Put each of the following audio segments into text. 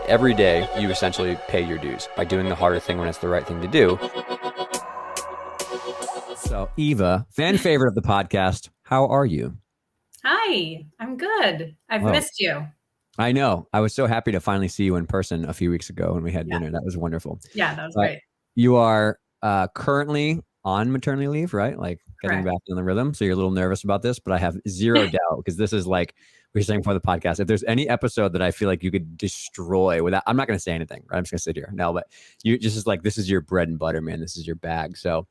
Every day, you essentially pay your dues by doing the harder thing when it's the right thing to do. So, Eva, fan favorite of the podcast, how are you? Hi, I'm good. I've missed you. I know. I was so happy to finally see you in person a few weeks ago when we had dinner. That was wonderful. Yeah, that was great. You are currently on maternity leave, right? Like getting Correct. back in the rhythm. So you're a little nervous about this, but I have zero doubt because this is like we were saying before the podcast. If there's any episode that I feel like you could destroy without, I'm not going to say anything, right? I'm just going to sit here. No, but you just is like, this is your bread and butter, man. This is your bag. So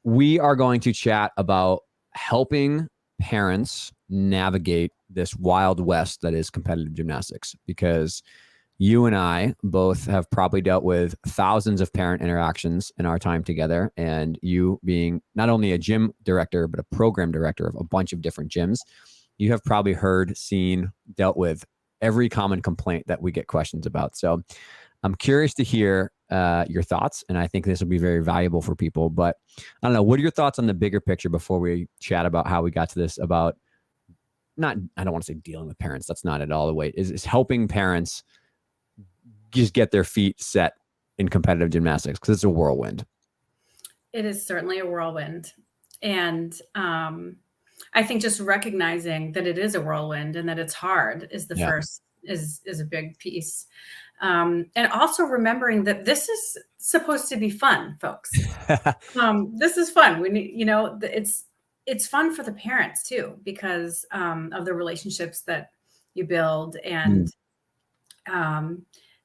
we are going to chat about helping parents navigate this wild west that is competitive gymnastics, because you and I both have probably dealt with thousands of parent interactions in our time together. And you being not only a gym director, but a program director of a bunch of different gyms, you have probably heard, seen, dealt with every common complaint that we get questions about. So I'm curious to hear your thoughts, and I think this will be very valuable for people. But I don't know, what are your thoughts on the bigger picture before we chat about how we got to this, about I don't want to say dealing with parents. That's not at all the way. Is helping parents just get their feet set in competitive gymnastics, because it's a whirlwind. It is certainly a whirlwind. And I think just recognizing that it is a whirlwind and that it's hard is the first, is a big piece. And also remembering that this is supposed to be fun, folks. This is fun. We need, it's fun for the parents too, because of the relationships that you build. And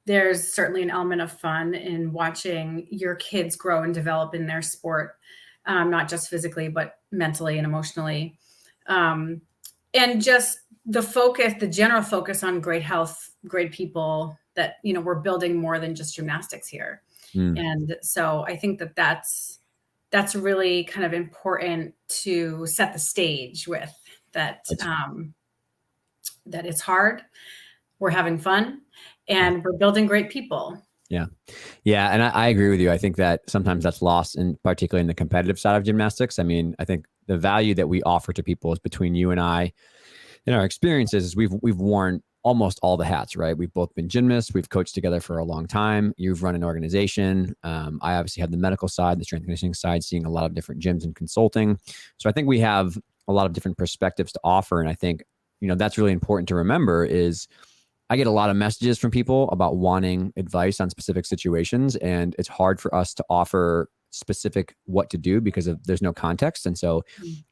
there's certainly an element of fun in watching your kids grow and develop in their sport, not just physically, but mentally and emotionally. And just the general focus on great health, great people, that, we're building more than just gymnastics here. And so I think that that's really kind of important to set the stage with that, that it's hard. We're having fun and we're building great people. Yeah. And I agree with you. I think that sometimes that's lost, in particularly in the competitive side of gymnastics. I mean, I think the value that we offer to people is, between you and I, in our experiences, is we've worn almost all the hats, right? We've both been gymnasts. We've coached together for a long time. You've run an organization. I obviously have the medical side, the strength and conditioning side, seeing a lot of different gyms and consulting. So I think we have a lot of different perspectives to offer. And I think, that's really important to remember. Is I get a lot of messages from people about wanting advice on specific situations, and it's hard for us to offer specific what to do because there's no context. And so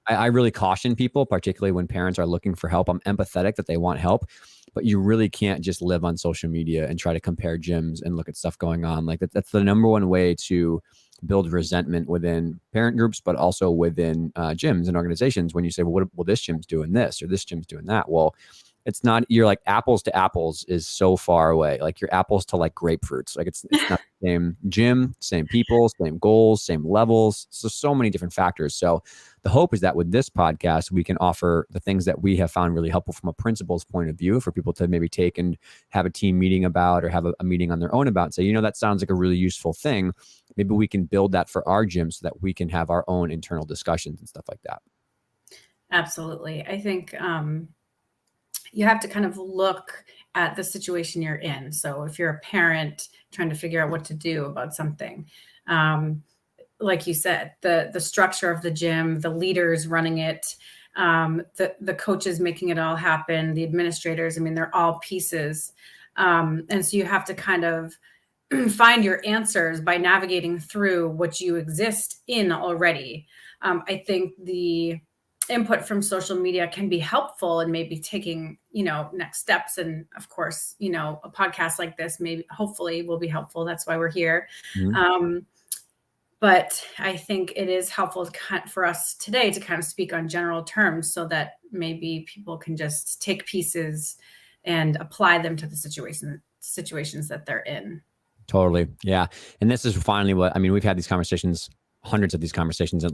I really caution people, particularly when parents are looking for help. I'm empathetic that they want help, but you really can't just live on social media and try to compare gyms and look at stuff going on. Like that's the number one way to build resentment within parent groups, but also within gyms and organizations. When you say, well, this gym's doing this or this gym's doing that. Well, it's not, you're like, apples to apples is so far away. Like you're apples to like grapefruits. Like it's not the same gym, same people, same goals, same levels. So many different factors. So the hope is that with this podcast, we can offer the things that we have found really helpful from a principal's point of view for people to maybe take and have a team meeting about, or have a meeting on their own about, and say, that sounds like a really useful thing. Maybe we can build that for our gym so that we can have our own internal discussions and stuff like that. Absolutely. I think, you have to kind of look at the situation you're in. So if you're a parent trying to figure out what to do about something, like you said, the structure of the gym, the leaders running it, the coaches making it all happen, the administrators, they're all pieces. And so you have to kind of find your answers by navigating through what you exist in already. I think the input from social media can be helpful in maybe taking, next steps. And of course, a podcast like this, hopefully will be helpful. That's why we're here. But I think it is helpful for us today to kind of speak on general terms so that maybe people can just take pieces and apply them to the situations that they're in. Totally. Yeah. And this is finally we've had these conversations, hundreds of these conversations at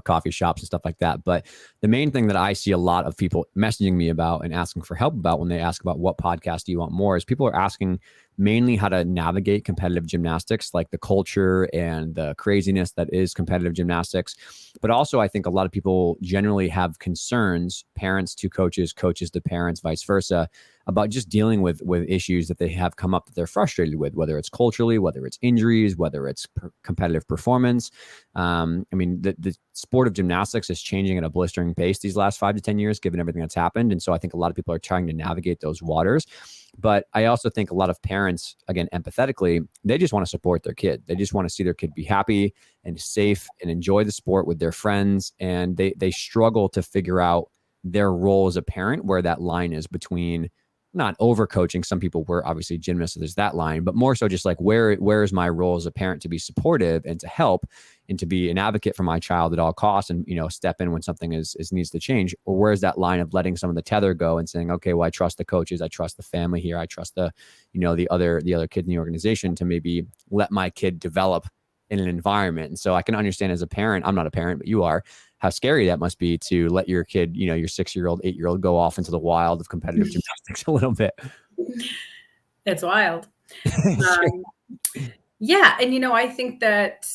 coffee shops and stuff like that. But the main thing that I see a lot of people messaging me about and asking for help about when they ask about what podcast do you want more, is people are asking mainly how to navigate competitive gymnastics, like the culture and the craziness that is competitive gymnastics. But also, I think a lot of people generally have concerns, parents to coaches, coaches to parents, vice versa, about just dealing with issues that they have come up that they're frustrated with, whether it's culturally, whether it's injuries, whether it's competitive performance. I mean, the sport of gymnastics is changing at a blistering pace these last 5 to 10 years, given everything that's happened. And so I think a lot of people are trying to navigate those waters. But I also think a lot of parents, again, empathetically, they just want to support their kid. They just want to see their kid be happy and safe and enjoy the sport with their friends. And they struggle to figure out their role as a parent, where that line is between not overcoaching. Some people were obviously gymnasts, so there's that line, but more so just like, where is my role as a parent to be supportive and to help and to be an advocate for my child at all costs, and, you know, step in when something is needs to change? Or where's that line of letting some of the tether go and saying, okay, well, I trust the coaches, I trust the family here, I trust the, you know, the other kids in the organization to maybe let my kid develop in an environment. And so I can understand as a parent, I'm not a parent, but you are, how scary that must be to let your kid, you know, your 6-year-old, 8-year-old go off into the wild of competitive gymnastics a little bit. It's wild. Sure. Yeah. And, you know, I think that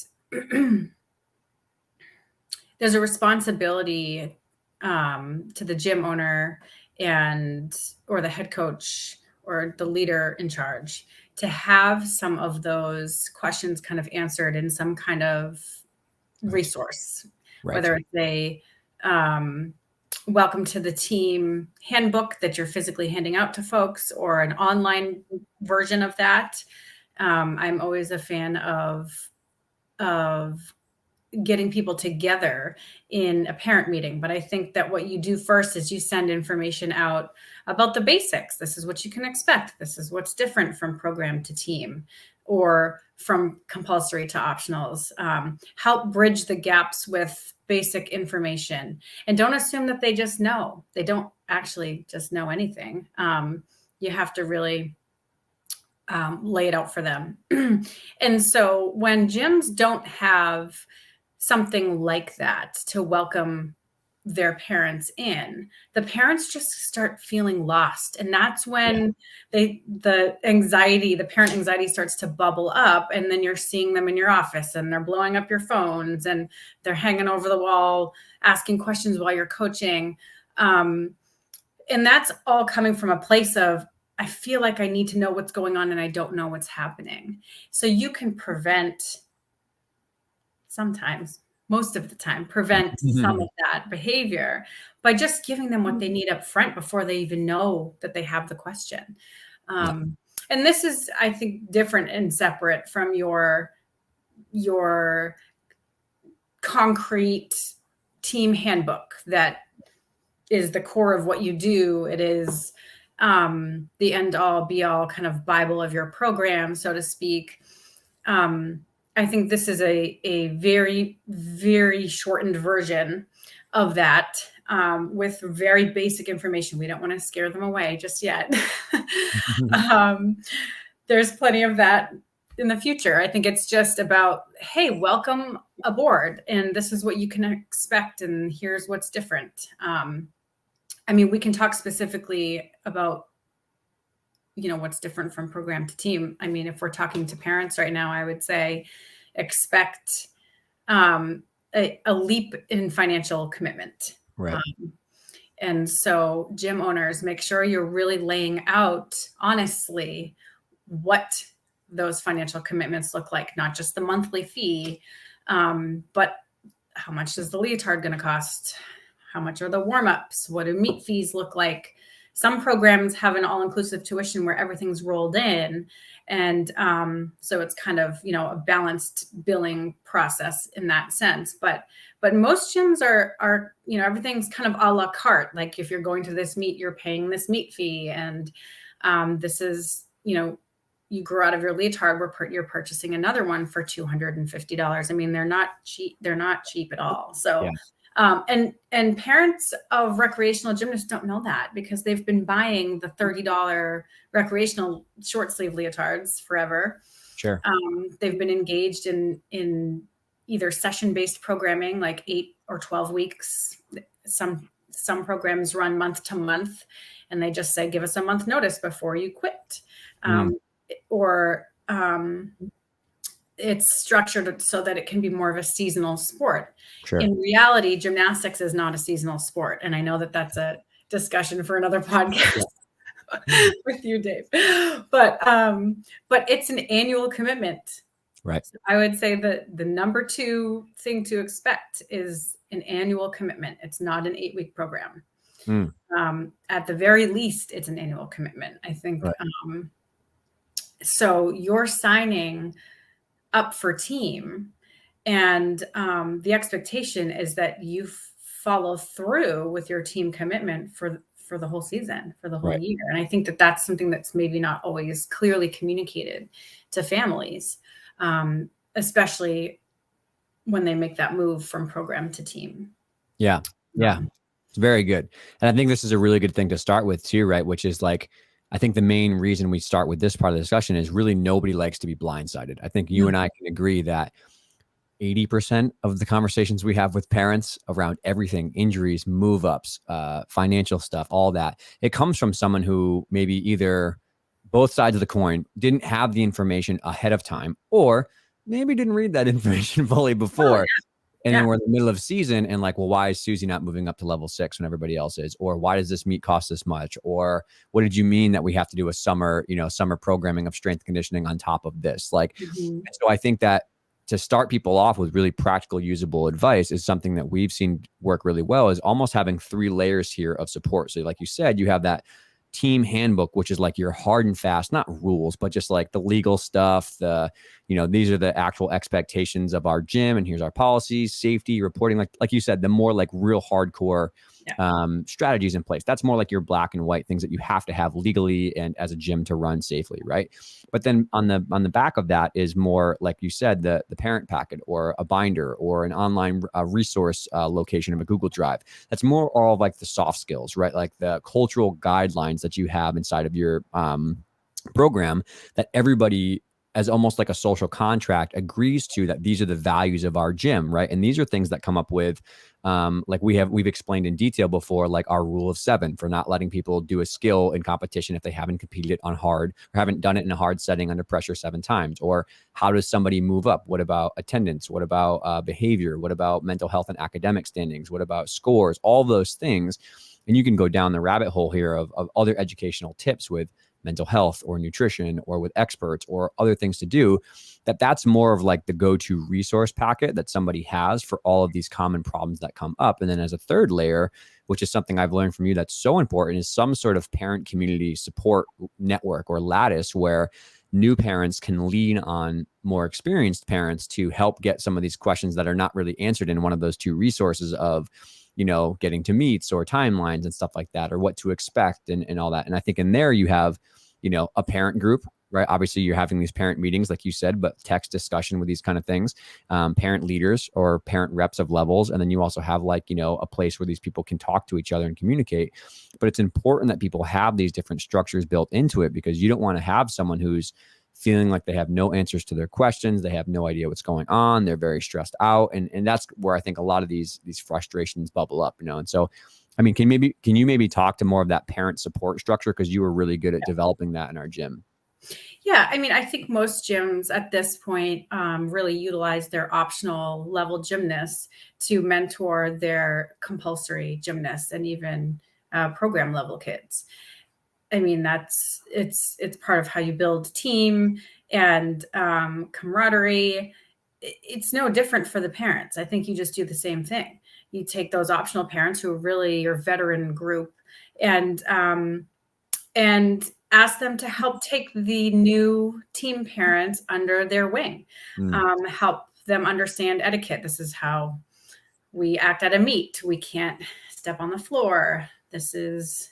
there's a responsibility to the gym owner or the head coach or the leader in charge to have some of those questions kind of answered in some kind of resource, Right. whether it's a welcome to the team handbook that you're physically handing out to folks or an online version of that. I'm always a fan of getting people together in a parent meeting. But I think that what you do first is you send information out about the basics. This is what you can expect. This is what's different from program to team or from compulsory to optionals. Help bridge the gaps with basic information. And don't assume that they just know. They don't actually just know anything. You have to really lay it out for them. And so when gyms don't have something like that to welcome their parents in, the parents just start feeling lost. And that's when the parent anxiety starts to bubble up. And then you're seeing them in your office and they're blowing up your phones and they're hanging over the wall, asking questions while you're coaching. And that's all coming from a place of, I feel like I need to know what's going on and I don't know what's happening. So you can prevent sometimes, most of the time, prevent some of that behavior by just giving them what they need up front before they even know that they have the question. And this is, I think, different and separate from your concrete team handbook that is the core of what you do. It is the end all be all kind of Bible of your program, so to speak. I think this is a very, very shortened version of that with very basic information. We don't want to scare them away just yet. There's plenty of that in the future. I think it's just about, hey, welcome aboard. And this is what you can expect. And here's what's different. I mean, we can talk specifically about, you know, what's different from program to team. I mean, if we're talking to parents right now, I would say expect a leap in financial commitment. Right. And so gym owners, make sure you're really laying out honestly what those financial commitments look like, not just the monthly fee, but how much is the leotard going to cost? How much are the warm-ups? What do meet fees look like? Some programs have an all-inclusive tuition where everything's rolled in. And so it's kind of, you know, a balanced billing process in that sense. But most gyms are, you know, everything's kind of a la carte. Like if you're going to this meet, you're paying this meet fee. And this is, you know, you grow out of your leotard, you're purchasing another one for $250. I mean, they're not cheap. They're not cheap at all. So Yeah. And parents of recreational gymnasts don't know that because they've been buying the $30 recreational short sleeve leotards forever. Sure. They've been engaged in either session-based programming, like 8 or 12 weeks. Some programs run month to month, and they just say, give us a month notice before you quit. or it's structured so that it can be more of a seasonal sport. Sure. In reality, gymnastics is not a seasonal sport. And I know that that's a discussion for another podcast with you, Dave. But it's an annual commitment. Right. So I would say that the number 2 thing to expect is an annual commitment. It's not an 8-week program. At the very least, it's an annual commitment, I think. Right. So you're signing up for team, and the expectation is that you follow through with your team commitment for the whole season, for the whole year. And I think that that's something that's maybe not always clearly communicated to families, especially when they make that move from program to team. Yeah. It's very good. And I think this is a really good thing to start with too, right? Which is like, I think the main reason we start with this part of the discussion is really nobody likes to be blindsided. I think you and I can agree that 80% of the conversations we have with parents around everything, injuries, move ups, financial stuff, all that, it comes from someone who maybe either both sides of the coin didn't have the information ahead of time, or maybe didn't read that information fully before. And then we're in the middle of season and like, well, why is Susie not moving up to level 6 when everybody else is? Or why does this meet cost this much? Or what did you mean that we have to do a summer programming of strength conditioning on top of this? Like, so I think that to start people off with really practical, usable advice is something that we've seen work really well, is almost having 3 layers here of support. So like you said, you have that team handbook, which is like your hard and fast, not rules, but just like the legal stuff, these are the actual expectations of our gym, and here's our policies, safety, reporting, like you said, the more like real hardcore strategies in place. That's more like your black and white things that you have to have legally and as a gym to run safely, right? But then on the back of that is more, like you said, the parent packet or a binder or an online resource location of a Google Drive. That's more all of like the soft skills, right? Like the cultural guidelines that you have inside of your program that everybody, as almost like a social contract, agrees to, that these are the values of our gym, right? And these are things that come up with, like we've explained in detail before, like our rule of 7 for not letting people do a skill in competition if they haven't competed it on hard or haven't done it in a hard setting under pressure 7 times. Or how does somebody move up? What about attendance? What about behavior? What about mental health and academic standings? What about scores? All those things. And you can go down the rabbit hole here of other educational tips with mental health or nutrition or with experts or other things to do, that's more of like the go-to resource packet that somebody has for all of these common problems that come up. And then as a third layer, which is something I've learned from you that's so important, is some sort of parent community support network or lattice where new parents can lean on more experienced parents to help get some of these questions that are not really answered in one of those 2 resources of, getting to meets or timelines and stuff like that, or what to expect and all that. And I think in there you have, a parent group, right? Obviously you're having these parent meetings, like you said, but text discussion with these kind of things, parent leaders or parent reps of levels. And then you also have like, a place where these people can talk to each other and communicate. But it's important that people have these different structures built into it, because you don't want to have someone who's feeling like they have no answers to their questions. They have no idea what's going on. They're very stressed out. And that's where I think a lot of these frustrations bubble up, And so, I mean, can you maybe talk to more of that parent support structure? Because you were really good at developing that in our gym. Yeah. I mean, I think most gyms at this point really utilize their optional level gymnasts to mentor their compulsory gymnasts and even program level kids. I mean, it's part of how you build team and camaraderie. It's no different for the parents. I think you just do the same thing. You take those optional parents who are really your veteran group and ask them to help take the new team parents under their wing, help them understand etiquette. This is how we act at a meet. We can't step on the floor. This is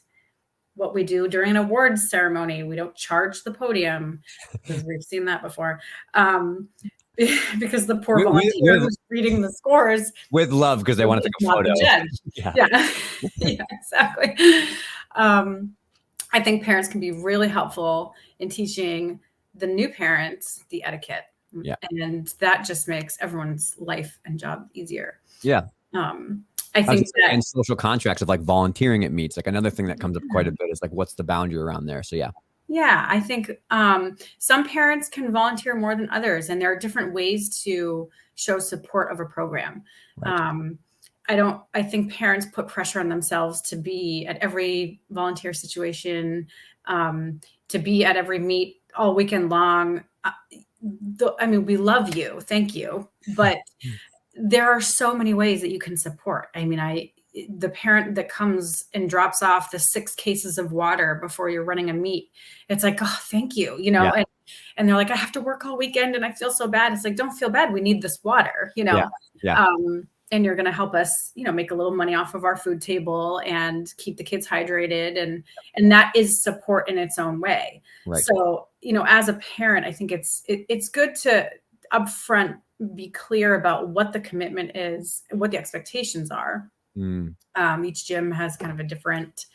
what we do during an awards ceremony. We don't charge the podium, because we've seen that before. Because the poor volunteer who's reading the scores with love, because they want to take a photo. Yeah, exactly. I think parents can be really helpful in teaching the new parents the etiquette. Yeah. And that just makes everyone's life and job easier. Yeah. I think and social contracts of like volunteering at meets, like another thing that comes up quite a bit is like, what's the boundary around there? So yeah. Yeah, I think some parents can volunteer more than others, and there are different ways to show support of a program. Right. I think parents put pressure on themselves to be at every volunteer situation, to be at every meet all weekend long. I mean, we love you. Thank you. But there are so many ways that you can support. I mean, the parent that comes and drops off the 6 cases of water before you're running a meet, it's like, oh, thank you, Yeah. and they're like, I have to work all weekend and I feel so bad. It's like, don't feel bad. We need this water, Yeah. And you're going to help us, make a little money off of our food table and keep the kids hydrated. And that is support in its own way. Right. So, as a parent, I think it's good to upfront be clear about what the commitment is, what the expectations are. Each gym has kind of a different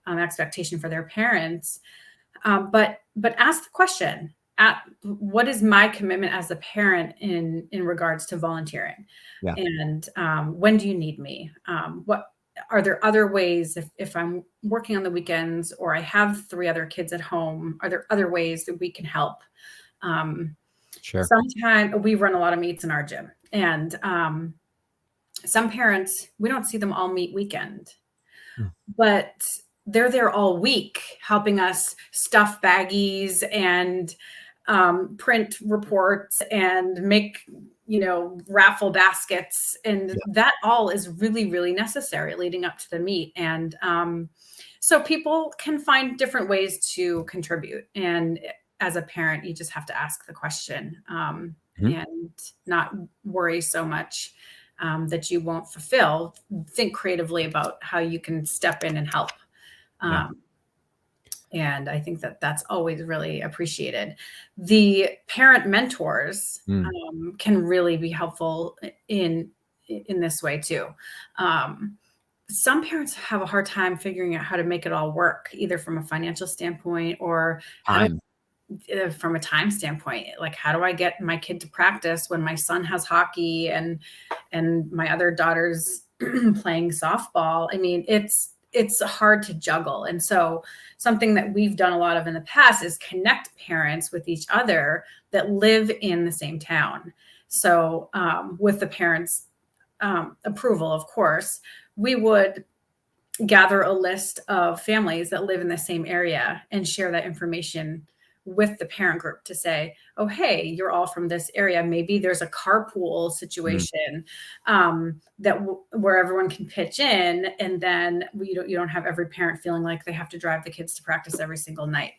expectation for their parents. But ask the question, what is my commitment as a parent in regards to volunteering? Yeah. And when do you need me? What are there other ways if I'm working on the weekends or I have 3 other kids at home? Are there other ways that we can help? Sure. Sometimes we run a lot of meets in our gym, and some parents, we don't see them all meet weekend, but they're there all week helping us stuff baggies and print reports and make, raffle baskets. And that all is really, really necessary leading up to the meet. And so people can find different ways to contribute. And as a parent, you just have to ask the question and not worry so much that you won't fulfill. Think creatively about how you can step in and help. And I think that that's always really appreciated. The parent mentors can really be helpful in this way too. Some parents have a hard time figuring out how to make it all work, either from a financial standpoint or from a time standpoint. Like, how do I get my kid to practice when my son has hockey and my other daughter's playing softball? I mean, it's hard to juggle. And so something that we've done a lot of in the past is connect parents with each other that live in the same town. So with the parents' approval, of course, we would gather a list of families that live in the same area and share that information with the parent group to say, oh, hey, you're all from this area. Maybe there's a carpool situation where everyone can pitch in, and then you don't have every parent feeling like they have to drive the kids to practice every single night.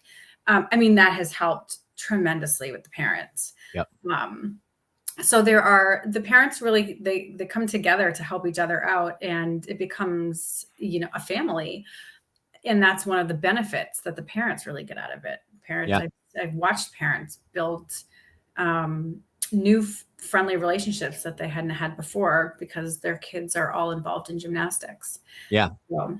I mean, that has helped tremendously with the parents. Yep. So the parents really, they come together to help each other out, and it becomes, a family. And that's one of the benefits that the parents really get out of it. I've watched parents build new friendly relationships that they hadn't had before because their kids are all involved in gymnastics. Yeah. So,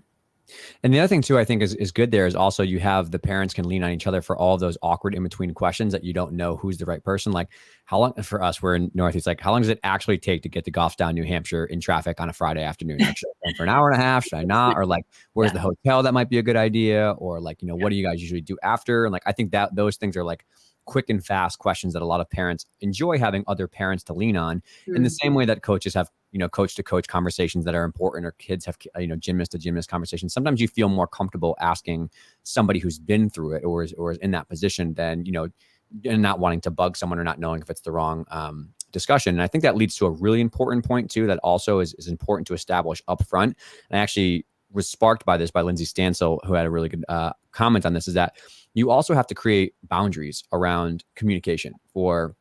and the other thing too, I think is good there is also you have the parents can lean on each other for all those awkward in between questions that you don't know who's the right person. Like, how long for us, we're in Northeast, like, how long does it actually take to get to Goffstown, New Hampshire in traffic on a Friday afternoon? Like, should I go for an hour and a half? Should I not? Or like, where's the hotel that might be a good idea? Or like, what do you guys usually do after? And like, I think that those things are like quick and fast questions that a lot of parents enjoy having other parents to lean on in the same way that coaches have, coach to coach conversations that are important, or kids have, gymnast to gymnast conversations. Sometimes you feel more comfortable asking somebody who's been through it or is in that position than, and not wanting to bug someone or not knowing if it's the wrong discussion. And I think that leads to a really important point too, that also is important to establish up front. And I actually was sparked by this by Lindsay Stansel, who had a really good comment on this, is that you also have to create boundaries around communication for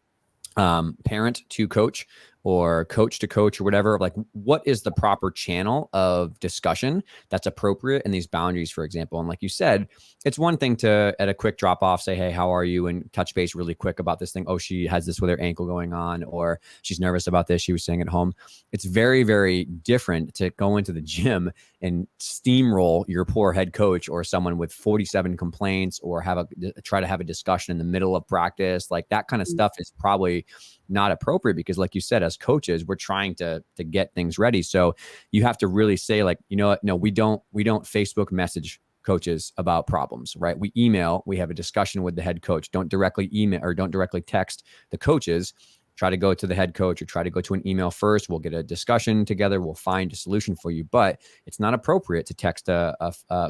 parent to coach or coach to coach or whatever. Like, what is the proper channel of discussion that's appropriate in these boundaries, for example? And like you said, it's one thing to, at a quick drop off, say, hey, how are you? And touch base really quick about this thing. Oh, she has this with her ankle going on, or she's nervous about this. She was staying at home. It's very, very different to go into the gym and steamroll your poor head coach or someone with 47 complaints, or try to have a discussion in the middle of practice. Like, that kind of stuff is probably not appropriate, because like you said, as coaches, we're trying to get things ready. So you have to really say, like, no, we don't Facebook message coaches about problems, right? We email, we have a discussion with the head coach. Don't directly email or don't directly text the coaches. Try to go to the head coach or try to go to an email first. We'll get a discussion together. We'll find a solution for you. But it's not appropriate to text a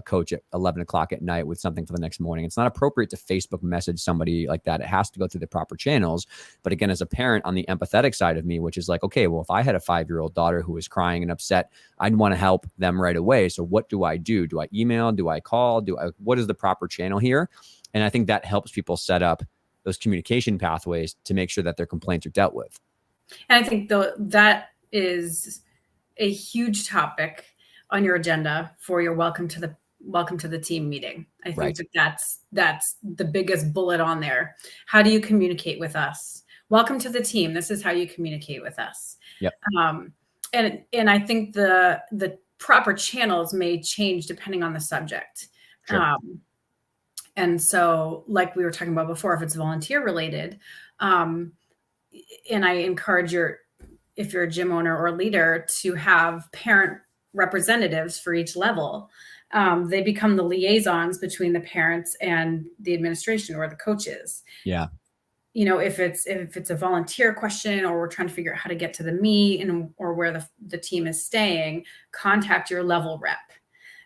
coach at 11 o'clock at night with something for the next morning. It's not appropriate to Facebook message somebody like that. It has to go through the proper channels. But again, as a parent on the empathetic side of me, which is like, okay, well, if I had a 5-year-old daughter who was crying and upset, I'd want to help them right away. So what do I do? Do I email? Do I call? What is the proper channel here? And I think that helps people set up those communication pathways to make sure that their complaints are dealt with. And I think that is a huge topic on your agenda for your welcome to the team meeting. I think that's the biggest bullet on there. How do you communicate with us? Welcome to the team. This is how you communicate with us. Yep. And I think the proper channels may change depending on the subject. Sure. And so, like we were talking about before, if it's volunteer related, and I encourage if you're a gym owner or leader, to have parent representatives for each level. They become the liaisons between the parents and the administration or the coaches. Yeah. If it's a volunteer question, or we're trying to figure out how to get to the meet or where the team is staying, contact your level rep.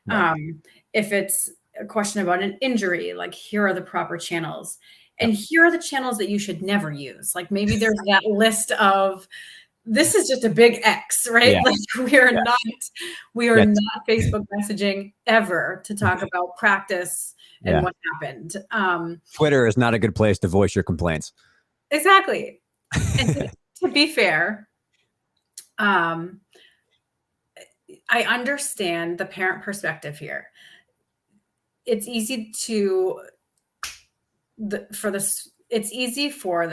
Right. If it's a question about an injury, like, here are the proper channels, and here are the channels that you should never use. Like, maybe there's that list of, this is just a big X, right? Yeah. Like, we are not Facebook messaging ever to talk about practice and what happened. Twitter is not a good place to voice your complaints. Exactly. And to be fair, I understand the parent perspective here. It's easy for the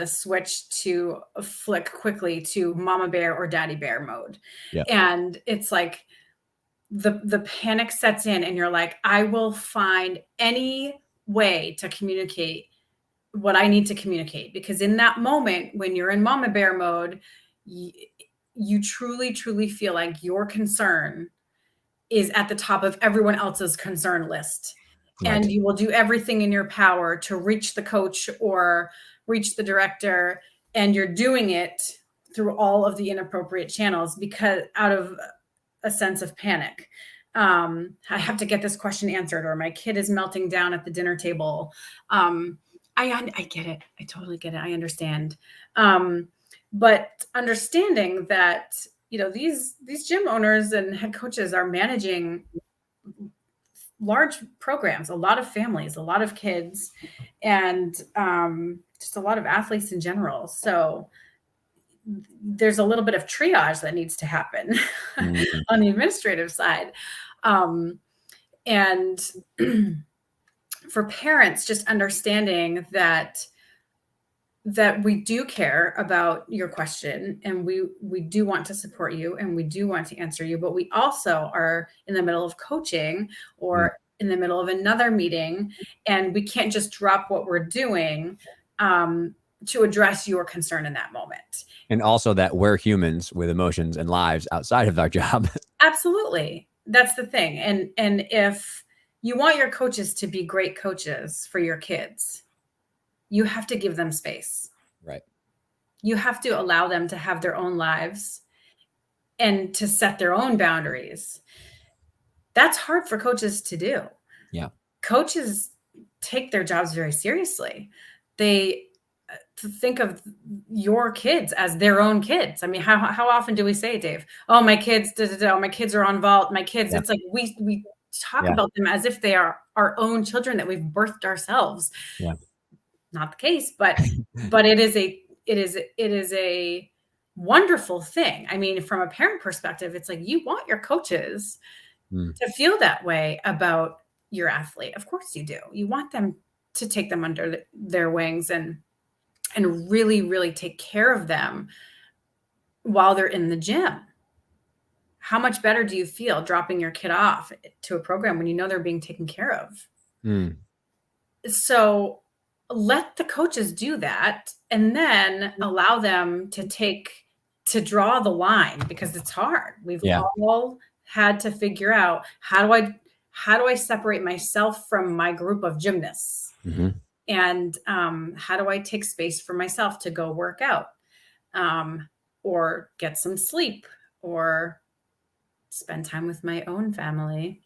switch to flick quickly to mama bear or daddy bear mode. Yep. And it's like the panic sets in, and you're like, I will find any way to communicate what I need to communicate. Because in that moment, when you're in mama bear mode, you truly, truly feel like your concern is at the top of everyone else's concern list. Right. And you will do everything in your power to reach the coach or reach the director. And you're doing it through all of the inappropriate channels because out of a sense of panic. I have to get this question answered, or my kid is melting down at the dinner table. I get it. I totally get it. I understand. But understanding that, these gym owners and head coaches are managing large programs, a lot of families, a lot of kids, and just a lot of athletes in general. So there's a little bit of triage that needs to happen on the administrative side. And for parents, just understanding that we do care about your question, and we do want to support you, and we do want to answer you, but we also are in the middle of coaching or in the middle of another meeting, and we can't just drop what we're doing to address your concern in that moment. And also that we're humans with emotions and lives outside of our job. Absolutely. That's the thing. And if you want your coaches to be great coaches for your kids, you have to give them space. Right. You have to allow them to have their own lives and to set their own boundaries. That's hard for coaches to do. Yeah. Coaches take their jobs very seriously. They think of your kids as their own kids. I mean, how often do we say, Dave, oh, my kids, my kids are on vault, my kids. Yeah. It's like we talk about them as if they are our own children that we've birthed ourselves. Yeah. Not the case, but it is a wonderful thing. I mean, from a parent perspective, it's like you want your coaches to feel that way about your athlete. Of course you do. You want them to take them under their wings and really, really take care of them while they're in the gym. How much better do you feel dropping your kid off to a program when you know they're being taken care of? So let the coaches do that, and then allow them to draw the line, because it's hard. We've all had to figure out, how how do I separate myself from my group of gymnasts? Mm-hmm. And how do I take space for myself to go work out, or get some sleep, or spend time with my own family,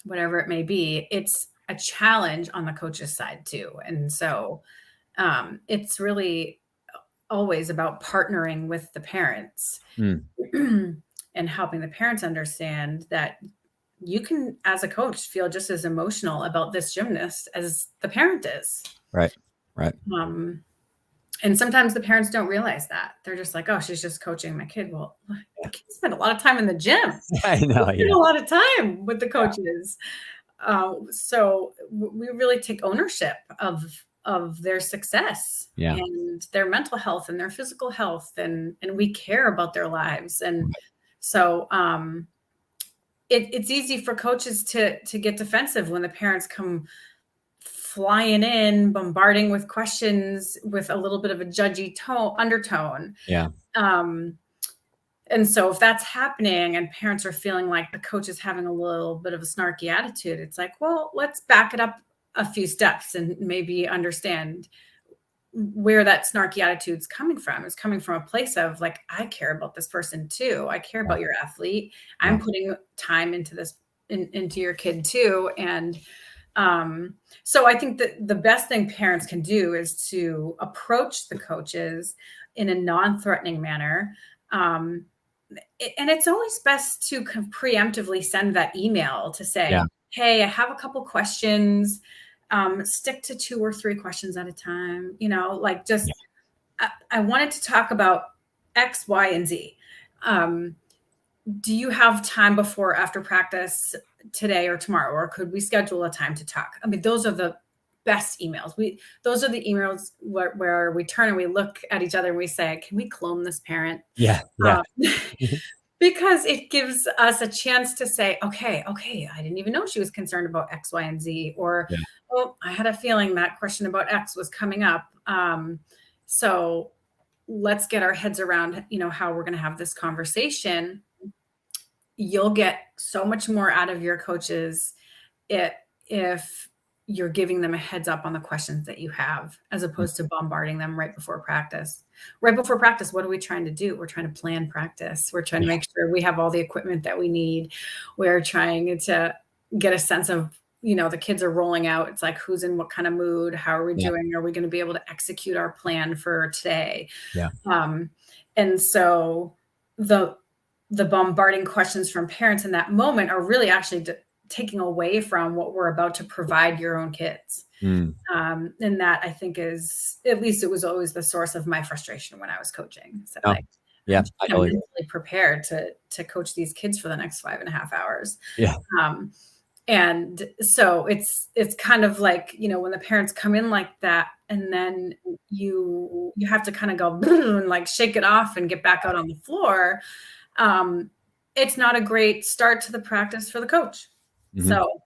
whatever it may be. It's a challenge on the coach's side too. And so it's really always about partnering with the parents and helping the parents understand that you can, as a coach, feel just as emotional about this gymnast as the parent is. Right. Right. And sometimes the parents don't realize that. They're just like, oh, she's just coaching my kid. Well, the kids spend a lot of time in the gym. I know. They spend a lot of time with the coaches. So we really take ownership of their success and their mental health and their physical health. And we care about their lives. And so it's easy for coaches to get defensive when the parents come flying in, bombarding with questions with a little bit of a judgy undertone. Yeah. And so if that's happening and parents are feeling like the coach is having a little bit of a snarky attitude, it's like, well, let's back it up a few steps and maybe understand where that snarky attitude's coming from. It's coming from a place of like, I care about this person too. I care about your athlete. I'm putting time into this, into your kid too. And so I think that the best thing parents can do is to approach the coaches in a non-threatening manner. And it's always best to preemptively send that email to say, hey, I have a couple questions. Stick to 2 or 3 questions at a time. Like just, I wanted to talk about X, Y, and Z. Do you have time before or after practice today or tomorrow, or could we schedule a time to talk? I mean, those are the best emails. Those are the emails where we turn and we look at each other and we say, can we clone this parent? Yeah. Because it gives us a chance to say, okay, I didn't even know she was concerned about X, Y, and Z, or, oh, I had a feeling that question about X was coming up. So let's get our heads around, how we're going to have this conversation. You'll get so much more out of your coaches if you're giving them a heads up on the questions that you have, as opposed to bombarding them right before practice. Right before practice, what are we trying to do? We're trying to plan practice. We're trying to make sure we have all the equipment that we need. We're trying to get a sense of, the kids are rolling out. It's like, who's in what kind of mood? How are we doing? Are we going to be able to execute our plan for today? Yeah. And so the bombarding questions from parents in that moment are really actually taking away from what we're about to provide your own kids. And that, I think, is, at least it was always the source of my frustration when I was coaching. So I'm mentally prepared to coach these kids for the next 5.5 hours. And so it's kind of like, when the parents come in like that, and then you have to kind of go and like shake it off and get back out on the floor. It's not a great start to the practice for the coach. So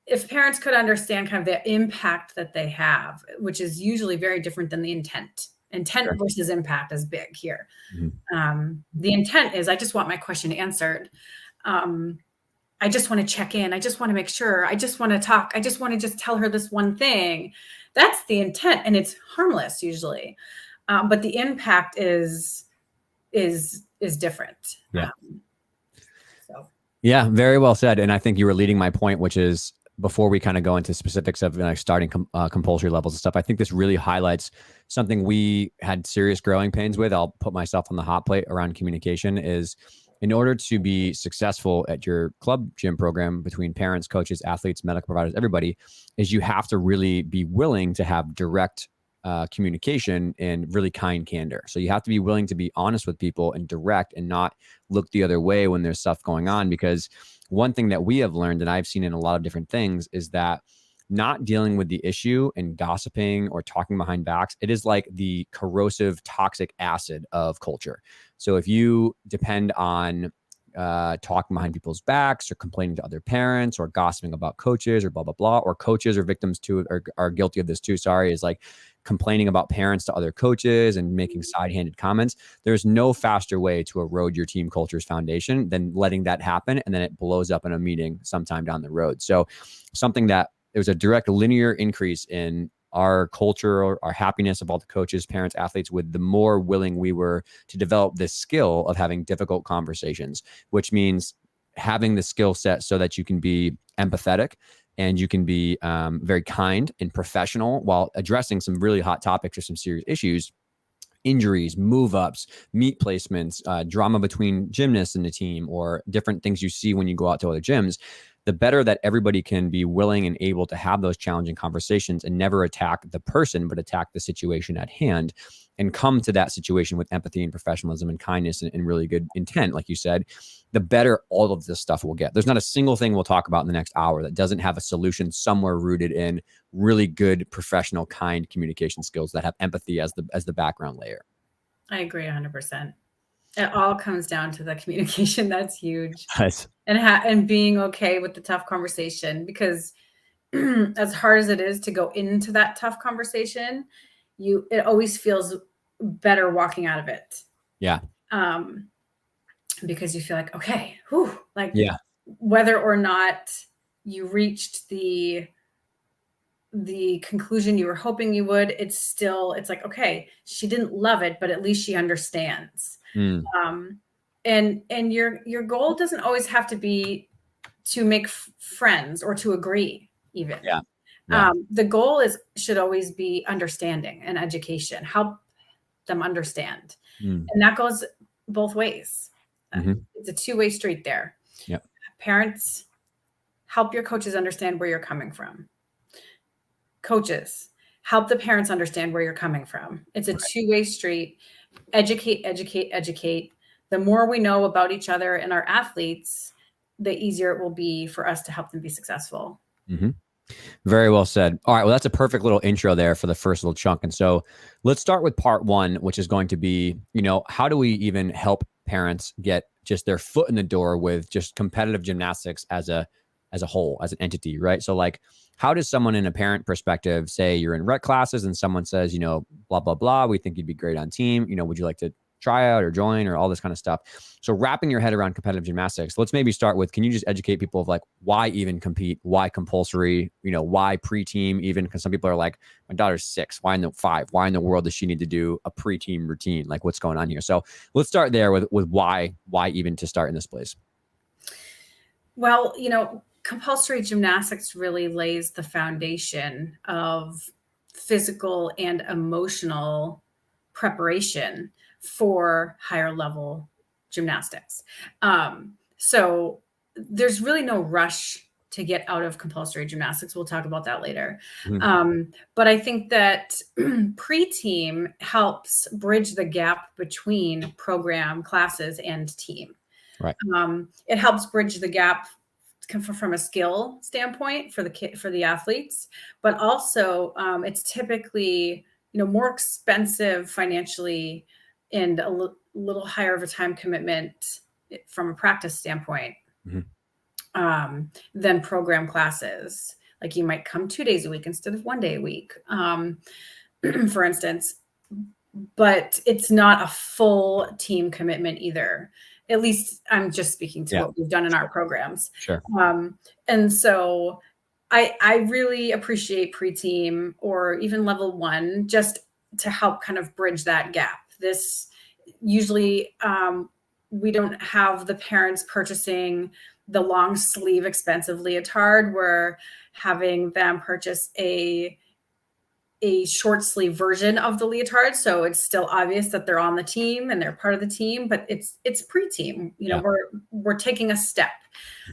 if parents could understand kind of the impact that they have, which is usually very different than the intent versus impact is big here. The intent is, I just want my question answered. I just want to check in. I just want to make sure. I just want to talk. I just want to just tell her this one thing. That's the intent. And it's harmless usually. But the impact is different. Yeah, very well said. And I think you were leading my point, which is, before we kind of go into specifics of starting compulsory levels and stuff, I think this really highlights something we had serious growing pains with. I'll put myself on the hot plate around communication. Is in order to be successful at your club gym program, between parents, coaches, athletes, medical providers, everybody, is you have to really be willing to have direct communication and really kind candor. So you have to be willing to be honest with people and direct, and not look the other way when there's stuff going on. Because one thing that we have learned, and I've seen in a lot of different things, is that not dealing with the issue and gossiping or talking behind backs, it is like the corrosive, toxic acid of culture. So if you depend on talking behind people's backs, or complaining to other parents, or gossiping about coaches, or blah, blah, blah, or coaches are victims too, or are guilty of this too, is like complaining about parents to other coaches and making side-handed comments. There's no faster way to erode your team culture's foundation than letting that happen, and then it blows up in a meeting sometime down the road. So something that there was a direct linear increase in our culture, our happiness of all the coaches, parents, athletes, with the more willing we were to develop this skill of having difficult conversations, which means having the skill set so that you can be empathetic and you can be very kind and professional while addressing some really hot topics or some serious issues. Injuries, move ups, meet placements, drama between gymnasts in the team, or different things you see when you go out to other gyms. The better that everybody can be willing and able to have those challenging conversations and never attack the person, but attack the situation at hand and come to that situation with empathy and professionalism and kindness and really good intent, like you said, the better all of this stuff will get. There's not a single thing we'll talk about in the next hour that doesn't have a solution somewhere rooted in really good, professional, kind communication skills that have empathy as the background layer. I agree 100%. It all comes down to the communication. That's huge. Yes. And being okay with the tough conversation, because as hard as it is to go into that tough conversation, it always feels better walking out of it. Yeah. Because you feel like, okay, whew, like yeah, whether or not you reached the conclusion you were hoping you would, it's like, okay, she didn't love it, but at least she understands. And your goal doesn't always have to be to make friends or to agree even. Yeah. The goal should always be understanding and education, help them understand. And that goes both ways. It's a two-way street there. Yep. Parents, help your coaches understand where you're coming from. Coaches, help the parents understand where you're coming from. It's a two-way street. Educate, educate, educate. The more we know about each other and our athletes, the easier it will be for us to help them be successful. Very well said. All right. Well, that's a perfect little intro there for the first little chunk. And so let's start with part one, which is going to be, how do we even help parents get just their foot in the door with just competitive gymnastics as a whole, as an entity, right? So like, how does someone in a parent perspective say you're in rec classes and someone says, blah, blah, blah, we think you'd be great on team. Would you like to try out or join or all this kind of stuff? So wrapping your head around competitive gymnastics, let's maybe start with, can you just educate people of like, why even compete? Why compulsory? Why pre-team even? Because some people are like, my daughter's 6. Why in the 5? Why in the world does she need to do a pre-team routine? Like what's going on here? So let's start there with why even to start in this place. Well, compulsory gymnastics really lays the foundation of physical and emotional preparation for higher level gymnastics. So there's really no rush to get out of compulsory gymnastics. We'll talk about that later. But I think that pre-team helps bridge the gap between program, classes, and team. Right. It helps bridge the gap from a skill standpoint for the athletes, but also it's typically more expensive financially and a little higher of a time commitment from a practice standpoint than program classes. Like you might come 2 days a week instead of 1 day a week, for instance, but it's not a full team commitment either. At least I'm just speaking to what we've done in our programs. Sure. And so I really appreciate pre-team or even level 1 just to help kind of bridge that gap. This usually we don't have the parents purchasing the long sleeve expensive leotard. We're having them purchase a short sleeve version of the leotard. So it's still obvious that they're on the team and they're part of the team, but it's pre-team. We're taking a step.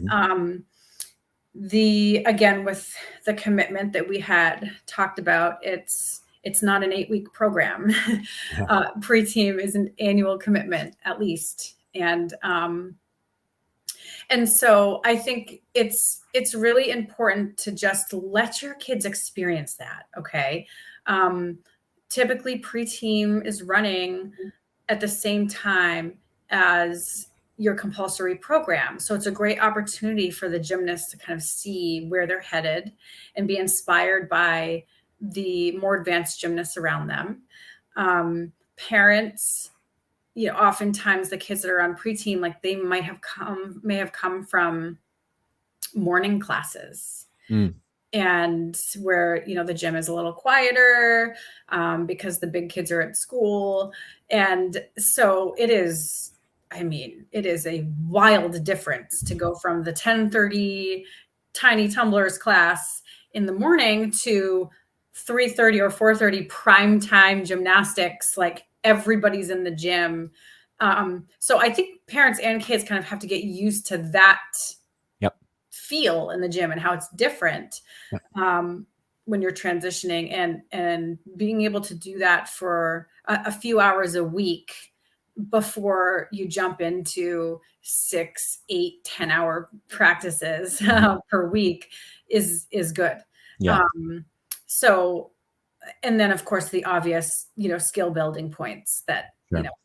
Again, with the commitment that we had talked about, it's not an 8-week program. Pre-team is an annual commitment at least. And so I think it's really important to just let your kids experience that. Okay. Typically pre-team is running at the same time as your compulsory program. So it's a great opportunity for the gymnasts to kind of see where they're headed and be inspired by the more advanced gymnasts around them. Parents, oftentimes the kids that are on preteen, like they may have come from morning classes. And where, the gym is a little quieter because the big kids are at school. And so it is a wild difference to go from the 10:30 tiny tumblers class in the morning to 3:30 or 4:30 prime time gymnastics, like everybody's in the gym. So I think parents and kids kind of have to get used to that feel in the gym and how it's different when you're transitioning, and being able to do that for a few hours a week before you jump into 6, 8, 10-hour practices per week is good. So, and then of course the obvious, skill building points that,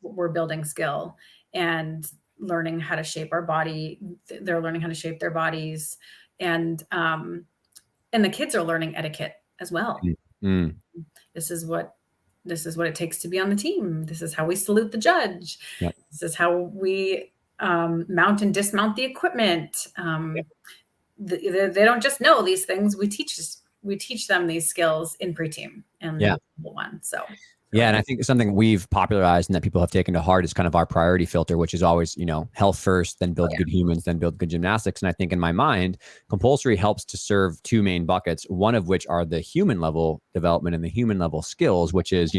we're building skill and learning how to shape our body. They're learning how to shape their bodies, and the kids are learning etiquette as well. This is what it takes to be on the team. This is how we salute the judge. This is how we mount and dismount the equipment. They don't just know these things. We teach them these skills in preteen and one. So. Yeah. And I think something we've popularized and that people have taken to heart is kind of our priority filter, which is always, health first, then build good humans, then build good gymnastics. And I think in my mind, compulsory helps to serve two main buckets, one of which are the human level development and the human level skills, which is,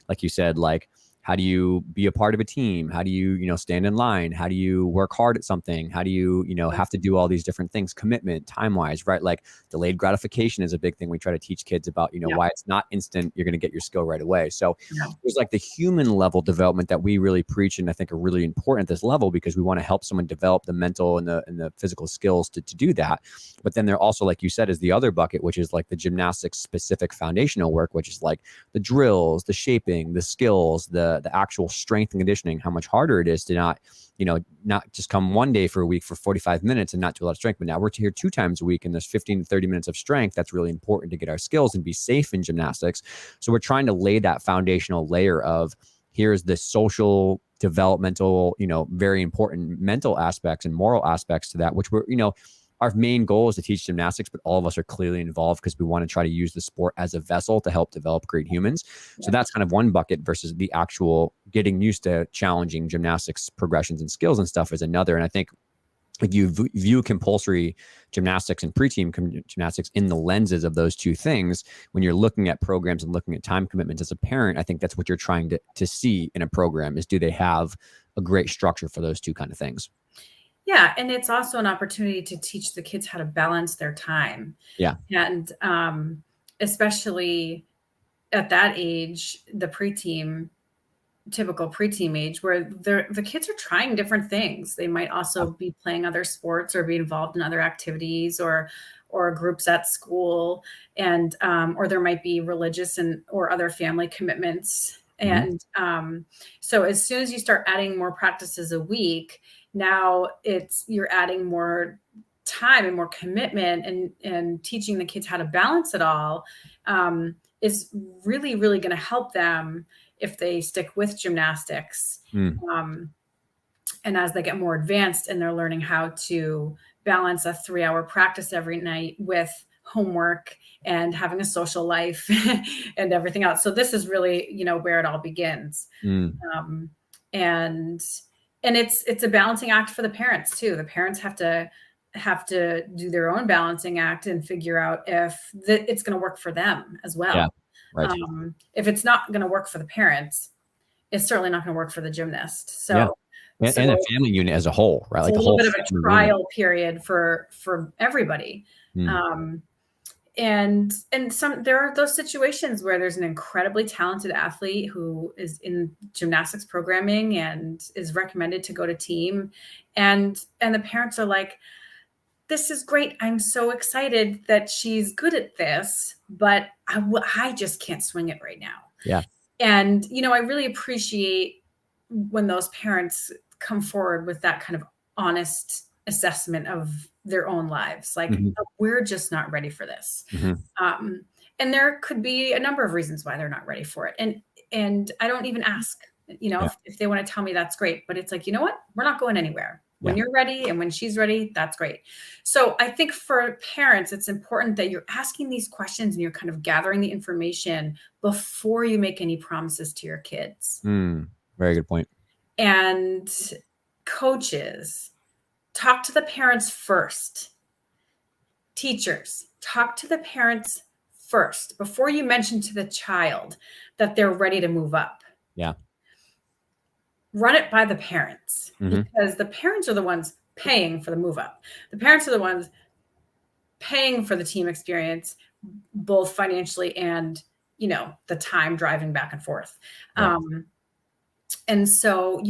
like you said, like, how do you be a part of a team? How do you, stand in line? How do you work hard at something? How do you, have to do all these different things, commitment, time-wise, right? Like delayed gratification is a big thing we try to teach kids about, why it's not instant. You're going to get your skill right away. So there's like the human level development that we really preach and I think are really important at this level because we want to help someone develop the mental and the physical skills to do that. But then there also, like you said, is the other bucket, which is like the gymnastics specific foundational work, which is like the drills, the shaping, the skills, the actual strength and conditioning, how much harder it is to not just come one day for a week for 45 minutes and not do a lot of strength, but now we're here 2 times a week and there's 15 to 30 minutes of strength. That's really important to get our skills and be safe in gymnastics. So we're trying to lay that foundational layer of here's the social, developmental, very important mental aspects and moral aspects to that, which we're, our main goal is to teach gymnastics, but all of us are clearly involved because we want to try to use the sport as a vessel to help develop great humans. So that's kind of one bucket versus the actual getting used to challenging gymnastics progressions and skills and stuff is another. And I think if you view compulsory gymnastics and preteen gymnastics in the lenses of those two things, when you're looking at programs and looking at time commitments as a parent, I think that's what you're trying to see in a program is do they have a great structure for those two kind of things? Yeah. And it's also an opportunity to teach the kids how to balance their time. Yeah. And especially at that age, the typical preteen age, where the kids are trying different things. They might also be playing other sports or be involved in other activities or groups at school. And or there might be religious or other family commitments. And so as soon as you start adding more practices a week, now you're adding more time and more commitment and teaching the kids how to balance it all is really, really going to help them if they stick with gymnastics. And as they get more advanced and they're learning how to balance a 3-hour practice every night with homework and having a social life and everything else. So this is really, where it all begins. And it's a balancing act for the parents too. The parents have to do their own balancing act and figure out if it's going to work for them as well. Yeah, right. If it's not going to work for the parents, it's certainly not going to work for the gymnast. So, and the family unit as a whole, right? Like a the little whole bit of a trial period for everybody. And there are those situations where there's an incredibly talented athlete who is in gymnastics programming and is recommended to go to team. And the parents are like, this is great. I'm so excited that she's good at this, but I just can't swing it right now. Yeah. And, I really appreciate when those parents come forward with that kind of honest assessment of their own lives. Like, we're just not ready for this. And And there could be a number of reasons why they're not ready for it. And I don't even ask, Yeah. if they want to tell me, that's great. But it's like, you know what? We're not going anywhere. When Yeah. you're ready and when she's ready, that's great. So I think for parents, it's important that you're asking these questions and you're kind of gathering the information before you make any promises to your kids. Very good point. And coaches, talk to the parents first. Teachers, talk to the parents first before you mention to the child that they're ready to move up. Yeah. Run it by the parents, because the parents are the ones paying for the move up. The parents are the ones paying for the team experience, both financially and, the time driving back and forth. Right. And so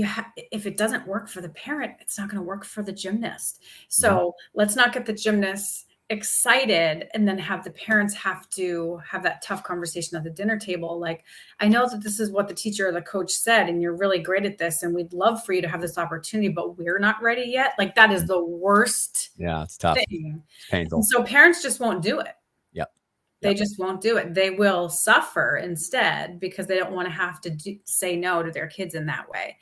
if it doesn't work for the parent, it's not going to work for the gymnast. So let's not get the gymnasts excited and then have the parents have to have that tough conversation at the dinner table. Like, I know that this is what the teacher or the coach said, and you're really great at this, and we'd love for you to have this opportunity, but we're not ready yet. Like, that is the worst it's tough. thing. It's painful. And so parents just won't do it. They Yep. just won't do it. They will suffer instead because they don't want to have to say no to their kids in that way.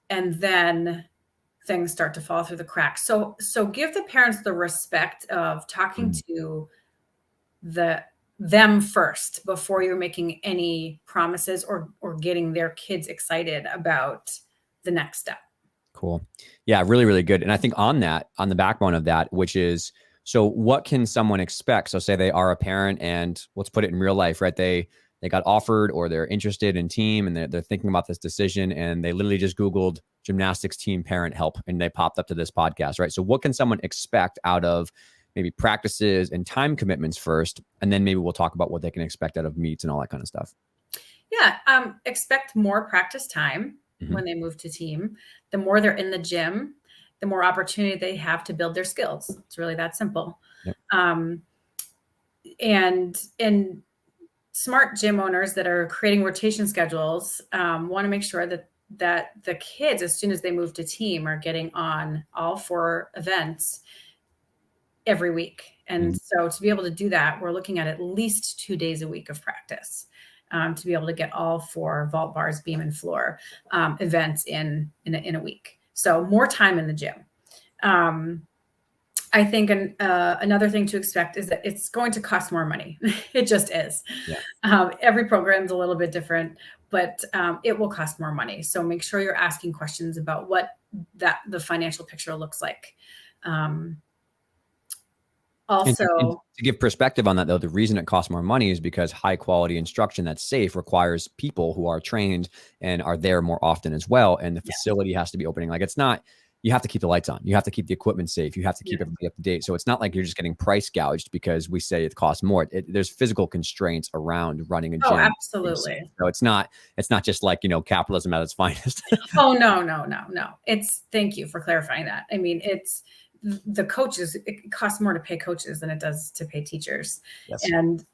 And then things start to fall through the cracks. So give the parents the respect of talking to them first before you're making any promises or getting their kids excited about the next step. Cool. Yeah, really, really good. And I think on the backbone of that, which is, so what can someone expect? So say they are a parent, and let's put it in real life, right? They got offered, or they're interested in team, and they're thinking about this decision, and they literally just Googled gymnastics team parent help, and they popped up to this podcast, right? So what can someone expect out of maybe practices and time commitments first? And then maybe we'll talk about what they can expect out of meets and all that kind of stuff. Yeah. Expect more practice time when they move to team. The more they're in the gym, the more opportunity they have to build their skills. It's really that simple. Yep. And smart gym owners that are creating rotation schedules want to make sure that the kids, as soon as they move to team, are getting on all 4 events every week. And so to be able to do that, we're looking at least 2 days a week of practice to be able to get all 4 vault, bars, beam, and floor events in a week. So more time in the gym. I think another thing to expect is that it's going to cost more money. It just is. Yeah. Every program's a little bit different, but it will cost more money. So make sure you're asking questions about what the financial picture looks like. Also, and to give perspective on that, though, the reason it costs more money is because high quality instruction that's safe requires people who are trained and are there more often as well. And the facility has to be opening. Like, it's not, you have to keep the lights on. You have to keep the equipment safe. You have to keep everybody up to date. So it's not like you're just getting price gouged because we say it costs more. There's physical constraints around running a gym. Oh, absolutely. So it's not just like, capitalism at its finest. Oh, no. Thank you for clarifying that. I mean, the coaches, it costs more to pay coaches than it does to pay teachers. Yes. And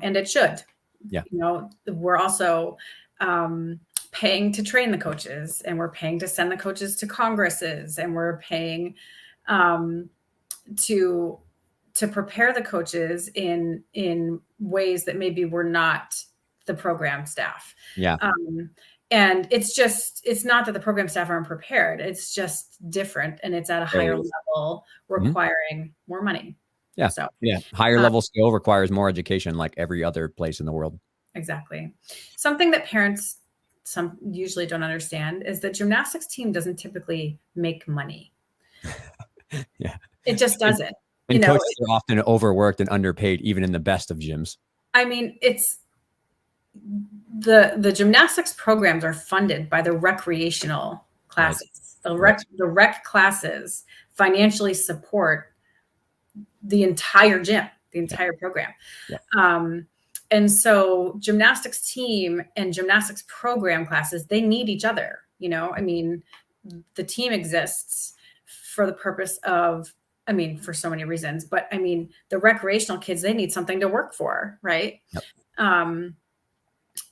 it should. Yeah. We're also paying to train the coaches, and we're paying to send the coaches to congresses, and we're paying to prepare the coaches in ways that maybe we're not the program staff. Yeah. And it's not that the program staff aren't prepared. It's just different, and it's at a higher level, requiring more money. Yeah. So higher level skill requires more education, like every other place in the world. Exactly. Something that parents usually don't understand is that gymnastics team doesn't typically make money. Yeah. It just doesn't. And coaches are often overworked and underpaid, even in the best of gyms. I mean, it's the gymnastics programs are funded by the recreational classes. Right. The rec classes financially support the entire gym, the entire program. Yeah. And so gymnastics team and gymnastics program classes, they need each other. I mean, the team exists for the purpose of, for so many reasons, but the recreational kids, they need something to work for. Right. Yep.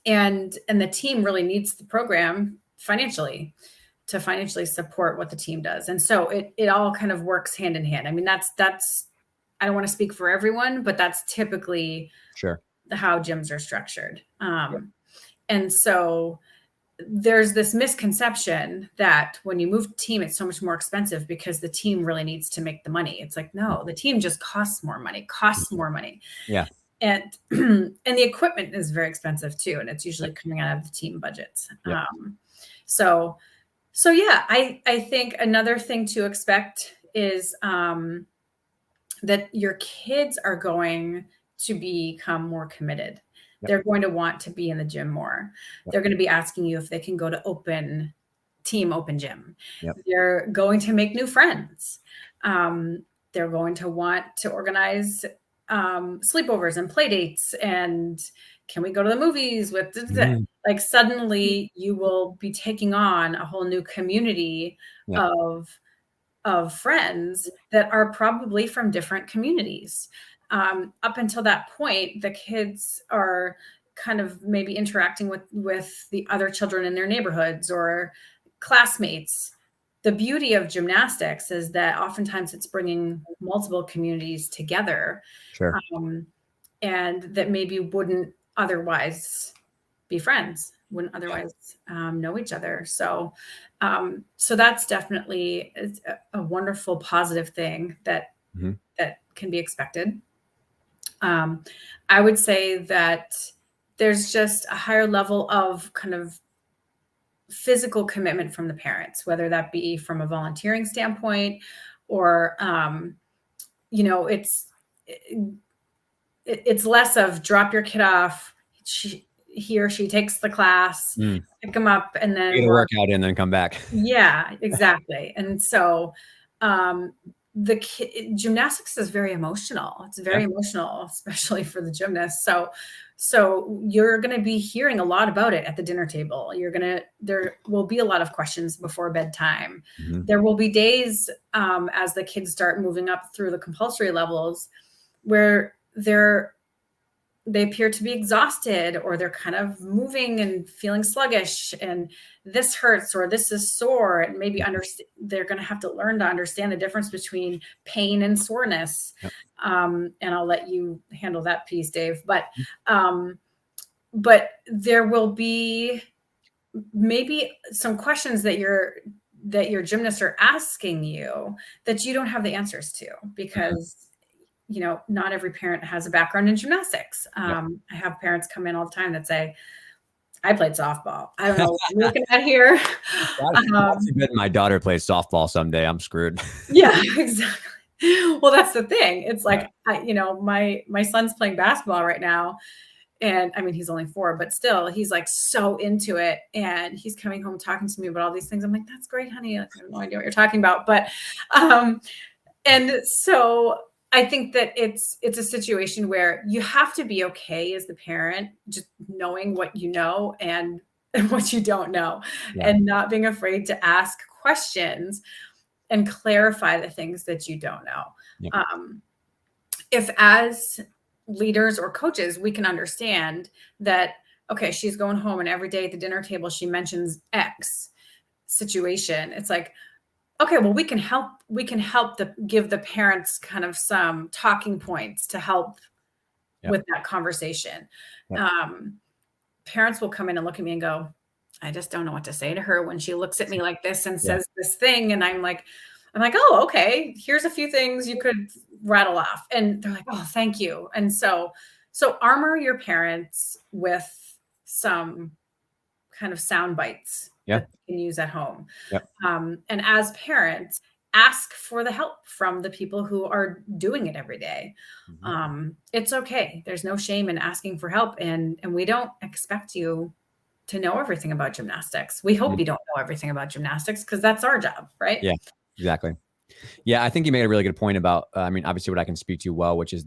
And the team really needs the program financially to financially support what the team does. And so it all kind of works hand in hand. That's I don't want to speak for everyone, but that's typically Sure. how gyms are structured. And so there's this misconception that when you move team, it's so much more expensive because the team really needs to make the money. It's like, no, the team just costs more money. Yeah. And and the equipment is very expensive too, and it's usually coming out of the team budgets. Yep. So yeah, I think another thing to expect is that your kids are going to become more committed. Yep. They're going to want to be in the gym more. Yep. They're going to be asking you if they can go to open gym. Yep. They're going to make new friends. They're going to want to organize sleepovers and play dates, and can we go to the movies with like suddenly you will be taking on a whole new community of friends that are probably from different communities. Up until that point, the kids are kind of maybe interacting with the other children in their neighborhoods or classmates. The beauty of gymnastics is that oftentimes it's bringing multiple communities together. Sure. And that maybe wouldn't otherwise be friends, wouldn't otherwise know each other. So that's definitely a wonderful, positive thing that can be expected. I would say that there's just a higher level of kind of physical commitment from the parents, whether that be from a volunteering standpoint or, it's less of drop your kid off. He or she takes the class, pick them up, and then get a workout in and then come back. Yeah, exactly. And so gymnastics is very emotional. It's very emotional, especially for the gymnast. So you're going to be hearing a lot about it at the dinner table. There will be a lot of questions before bedtime. There will be days as the kids start moving up through the compulsory levels where they appear to be exhausted, or they're kind of moving and feeling sluggish, and this hurts or this is sore, and maybe they're going to have to learn to understand the difference between pain and soreness. And I'll let you handle that piece, Dave. But there will be maybe some questions that your gymnasts are asking you that you don't have the answers to, because not every parent has a background in gymnastics. I have parents come in all the time that say, I played softball. I don't know what I'm looking at here. My daughter plays softball someday. I'm screwed. Yeah, exactly. Well, that's the thing. It's like, my son's playing basketball right now. And I mean, he's only 4, but still he's like so into it. And he's coming home talking to me about all these things. I'm like, that's great, honey. Like, I have no idea what you're talking about. But, and so I think that it's a situation where you have to be okay as the parent, just knowing what you know and what you don't know, and not being afraid to ask questions and clarify the things that you don't know. If as leaders or coaches, we can understand that, okay, she's going home and every day at the dinner table, she mentions X situation. It's like, okay, well, we can help give the parents kind of some talking points to help with that conversation. Parents will come in and look at me and go, I just don't know what to say to her when she looks at me like this and says this thing. And I'm like, oh, okay, here's a few things you could rattle off. And they're like, oh, thank you. And so armor your parents with some kind of sound bites that you can use at home. And as parents, ask for the help from the people who are doing it every day. It's okay. There's no shame in asking for help. And we don't expect you to know everything about gymnastics. We hope you don't know everything about gymnastics, because that's our job, right? Yeah, exactly. Yeah, I think you made a really good point about, obviously what I can speak to well, which is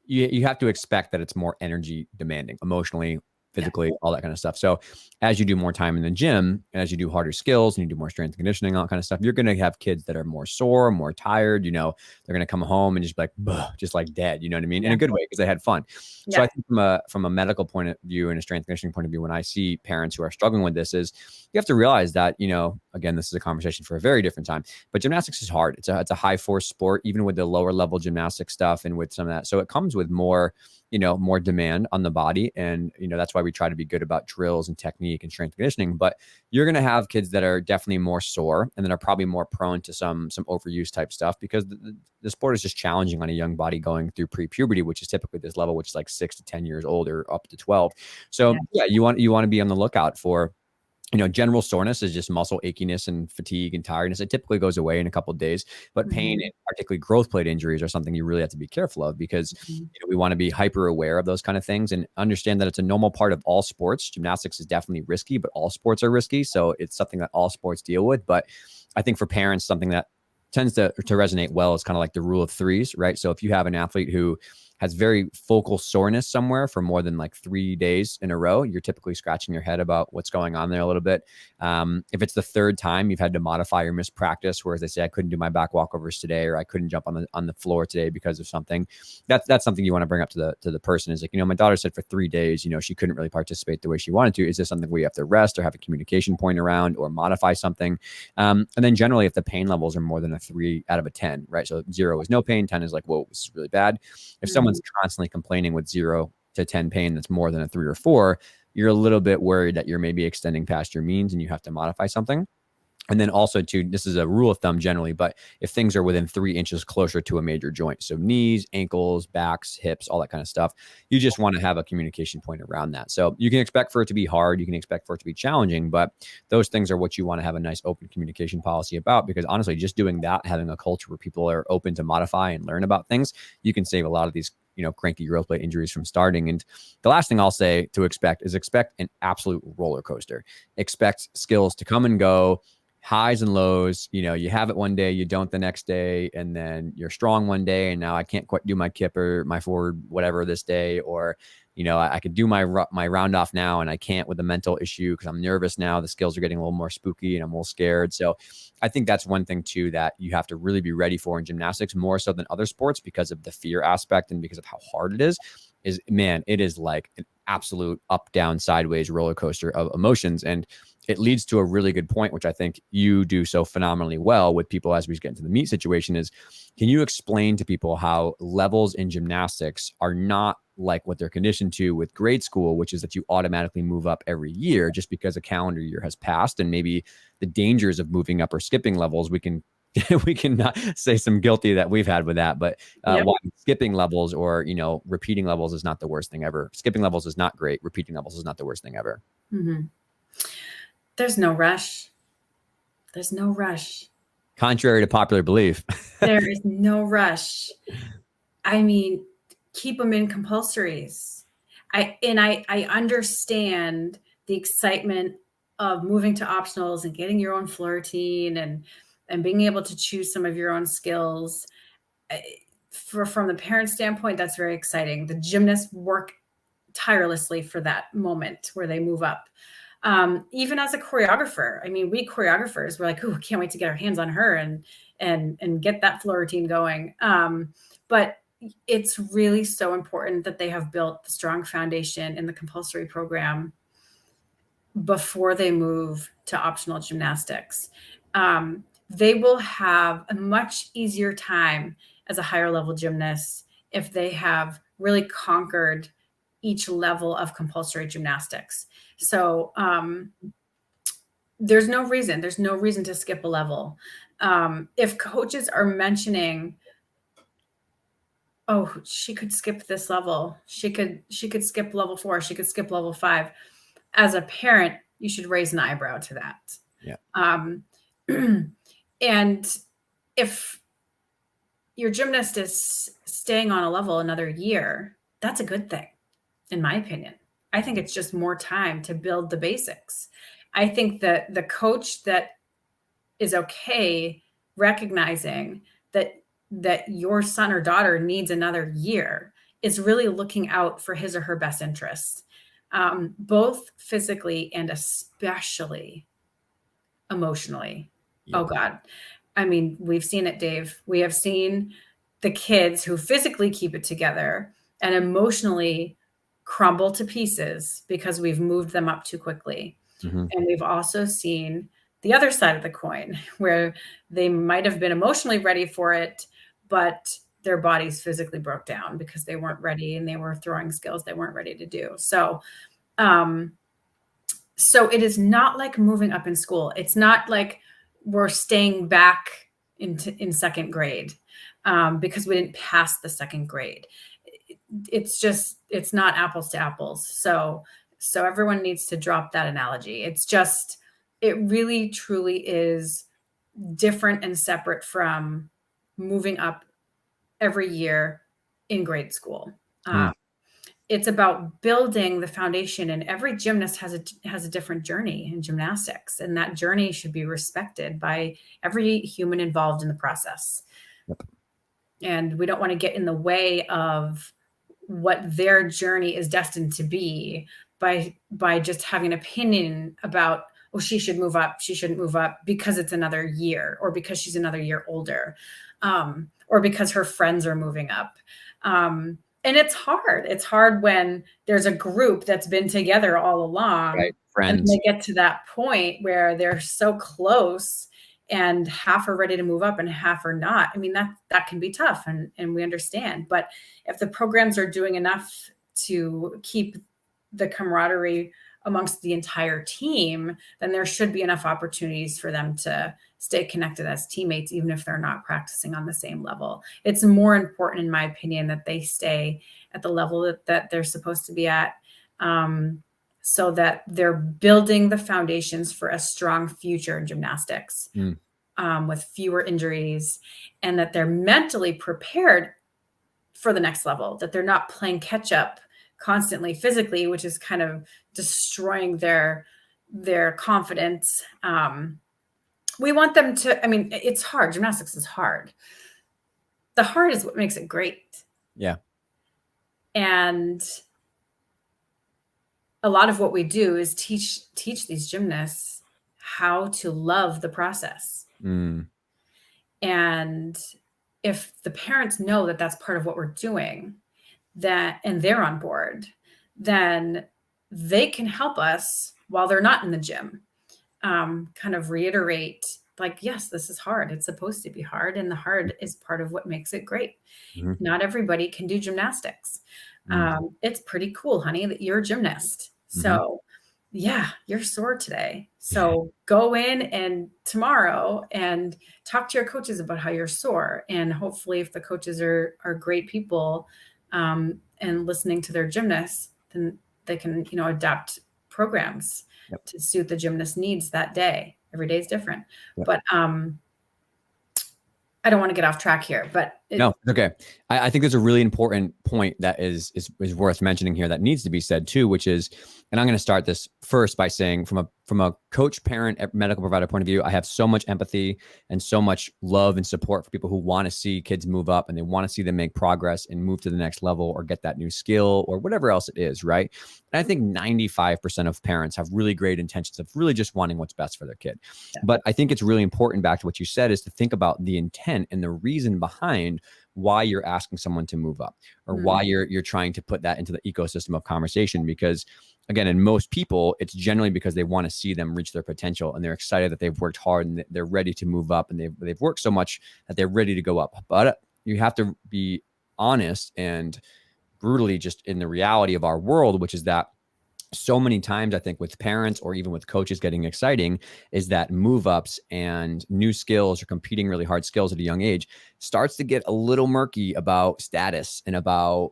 you have to expect that it's more energy demanding, emotionally, physically, all that kind of stuff. So as you do more time in the gym, and as you do harder skills and you do more strength and conditioning, all that kind of stuff, you're going to have kids that are more sore, more tired. They're going to come home and just be like, just like dead. You know what I mean? In a good way, because they had fun. So I think from a medical point of view and a strength and conditioning point of view, when I see parents who are struggling with this, is you have to realize that, again, this is a conversation for a very different time, but gymnastics is hard. It's a high force sport, even with the lower level gymnastic stuff and with some of that. So it comes with more demand on the body. And, that's why we try to be good about drills and technique and strength conditioning. But you're going to have kids that are definitely more sore and that are probably more prone to some overuse type stuff, because the sport is just challenging on a young body going through pre-puberty, which is typically this level, which is like 6 to 10 years old or up to 12. So yeah, you want to be on the lookout for, general soreness is just muscle achiness and fatigue and tiredness. It typically goes away in a couple of days, but pain and particularly growth plate injuries are something you really have to be careful of, because we want to be hyper aware of those kind of things and understand that it's a normal part of all sports. Gymnastics is definitely risky, but all sports are risky. So it's something that all sports deal with. But I think for parents, something that tends to resonate well is kind of like the rule of threes, right? So if you have an athlete who has very focal soreness somewhere for more than like 3 days in a row, you're typically scratching your head about what's going on there a little bit. If it's the third time you've had to modify or miss practice, whereas they say, I couldn't do my back walkovers today, or I couldn't jump on the floor today because of something, that's something you want to bring up to the person. Is like, my daughter said for 3 days, she couldn't really participate the way she wanted to. Is this something we have to rest or have a communication point around or modify something? And then generally, if the pain levels are more than a 3 out of a 10, right? So 0 is no pain, 10 is like, whoa, this is really bad. If someone's constantly complaining with 0 to 10 pain that's more than a 3 or 4, you're a little bit worried that you're maybe extending past your means and you have to modify something. And then also too, this is a rule of thumb generally, but if things are within 3 inches closer to a major joint, so knees, ankles, backs, hips, all that kind of stuff, you just want to have a communication point around that. So you can expect for it to be hard. You can expect for it to be challenging, but those things are what you want to have a nice open communication policy about, because honestly, just doing that, having a culture where people are open to modify and learn about things, you can save a lot of these cranky growth plate injuries from starting. And the last thing I'll say to expect an absolute roller coaster. Expect skills to come and go, highs and lows. You have it one day, you don't the next day, and then you're strong one day, and now I can't quite do my kip or my forward whatever this day, or I could do my round off now and I can't with a mental issue because I'm nervous now. The skills are getting a little more spooky and I'm a little scared. So I think that's one thing too that you have to really be ready for in gymnastics, more so than other sports, because of the fear aspect and because of how hard it is, man, it is like an absolute up, down, sideways roller coaster of emotions. And it leads to a really good point, which I think you do so phenomenally well with people as we get into the meet situation, is can you explain to people how levels in gymnastics are not like what they're conditioned to with grade school, which is that you automatically move up every year just because a calendar year has passed, and maybe the dangers of moving up or skipping levels, we can not say some guilty that we've had with that, but why skipping levels or, repeating levels is not the worst thing ever. Skipping levels is not great. Repeating levels is not the worst thing ever. Mm-hmm. There's no rush. There's no rush. Contrary to popular belief. There is no rush. I mean, keep them in compulsories. I understand the excitement of moving to optionals and getting your own floor routine and being able to choose some of your own skills. From the parent standpoint, that's very exciting. The gymnasts work tirelessly for that moment where they move up. Even as a choreographer, I mean, we choreographers, we're like, oh, can't wait to get our hands on her and get that floor routine going. But it's really so important that they have built the strong foundation in the compulsory program before they move to optional gymnastics. They will have a much easier time as a higher level gymnast if they have really conquered each level of compulsory gymnastics. So there's no reason to skip a level. If coaches are mentioning, oh, she could skip this level, she could skip level 4, she could skip level 5. As a parent, you should raise an eyebrow to that. Yeah. And if your gymnast is staying on a level another year, that's a good thing, in my opinion. I think it's just more time to build the basics. I think that the coach that is okay recognizing that your son or daughter needs another year is really looking out for his or her best interests, both physically and especially emotionally. Yeah. Oh God. I mean, we've seen it, Dave. We have seen the kids who physically keep it together and emotionally crumble to pieces because we've moved them up too quickly. Mhm. And we've also seen the other side of the coin where they might have been emotionally ready for it, but their bodies physically broke down because they weren't ready and they were throwing skills they weren't ready to do. So, so it is not like moving up in school. It's not like we're staying back in second grade because we didn't pass the second grade. It's not apples to apples. So everyone needs to drop that analogy. It really truly is different and separate from moving up every year in grade school. It's about building the foundation, and every gymnast has a different journey in gymnastics, and that journey should be respected by every human involved in the process. Yep. And we don't want to get in the way of what their journey is destined to be by just having an opinion about, oh, she should move up, she shouldn't move up because it's another year, or because she's another year older, or because her friends are moving up. And it's hard. It's hard when there's a group that's been together all along, Right. Friends. and they get to that point where they're so close and half are ready to move up and half are not. I mean, that can be tough, and we understand. But if the programs are doing enough to keep the camaraderie amongst the entire team, then there should be enough opportunities for them to stay connected as teammates, even if they're not practicing on the same level. It's more important, in my opinion, that they stay at the level that they're supposed to be at, so that they're building the foundations for a strong future in gymnastics, with fewer injuries, and that they're mentally prepared for the next level, that they're not playing catch up constantly physically, which is kind of destroying their confidence. We want them to, I mean, it's hard. Gymnastics is hard. The hard is what makes it great. Yeah. And a lot of what we do is teach these gymnasts how to love the process. And if the parents know that that's part of what we're doing, and they're on board, then they can help us while they're not in the gym, kind of reiterate, like, yes, this is hard. It's supposed to be hard. And the hard is part of what makes it great. Not everybody can do gymnastics. It's pretty cool, honey, that you're a gymnast. So yeah, you're sore today. So go in and tomorrow and talk to your coaches about how you're sore. And hopefully if the coaches are great people, and listening to their gymnasts, then they can, adapt programs to suit the gymnast needs that day. Every day is different. But I don't want to get off track here, but no, okay. I think there's a really important point that is worth mentioning here that needs to be said too, which is, and I'm going to start this first by saying from a coach, parent, medical provider point of view, I have so much empathy and so much love and support for people who want to see kids move up and they want to see them make progress and move to the next level or get that new skill or whatever else it is, right? And I think 95% of parents have really great intentions of really just wanting what's best for their kid. But I think it's really important, back to what you said, is to think about the intent and the reason behind why you're asking someone to move up or why you're trying to put that into the ecosystem of conversation. Because again, in most people, it's generally because they want to see them reach their potential and they're excited that they've worked hard and they're ready to move up and they've worked so much that they're ready to go up. But you have to be honest and brutally just in the reality of our world, which is that so many times, I think with parents or even with coaches getting exciting, is that move ups and new skills or competing really hard skills at a young age starts to get a little murky about status and about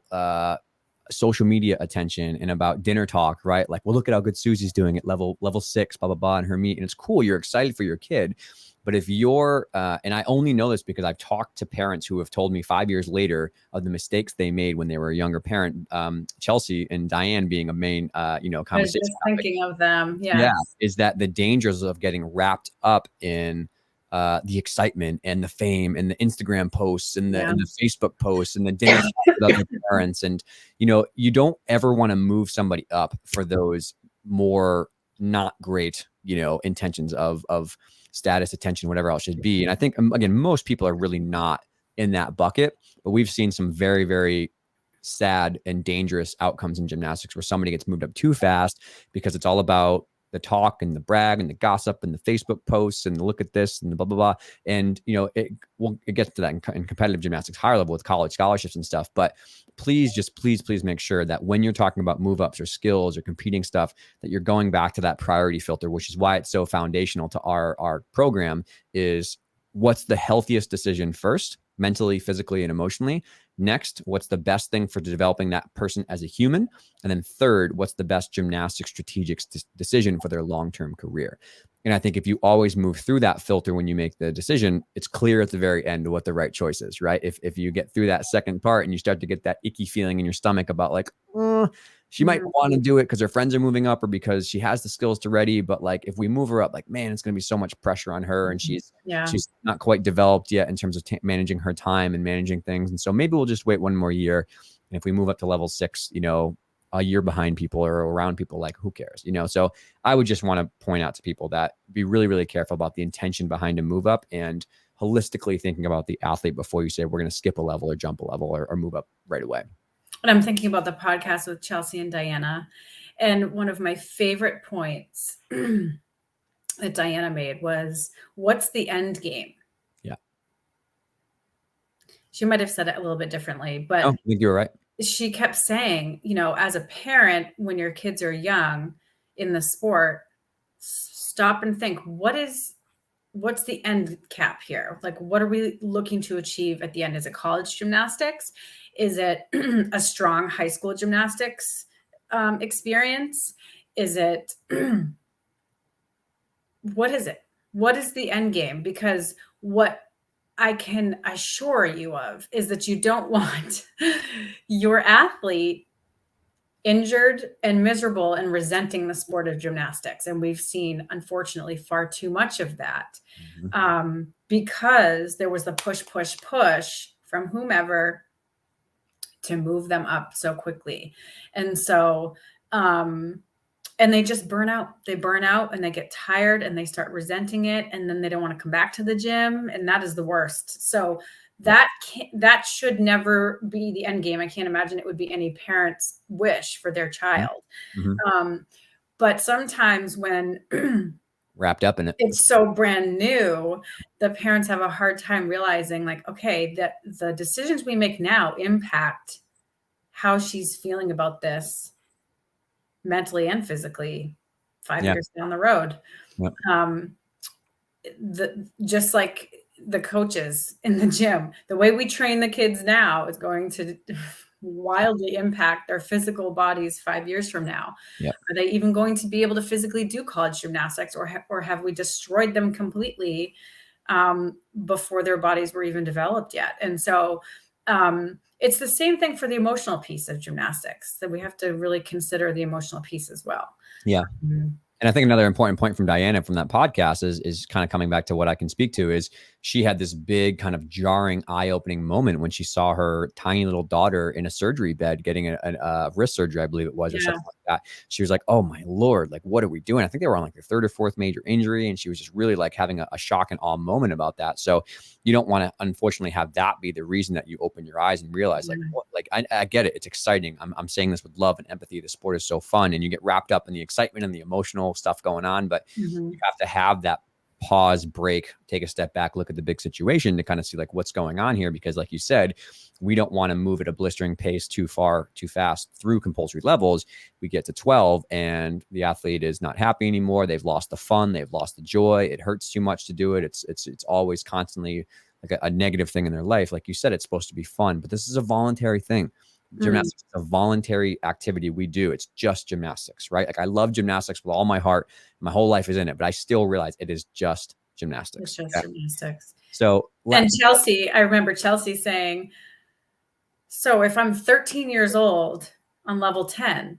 social media attention and about dinner talk, right? Like, well, look at how good Susie's doing at level 6, blah, blah, blah, in her meet. And it's cool. You're excited for your kid. But if you're, and I only know this because I've talked to parents who have told me 5 years later of the mistakes they made when they were a younger parent, Chelsea and Diane being a main, conversation. I was just thinking of them. Yes. Yeah. Is that the dangers of getting wrapped up in the excitement and the fame and the Instagram posts and the Facebook posts and the dinner with other parents. And, you don't ever want to move somebody up for those more not great, intentions of status, attention, whatever else should be. And I think, again, most people are really not in that bucket, but we've seen some very, very sad and dangerous outcomes in gymnastics where somebody gets moved up too fast because it's all about the talk and the brag and the gossip and the Facebook posts and the look at this and the blah, blah, blah. And, it gets to that in competitive gymnastics, higher level with college scholarships and stuff. But please make sure that when you're talking about move ups or skills or competing stuff, that you're going back to that priority filter, which is why it's so foundational to our program, is what's the healthiest decision first, mentally, physically, and emotionally. Next, what's the best thing for developing that person as a human? And then third, what's the best gymnastic strategic decision for their long-term career? And I think if you always move through that filter when you make the decision, it's clear at the very end what the right choice is, right? If you get through that second part and you start to get that icky feeling in your stomach about like, she might want to do it because her friends are moving up or because she has the skills to ready. But like, if we move her up, like, man, it's going to be so much pressure on her. And she's not quite developed yet in terms of managing her time and managing things. And so maybe we'll just wait one more year. And if we move up to level 6, a year behind people or around people, like, who cares? So I would just want to point out to people that be really, really careful about the intention behind a move up and holistically thinking about the athlete before you say, we're going to skip a level or jump a level or move up right away. And I'm thinking about the podcast with Chelsea and Diana. And one of my favorite points that Diana made was, what's the end game? Yeah. She might have said it a little bit differently, but I think you were right. She kept saying, as a parent, when your kids are young in the sport, stop and think, what's the end cap here? Like, what are we looking to achieve at the end? Is it college gymnastics? Is it a strong high school gymnastics experience? Is it, what is it? What is the end game? Because what I can assure you of is that you don't want your athlete injured and miserable and resenting the sport of gymnastics. And we've seen, unfortunately, far too much of that because there was the push from whomever to move them up so quickly. And so, and they just burn out. They burn out and they get tired and they start resenting it. And then they don't want to come back to the gym. And that is the worst. So that should never be the end game. I can't imagine it would be any parent's wish for their child. But sometimes when wrapped up in it, it's so brand new, the parents have a hard time realizing, like, okay, that the decisions we make now impact how she's feeling about this mentally and physically 5 years down the road. Just like the coaches in the gym, the way we train the kids now is going to wildly impact their physical bodies 5 years from now. Are they even going to be able to physically do college gymnastics, or have we destroyed them completely before their bodies were even developed yet? And so it's the same thing for the emotional piece of gymnastics, that we have to really consider the emotional piece as well. And I think another important point from Diana from that podcast is kind of coming back to what I can speak to, is she had this big kind of jarring, eye-opening moment when she saw her tiny little daughter in a surgery bed getting a wrist surgery, I believe it was, or something like that. She was like, oh my Lord, like, what are we doing? I think they were on like their third or fourth major injury. And she was just really like having a shock and awe moment about that. So you don't want to, unfortunately, have that be the reason that you open your eyes and realize like, what, like, I get it. It's exciting. I'm saying this with love and empathy. The sport is so fun and you get wrapped up in the excitement and the emotional stuff going on, but you have to have that pause, break, take a step back, look at the big situation to kind of see like what's going on here. Because like you said, we don't want to move at a blistering pace too far, too fast through compulsory levels. We get to 12 and the athlete is not happy anymore. They've lost the fun. They've lost the joy. It hurts too much to do it. It's always constantly like a negative thing in their life. Like you said, it's supposed to be fun, but this is a voluntary thing. Gymnastics is a voluntary activity we do. It's just gymnastics, right? Like I love gymnastics with all my heart. My whole life is in it, but I still realize it is just gymnastics. It's just gymnastics. So, and Chelsea, I remember Chelsea saying, so if I'm 13 years old on level 10,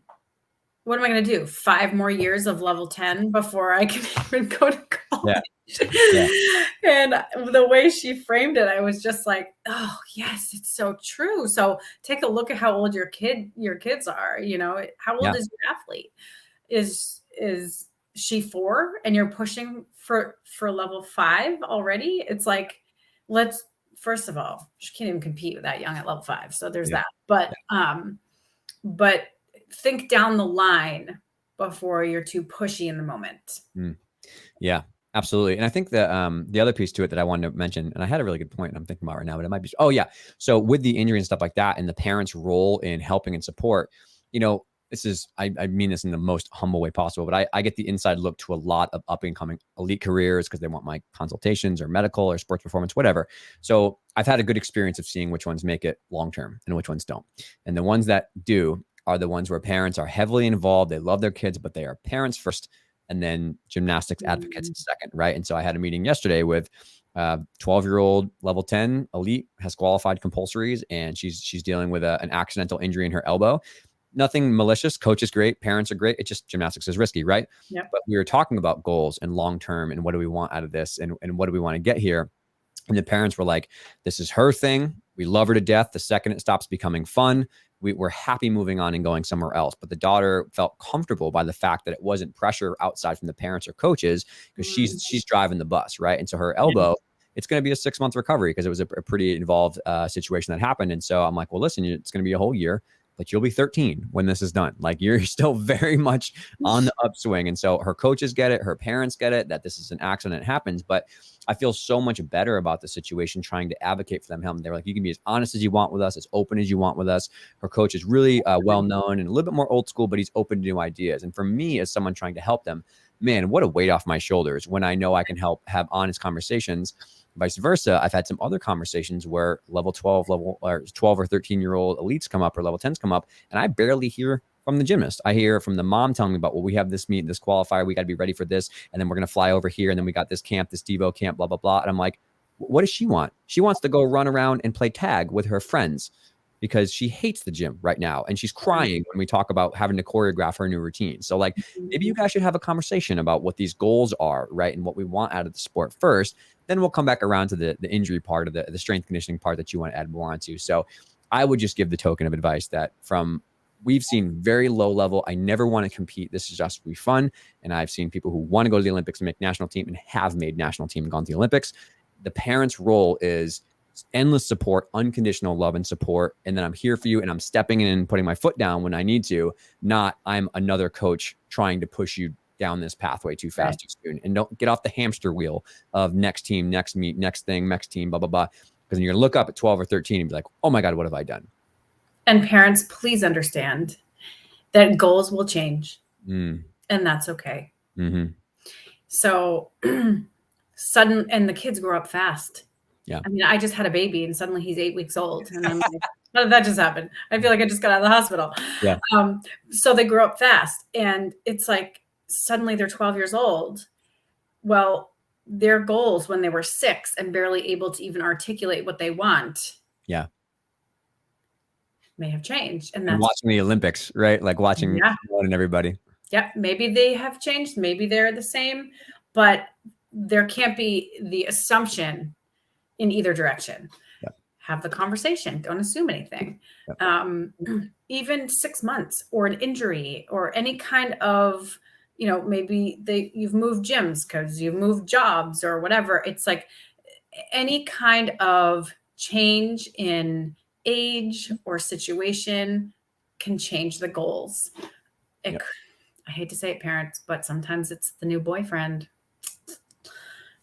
what am I going to do? 5 more years of level 10 before I can even go to college? And the way she framed it, I was just like, oh yes, it's so true. So take a look at how old your kids are. How old is your athlete? Is she 4 and you're pushing for level 5 already? It's like, first of all, she can't even compete with that young at level 5. So there's that. But think down the line before you're too pushy in the moment. Yeah, absolutely. And I think the other piece to it that I wanted to mention, and I had a really good point and I'm thinking about right now, but it might be, oh yeah. So with the injury and stuff like that and the parents' role in helping and support, this is, I mean this in the most humble way possible, but I get the inside look to a lot of up and coming elite careers because they want my consultations or medical or sports performance, whatever. So I've had a good experience of seeing which ones make it long-term and which ones don't. And the ones that do are the ones where parents are heavily involved. They love their kids, but they are parents first and then gymnastics advocates second, right? And so I had a meeting yesterday with 12-year-old level 10 elite, has qualified compulsories, and she's dealing with an accidental injury in her elbow. Nothing malicious. Coach is great. Parents are great. It's just gymnastics is risky, right? Yep. But we were talking about goals and long-term and what do we want out of this and what do we want to get here? And the parents were like, this is her thing. We love her to death. The second it stops becoming fun, we're happy moving on and going somewhere else. But the daughter felt comfortable by the fact that it wasn't pressure outside from the parents or coaches because she's driving the bus, right? And so her elbow, it's going to be a 6-month recovery because it was a pretty involved situation that happened. And so I'm like, well, listen, it's going to be a whole year, but you'll be 13 when this is done. Like you're still very much on the upswing. And so her coaches get it, her parents get it, that this is an accident, it happens. But I feel so much better about the situation, trying to advocate for them. They're like, you can be as honest as you want with us, as open as you want with us. Her coach is really well-known and a little bit more old school, but he's open to new ideas. And for me, as someone trying to help them, man, what a weight off my shoulders when I know I can help have honest conversations. Vice versa, I've had some other conversations where level 12 or 13-year-old elites come up or level 10s come up, and I barely hear from the gymnast. I hear from the mom telling me about, well, we have this meet, this qualifier, we got to be ready for this, and then we're going to fly over here, and then we got this camp, this Devo camp, blah, blah, blah. And I'm like, what does she want? She wants to go run around and play tag with her friends because she hates the gym right now. And she's crying when we talk about having to choreograph her new routine. So like, maybe you guys should have a conversation about what these goals are, right? And what we want out of the sport first. Then we'll come back around to the injury part of the strength conditioning part that you want to add more onto. So I would just give the token of advice that we've seen very low level, I never want to compete. This is just to be fun. And I've seen people who want to go to the Olympics and make national team and have made national team and gone to the Olympics. The parents' role is endless support, unconditional love and support. And then I'm here for you and I'm stepping in and putting my foot down when I need to, not I'm another coach trying to push you down this pathway too fast, too soon. And don't get off the hamster wheel of next team, next meet, next thing, next team, blah, blah, blah. Because you're going to look up at 12 or 13 and be like, oh my God, what have I done? And parents, please understand that goals will change and that's okay. So and the kids grow up fast. Yeah. I mean, I just had a baby and suddenly he's 8 weeks old. And I'm like, how did that just happen? I feel like I just got out of the hospital. Yeah. So they grow up fast and it's like, suddenly they're 12 years old. Well, their goals when they were 6 and barely able to even articulate what they want. Yeah. May have changed. And that's watching the Olympics, right? Like watching everyone and everybody. Yeah. Maybe they have changed. Maybe they're the same, but there can't be the assumption in either direction. Yep. Have the conversation. Don't assume anything. Yep. Even 6 months or an injury or any kind of, maybe you've moved gyms because you've moved jobs or whatever. It's like any kind of change in age or situation can change the goals. I hate to say it, parents, but sometimes it's the new boyfriend.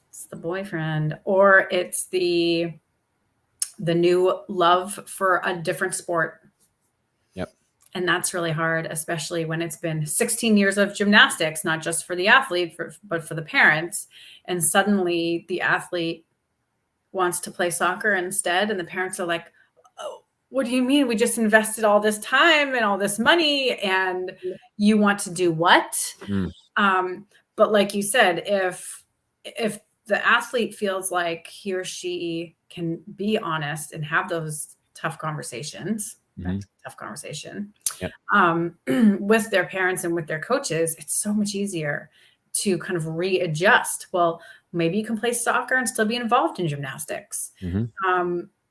It's the boyfriend, or it's the new love for a different sport. Yep. And that's really hard, especially when it's been 16 years of gymnastics, not just for the athlete, but for the parents. And suddenly the athlete wants to play soccer instead. And the parents are like, oh, what do you mean? We just invested all this time and all this money and you want to do what? But like you said, if the athlete feels like he or she can be honest and have those tough conversations, tough conversation with their parents and with their coaches, it's so much easier to kind of readjust. Well, maybe you can play soccer and still be involved in gymnastics.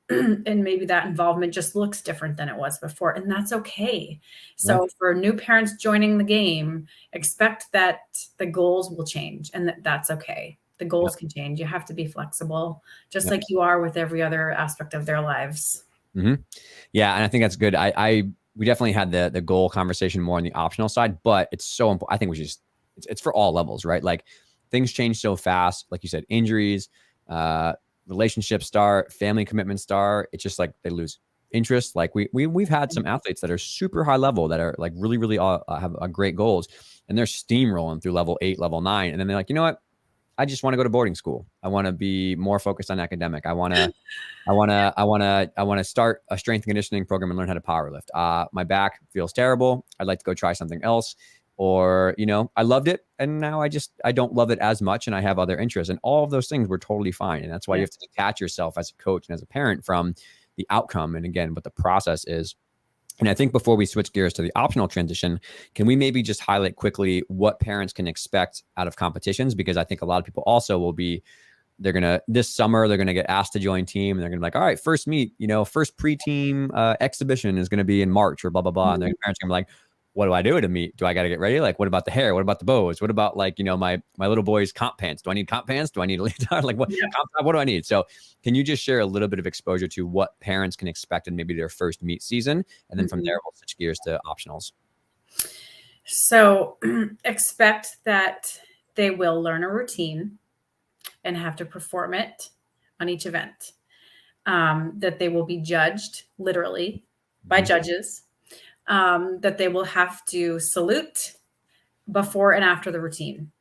And maybe that involvement just looks different than it was before. And that's okay. So for new parents joining the game, expect that the goals will change and that's okay. The goals can change. You have to be flexible, just like you are with every other aspect of their lives. Yeah. And I think that's good. I we definitely had the goal conversation more on the optional side, but it's so important. I think it's for all levels, right? Like things change so fast. Like you said, injuries, relationships start, family commitments start. It's just like they lose interest. Like we've had some athletes that are super high level that are like really have great goals, and they're steamrolling through level 8, level 9, and then they're like, you know what? I just want to go to boarding school. I want to be more focused on academic. I want to start a strength and conditioning program and learn how to power lift. My back feels terrible. I'd like to go try something else. Or, I loved it and now I don't love it as much and I have other interests, and all of those things were totally fine. And that's why you have to detach yourself as a coach and as a parent from the outcome. And again, what the process is. And I think before we switch gears to the optional transition, can we maybe just highlight quickly what parents can expect out of competitions? Because I think a lot of people also will be, this summer, they're going to get asked to join team and they're going to be like, all right, first meet, first pre-team exhibition is going to be in March or blah, blah, blah. And their parents are going to be like, what do I do at a meet? Do I got to get ready? Like, what about the hair? What about the bows? What about like, my little boy's comp pants? Do I need comp pants? Do I need a leotard? Like what do I need? So can you just share a little bit of exposure to what parents can expect in maybe their first meet season? And then from there, we'll switch gears to optionals. So expect that they will learn a routine and have to perform it on each event. That they will be judged literally by judges. That they will have to salute before and after the routine.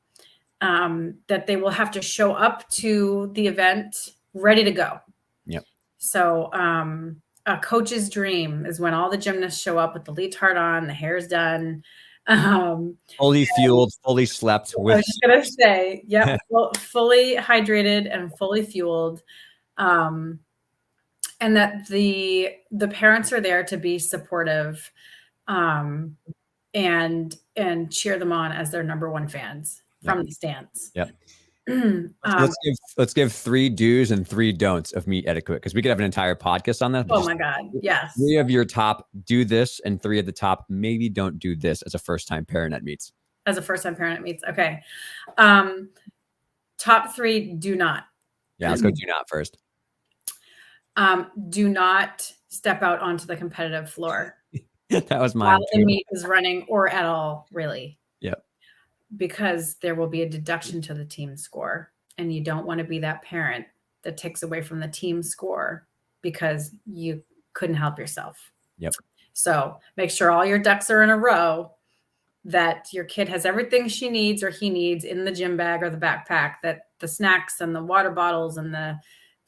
That they will have to show up to the event ready to go. Yep. So a coach's dream is when all the gymnasts show up with the leotard on, the hair's done. Fully fueled, fully slept with. I was just going to say, fully hydrated and fully fueled. And that the parents are there to be supportive and cheer them on as their number one fans from the stands. Yep. Let's give 3 do's and 3 don'ts of meet etiquette, because we could have an entire podcast on that. Oh my God. Yes. 3 of your top do this and 3 of the top maybe don't do this as a first-time parent at meets. Okay. Top 3 do not. Yeah, let's go do not first. Do not step out onto the competitive floor. That was mine. While the meet is running or at all, really. Yep. Because there will be a deduction to the team score. And you don't want to be that parent that takes away from the team score because you couldn't help yourself. Yep. So make sure all your ducks are in a row, that your kid has everything she needs or he needs in the gym bag or the backpack, that the snacks and the water bottles and the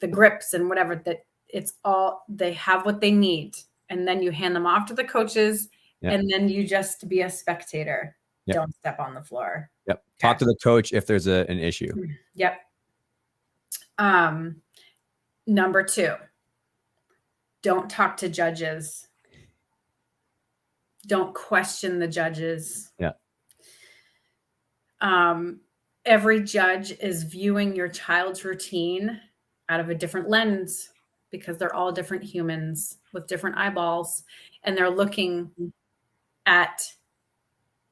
grips and whatever, that it's all, they have what they need. And then you hand them off to the coaches and then you just be a spectator. Yep. Don't step on the floor. Yep. Okay. Talk to the coach if there's an issue. Yep. Number 2, don't talk to judges. Don't question the judges. Yeah. Every judge is viewing your child's routine out of a different lens because they're all different humans with different eyeballs, and they're looking at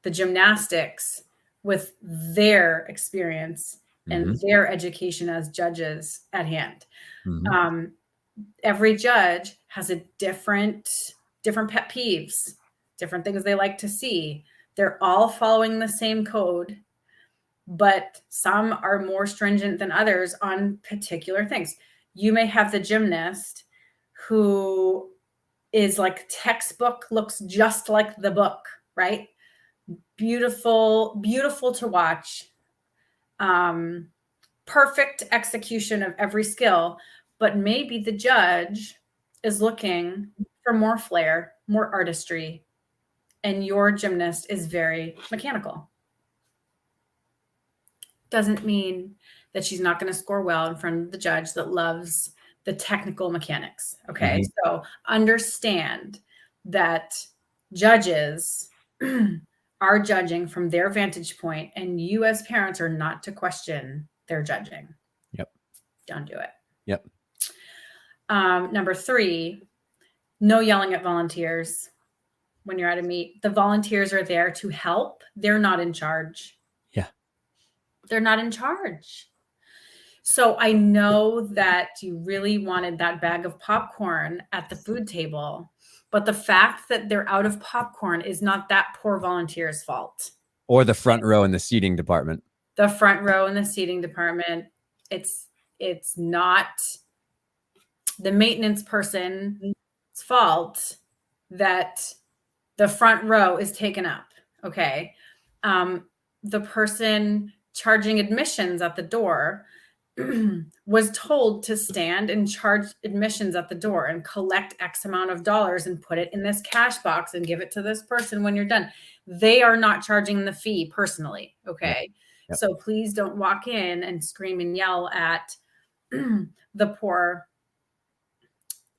the gymnastics with their experience and their education as judges at hand. Every judge has a different pet peeves, different things they like to see. They're all following the same code, but some are more stringent than others on particular things. You may have the gymnast who is like textbook, looks just like the book, right? Beautiful, beautiful to watch. Perfect execution of every skill, but maybe the judge is looking for more flair, more artistry, and your gymnast is very mechanical. Doesn't mean that she's not going to score well in front of the judge that loves the technical mechanics. Okay. So understand that judges are judging from their vantage point, and you as parents are not to question their judging. Yep. Don't do it. Yep. Number 3, no yelling at volunteers when you're at a meet. The volunteers are there to help. They're not in charge. Yeah. They're not in charge. So I know that you really wanted that bag of popcorn at the food table, but the fact that they're out of popcorn is not that poor volunteer's fault. Or the front row in the seating department. The front row in the seating department, it's not the maintenance person's fault that the front row is taken up. Okay. The person charging admissions at the door was told to stand and charge admissions at the door and collect X amount of dollars and put it in this cash box and give it to this person when you're done. They are not charging the fee personally. Okay. Yep. So please don't walk in and scream and yell at the poor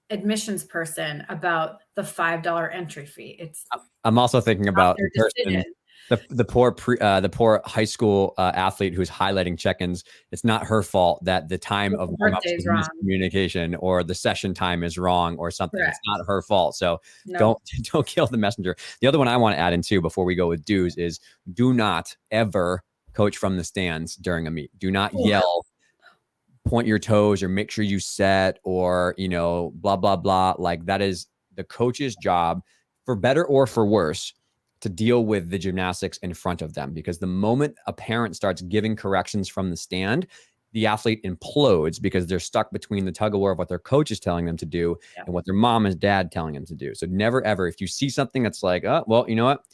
admissions person about the $5 entry fee. I'm also thinking about their the person, decision. the poor high school athlete who's highlighting check-ins. It's not her fault that the time of warm-ups is miscommunication or the session time is wrong or something. Correct. It's not her fault. So don't kill the messenger. The other one I want to add in too before we go with do's is do not ever coach from the stands during a meet. Do not yell, point your toes, or make sure you set, or, you know, blah, blah, blah. Like, that is the coach's job, for better or for worse, to deal with the gymnastics in front of them. Because the moment a parent starts giving corrections from the stand, the athlete implodes because they're stuck between the tug of war of what their coach is telling them to do and what their mom and dad telling them to do. So never, ever, if you see something that's like, oh, well, you know what?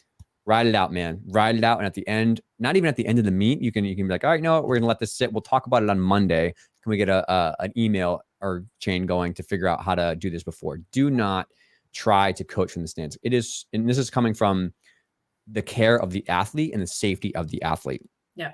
Ride it out, man. Ride it out. And at the end, not even at the end of the meet, you can be like, all right, no, we're going to let this sit. We'll talk about it on Monday. Can we get an email or chain going to figure out how to do this before? Do not try to coach from the stands. It is, and this is coming from the care of the athlete and the safety of the athlete. Yeah.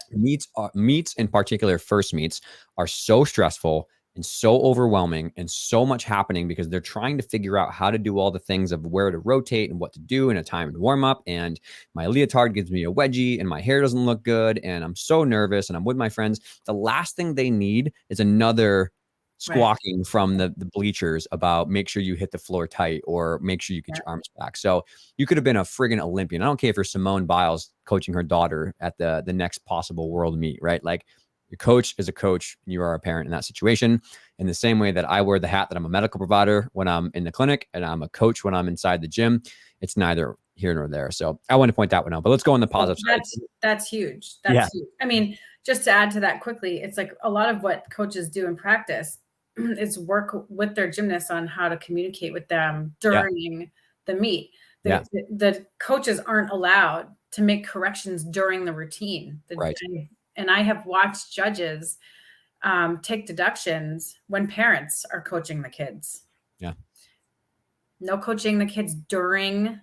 Meets in particular, first meets, are so stressful and so overwhelming and so much happening because they're trying to figure out how to do all the things of where to rotate and what to do in a timed warm up. And my leotard gives me a wedgie and my hair doesn't look good. And I'm so nervous and I'm with my friends. The last thing they need is another squawking from the bleachers about make sure you hit the floor tight or make sure you get your arms back. So you could have been a friggin' Olympian. I don't care if you're Simone Biles coaching her daughter at the next possible world meet, right? Like, your coach is a coach and you are a parent in that situation. In the same way that I wear the hat that I'm a medical provider when I'm in the clinic and I'm a coach when I'm inside the gym, it's neither here nor there. So I want to point that one out, but let's go on the positive side. That's huge. That's huge. I mean, just to add to that quickly, it's like a lot of what coaches do in practice is work with their gymnasts on how to communicate with them during the meet. The coaches aren't allowed to make corrections during the routine. And I have watched judges take deductions when parents are coaching the kids. Yeah. No coaching the kids during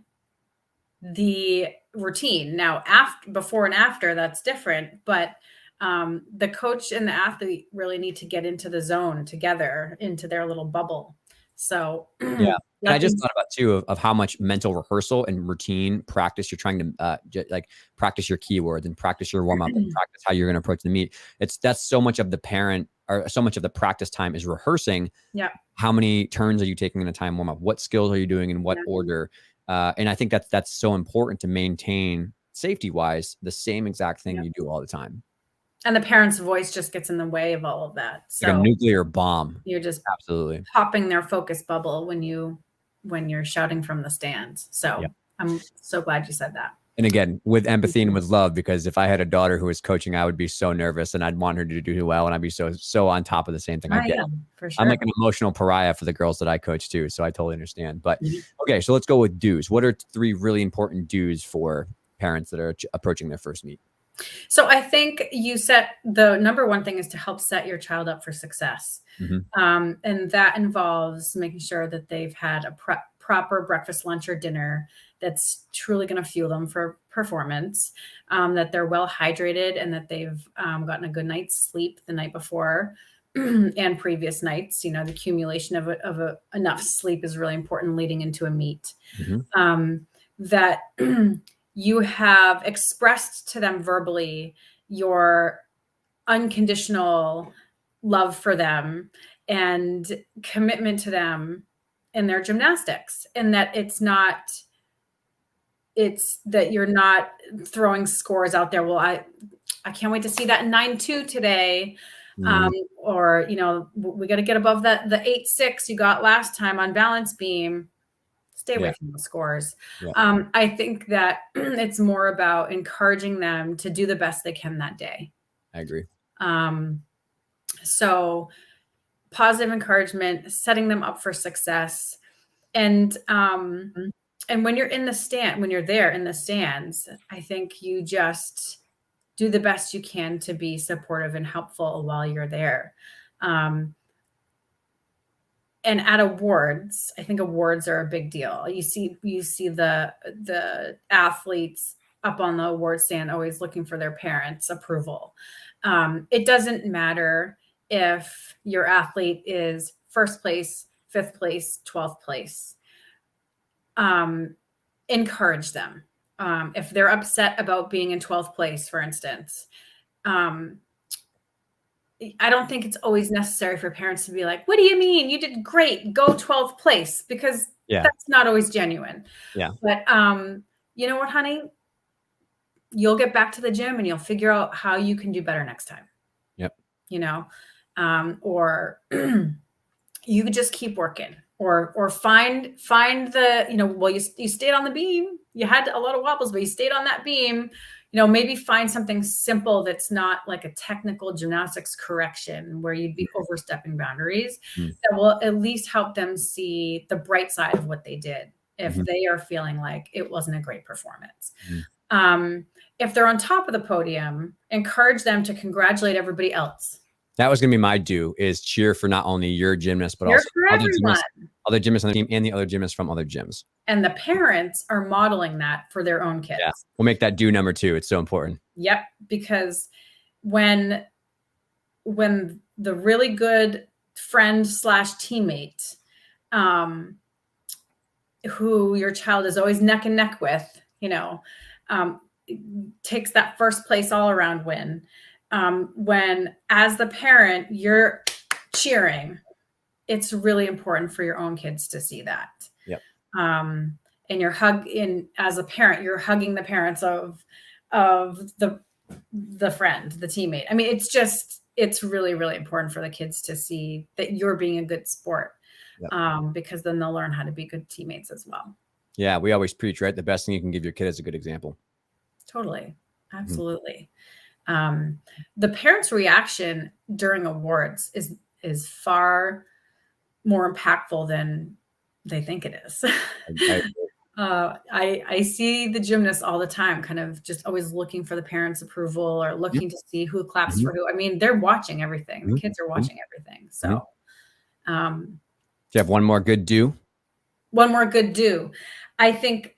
the routine. Now, before and after, that's different. But the coach and the athlete really need to get into the zone together, into their little bubble. So yeah. And I just thought about too of how much mental rehearsal and routine practice you're trying to like practice your keywords and practice your warm up and practice how you're going to approach the meet. That's so much of the parent or so much of the practice time is rehearsing. Yeah. How many turns are you taking in a time warm up? What skills are you doing in what order? And I think that's so important to maintain safety wise, the same exact thing you do all the time. And the parent's voice just gets in the way of all of that. So like a nuclear bomb. You're just absolutely popping their focus bubble when you're shouting from the stands. So I'm so glad you said that. And again, with empathy and with love, because if I had a daughter who was coaching, I would be so nervous and I'd want her to do well. And I'd be so on top of the same thing. For sure. I'm like an emotional pariah for the girls that I coach too. So I totally understand. But okay, so let's go with do's. What are 3 really important do's for parents that are approaching their first meet? So I think the number one thing is to help set your child up for success. And that involves making sure that they've had a proper breakfast, lunch, or dinner that's truly going to fuel them for performance, that they're well hydrated and that they've gotten a good night's sleep the night before and previous nights. You know, the accumulation of enough sleep is really important leading into a meet. That you have expressed to them verbally your unconditional love for them and commitment to them in their gymnastics, and that it's that you're not throwing scores out there. Well, I can't wait to see that 9-2 today. Or, we got to get above the 8.6 you got last time on balance beam. Stay away from the scores. Yeah. I think that it's more about encouraging them to do the best they can that day. I agree. So positive encouragement, setting them up for success. And when you're in the stand, when you're there in the stands, I think you just do the best you can to be supportive and helpful while you're there. And at awards, I think awards are a big deal. You see the athletes up on the award stand always looking for their parents' approval. It doesn't matter if your athlete is first place, fifth place, 12th place. Encourage them. If they're upset about being in 12th place, for instance, I don't think it's always necessary for parents to be like, what do you mean? You did great. Go 12th place, because that's not always genuine. Yeah. But you know what, honey? You'll get back to the gym and you'll figure out how you can do better next time. Yep. Or you could just keep working, or find the, well, you stayed on the beam. You had a lot of wobbles, but you stayed on that beam. Maybe find something simple that's not like a technical gymnastics correction where you'd be overstepping boundaries that will at least help them see the bright side of what they did if they are feeling like it wasn't a great performance. If they're on top of the podium, encourage them to congratulate everybody else. That was going to be my do, is cheer for not only your gymnast, but cheer also for other gymnasts on the team and the other gymnasts from other gyms. And the parents are modeling that for their own kids. Yeah. We'll make that do number 2. It's so important. Yep. Because when the really good friend / teammate, who your child is always neck and neck with, takes that first place all around win, when as the parent you're cheering, it's really important for your own kids to see that. Yep. And as a parent, you're hugging the parents of the friend, the teammate. I mean, it's really, really important for the kids to see that you're being a good sport. Yep. Because then they'll learn how to be good teammates as well. Yeah. We always preach, right? The best thing you can give your kid is a good example. Totally. Absolutely. The parents' reaction during awards is far more impactful than they think it is. I see the gymnasts all the time, kind of just always looking for the parents' approval or looking to see who claps for who. I mean, they're watching everything. The kids are watching everything. So, do you have one more good do? One more good do. I think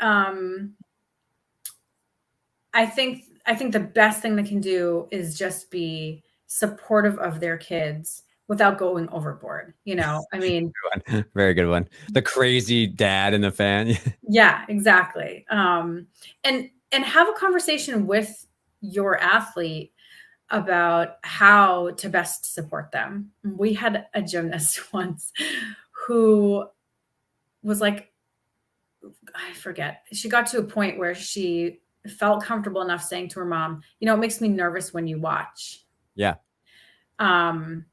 the best thing they can do is just be supportive of their kids without going overboard. I mean, very good one. The crazy dad and the fan. Yeah, exactly. And have a conversation with your athlete about how to best support them. We had a gymnast once who was like, I forget, she got to a point where she felt comfortable enough saying to her mom, it makes me nervous when you watch. Yeah. Can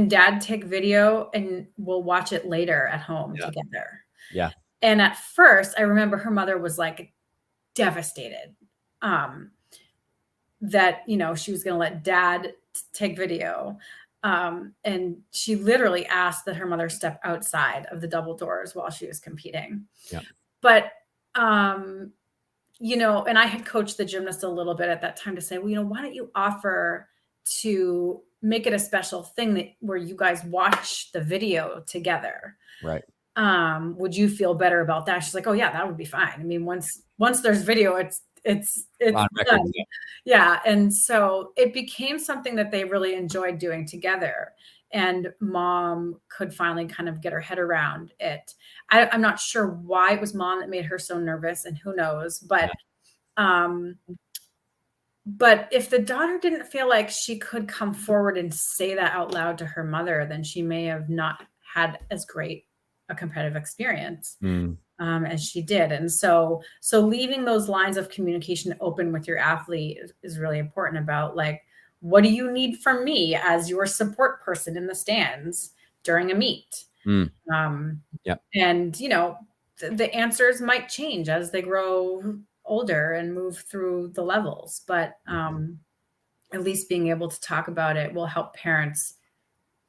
dad take video and we'll watch it later at home together? Yeah. And at first I remember her mother was like devastated, that, she was going to let dad take video. And she literally asked that her mother step outside of the double doors while she was competing. Yeah. But, and I had coached the gymnast a little bit at that time to say, well, why don't you offer to make it a special thing where you guys watch the video together? Right. Would you feel better about that? She's like, oh yeah, that would be fine. I mean, once there's video, it's on record, done. Yeah. And so it became something that they really enjoyed doing together. And mom could finally kind of get her head around it. I'm not sure why it was mom that made her so nervous, and who knows, but if the daughter didn't feel like she could come forward and say that out loud to her mother, then she may have not had as great a competitive experience as she did. And so leaving those lines of communication open with your athlete is really important about, like, what do you need from me as your support person in the stands during a meet? Yep. And, you know, the answers might change as they grow older and move through the levels, but at least being able to talk about it will help parents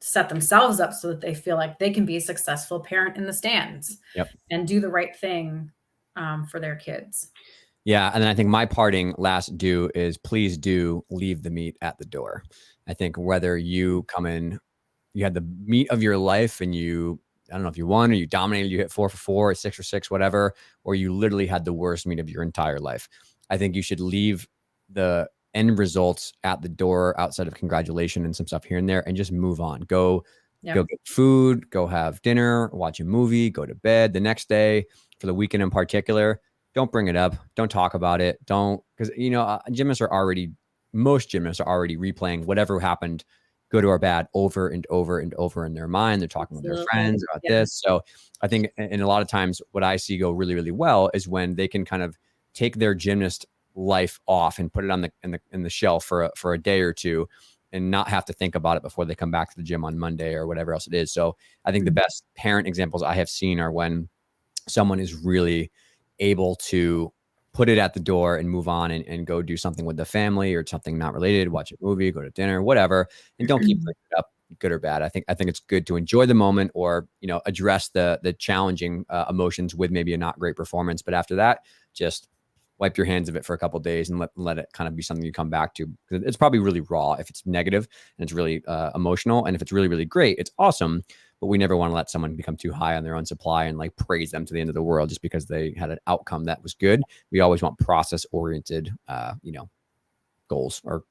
set themselves up so that they feel like they can be a successful parent in the stands and do the right thing for their kids. Yeah. And then I think my parting last do is please do leave the meet at the door. I think whether you come in, you had the meet of your life and you, I don't know if you won or you dominated, you hit 4 for 4 or 6 for 6, whatever, or you literally had the worst meet of your entire life. I think you should leave the end results at the door outside of congratulation and some stuff here and there and just move on. Go get food, go have dinner, watch a movie, go to bed the next day. For the weekend in particular, don't bring it up. Don't talk about it. Don't, because, you know, most gymnasts are already replaying whatever happened, good or bad, over and over and over in their mind. They're talking with their friends about this. So I think, and a lot of times what I see go really, really well is when they can kind of take their gymnast life off and put it on in the shelf for a day or two and not have to think about it before they come back to the gym on Monday or whatever else it is. So I think the best parent examples I have seen are when someone is really able to put it at the door and move on and go do something with the family or something not related, watch a movie, go to dinner, whatever, and don't keep bringing it up, good or bad. I think it's good to enjoy the moment or, you know, address the challenging emotions with maybe a not great performance. But after that, just wipe your hands of it for a couple of days and let it kind of be something you come back to. It's probably really raw if it's negative and it's really emotional. And if it's really, really great, it's awesome. But we never want to let someone become too high on their own supply and like praise them to the end of the world just because they had an outcome that was good. We always want process-oriented, goals or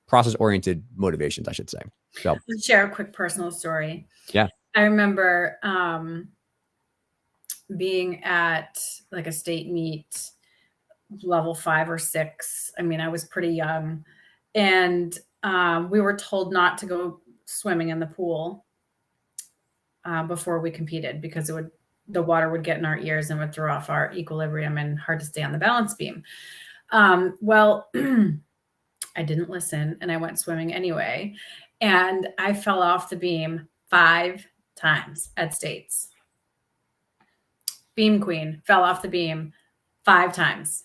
process-oriented motivations, I should say. So Let's share a quick personal story. Yeah. I remember being at like a state meet, level 5 or 6. I mean, I was pretty young, and we were told not to go swimming in the pool before we competed because the water would get in our ears and would throw off our equilibrium and hard to stay on the balance beam. Well, I didn't listen and I went swimming anyway. And I fell off the beam 5 times at states. Beam queen fell off the beam 5 times.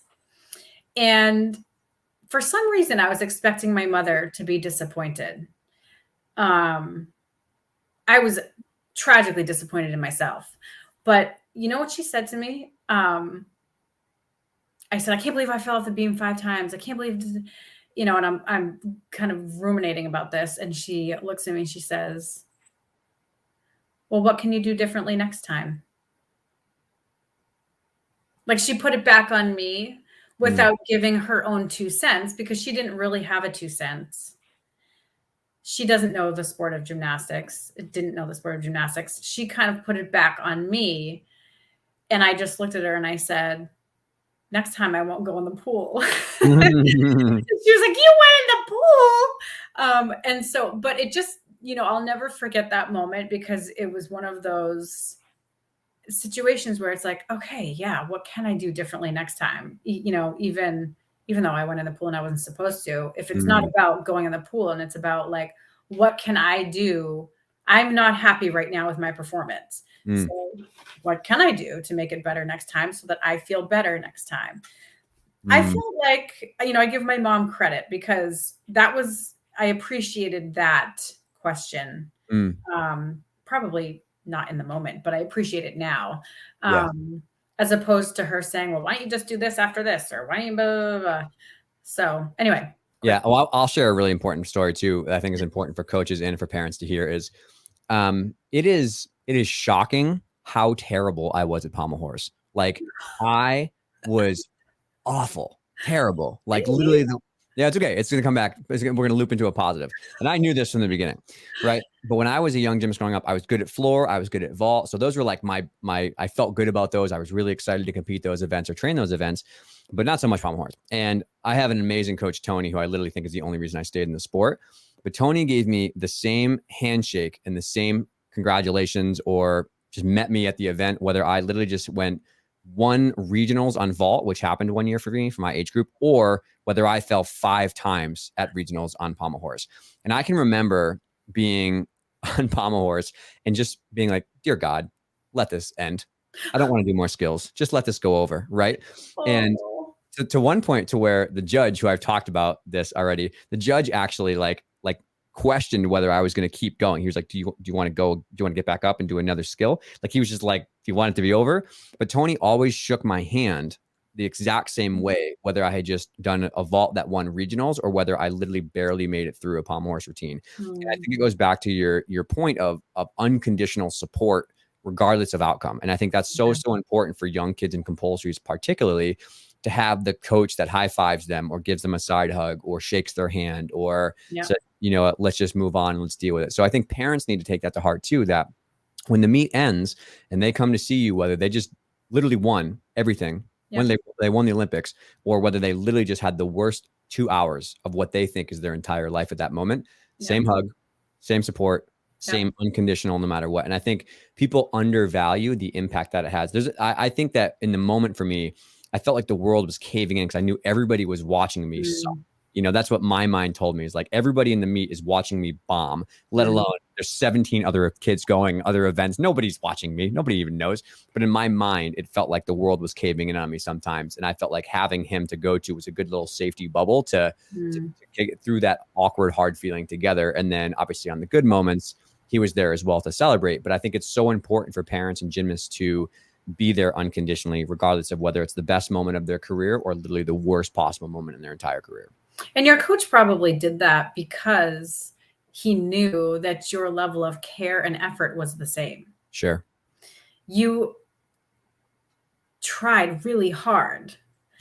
And for some reason, I was expecting my mother to be disappointed. I was tragically disappointed in myself. But you know what she said to me? I said, I can't believe I fell off the beam 5 times. I can't believe, you know, and I'm kind of ruminating about this. And she looks at me and she says, well, what can you do differently next time? Like she put it back on me without giving her own 2 cents because she didn't really have a 2 cents. She doesn't know the sport of gymnastics. Didn't know the sport of gymnastics. She kind of put it back on me. And I just looked at her and I said, next time I won't go in the pool. She was like, you went in the pool. And so, but it just, you know, I'll never forget that moment because it was one of those situations where it's like, okay, yeah, what can I do differently next time? You know, even though I went in the pool and I wasn't supposed to, if it's not about going in the pool and it's about like, what can I do? I'm not happy right now with my performance. So what can I do to make it better next time so that I feel better next time? I feel like, you know, I give my mom credit because I appreciated that question. Probably not in the moment, but I appreciate it now. As opposed to her saying, well, why don't you just do this after this? Or why don't you blah, blah, blah. So anyway. Yeah. Well, I'll share a really important story too. That I think is important for coaches and for parents to hear is, it is shocking how terrible I was at pommel horse. Like I was awful, terrible, like literally yeah, it's okay. It's going to come back. We're going to loop into a positive. And I knew this from the beginning, right? But when I was a young gymnast growing up, I was good at floor. I was good at vault. So those were like I felt good about those. I was really excited to compete those events or train those events, but not so much pommel horse. And I have an amazing coach, Tony, who I literally think is the only reason I stayed in the sport. But Tony gave me the same handshake and the same congratulations or just met me at the event, whether I literally just went won regionals on vault, which happened one year for me, for my age group, or whether I fell 5 times at regionals on pommel horse. And I can remember being on pommel horse and just being like, dear God, let this end. I don't want to do more skills. Just let this go over. Right. And Oh. to one point to where the judge, who I've talked about this already, the judge actually like questioned whether I was going to keep going. He was like, do you want to go? Do you want to get back up and do another skill? Like, he was just like, do you want it to be over? But Tony always shook my hand the exact same way, whether I had just done a vault that won regionals or whether I literally barely made it through a pommel horse routine. And I think it goes back to your point of unconditional support regardless of outcome. And I think that's so important for young kids in compulsories, particularly, to have the coach that high fives them or gives them a side hug or shakes their hand or says, let's just move on and let's deal with it. So I think parents need to take that to heart too, that when the meet ends and they come to see you, whether they just literally won everything when they won the Olympics, or whether they literally just had the worst 2 hours of what they think is their entire life at that moment, same hug, same support, same unconditional, no matter what. And I think people undervalue the impact that it has. I think that in the moment for me, I felt like the world was caving in because I knew everybody was watching me. So, that's what my mind told me, is like, everybody in the meet is watching me bomb, let alone there's 17 other kids going, other events. Nobody's watching me. Nobody even knows. But in my mind, it felt like the world was caving in on me sometimes. And I felt like having him to go to was a good little safety bubble to get through that awkward, hard feeling together. And then obviously on the good moments, he was there as well to celebrate. But I think it's so important for parents and gymnasts to be there unconditionally, regardless of whether it's the best moment of their career or literally the worst possible moment in their entire career. And your coach probably did that because he knew that your level of care and effort was the same. Sure. You tried really hard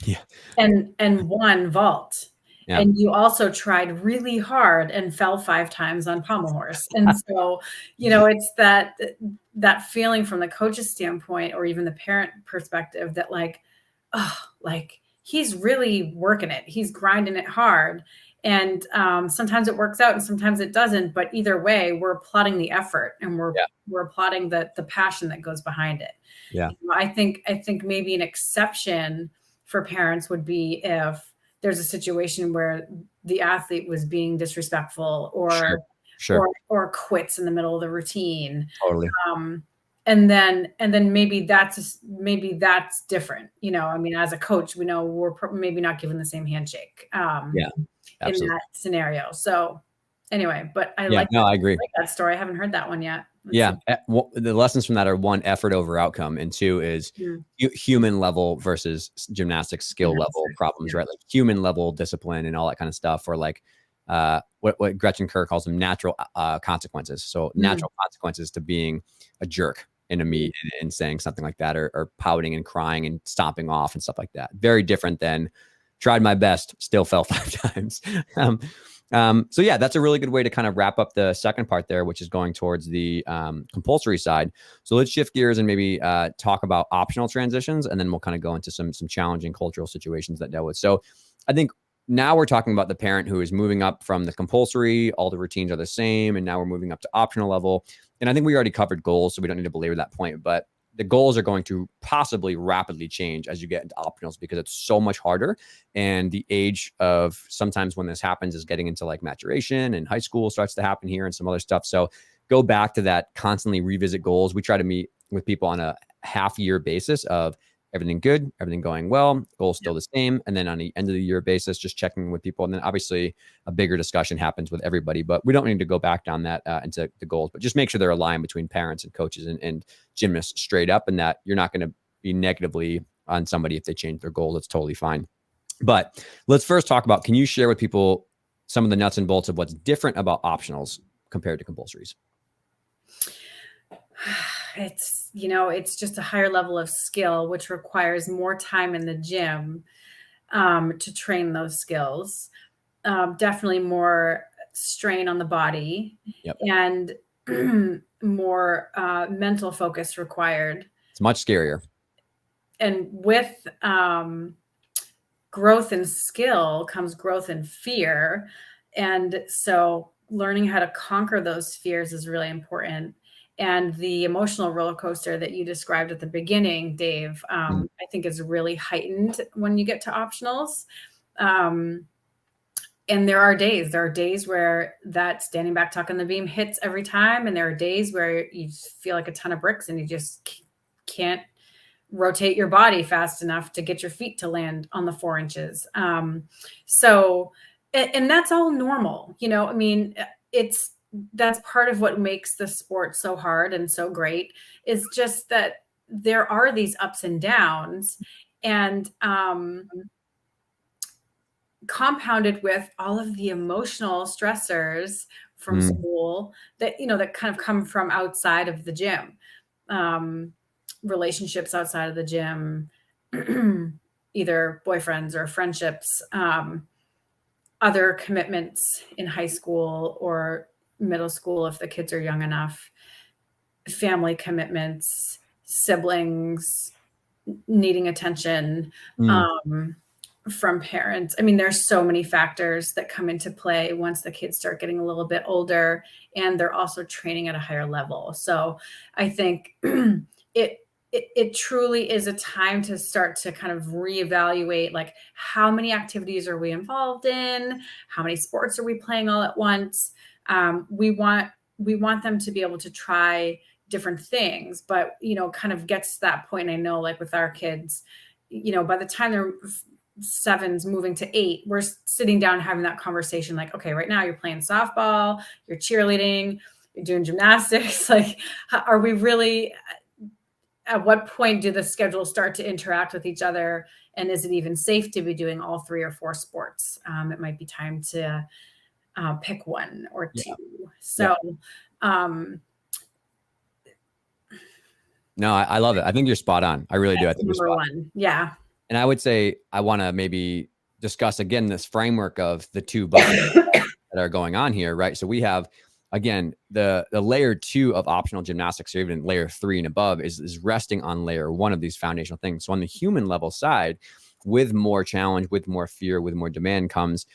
Yeah. and won vault. Yeah. And you also tried really hard and fell 5 times on pommel horse. And so, it's that feeling from the coach's standpoint, or even the parent perspective, that he's really working it. He's grinding it hard. And sometimes it works out and sometimes it doesn't. But either way, we're applauding the effort, and we're applauding the passion that goes behind it. Yeah. I think maybe an exception for parents would be if there's a situation where the athlete was being disrespectful or quits in the middle of the routine. Totally. And then maybe that's different. As a coach, we know we're maybe not given the same handshake in that scenario. So anyway, but I agree. I like that story. I haven't heard that one yet. The lessons from that are, 1, effort over outcome, and 2 is human level versus gymnastics skill level problems, right? Like human level discipline and all that kind of stuff, or like what Gretchen Kerr calls them natural consequences. So natural consequences to being a jerk in a meet and saying something like that, or pouting and crying and stomping off and stuff like that. Very different than tried my best, still fell 5 times. So that's a really good way to kind of wrap up the second part there, which is going towards the compulsory side. So let's shift gears and maybe talk about optional transitions, and then we'll kind of go into some challenging cultural situations that dealt with. So I think now we're talking about the parent who is moving up from the compulsory, all the routines are the same, and now we're moving up to optional level. And I think we already covered goals, so we don't need to belabor that point, but the goals are going to possibly rapidly change as you get into optionals because it's so much harder. And the age of sometimes when this happens is getting into like maturation, and high school starts to happen here and some other stuff. So go back to that, constantly revisit goals. We try to meet with people on a half-year basis of everything good, everything going well, goals still the same. And then on the end of the year basis, just checking with people. And then obviously a bigger discussion happens with everybody, but we don't need to go back down that into the goals, but just make sure they're aligned between parents and coaches and gymnasts straight up, and that you're not going to be negatively on somebody if they change their goals. It's totally fine. But let's first talk about, can you share with people some of the nuts and bolts of what's different about optionals compared to compulsories? It's just a higher level of skill, which requires more time in the gym to train those skills. Definitely more strain on the body and more mental focus required. It's much scarier. And with growth in skill comes growth in fear. And so learning how to conquer those fears is really important. And the emotional roller coaster that you described at the beginning, Dave, I think is really heightened when you get to optionals. And there are days where that standing back tuck on the beam hits every time. And there are days where you feel like a ton of bricks and you just can't rotate your body fast enough to get your feet to land on the 4 inches. So, and that's all normal, you know, I mean, that's part of what makes the sport so hard and so great, is just that there are these ups and downs, and compounded with all of the emotional stressors from school that, you know, that kind of come from outside of the gym. Relationships outside of the gym, either boyfriends or friendships, other commitments in high school or middle school if the kids are young enough, family commitments, siblings needing attention from parents. I mean, there's so many factors that come into play once the kids start getting a little bit older, and they're also training at a higher level. So I think it truly is a time to start to kind of reevaluate, like, how many activities are we involved in? How many sports are we playing all at once? We want them to be able to try different things, but, you know, kind of gets to that point. I know, like with our kids, you know, by the time they're 7s moving to 8, we're sitting down having that conversation. Like, okay, right now you're playing softball, you're cheerleading, you're doing gymnastics. Like, are we really, at what point do the schedules start to interact with each other? And is it even safe to be doing all 3 or 4 sports? It might be time to pick 1 or 2. So, no, I love it. I think you're spot on. I really do. I think you're spot on. Yeah. And I would say I want to maybe discuss again this framework of the 2 buckets that are going on here, right? So we have, again, the layer 2 of optional gymnastics, or even layer 3 and above, is resting on layer 1 of these foundational things. So on the human level side, with more challenge, with more fear, with more demand comes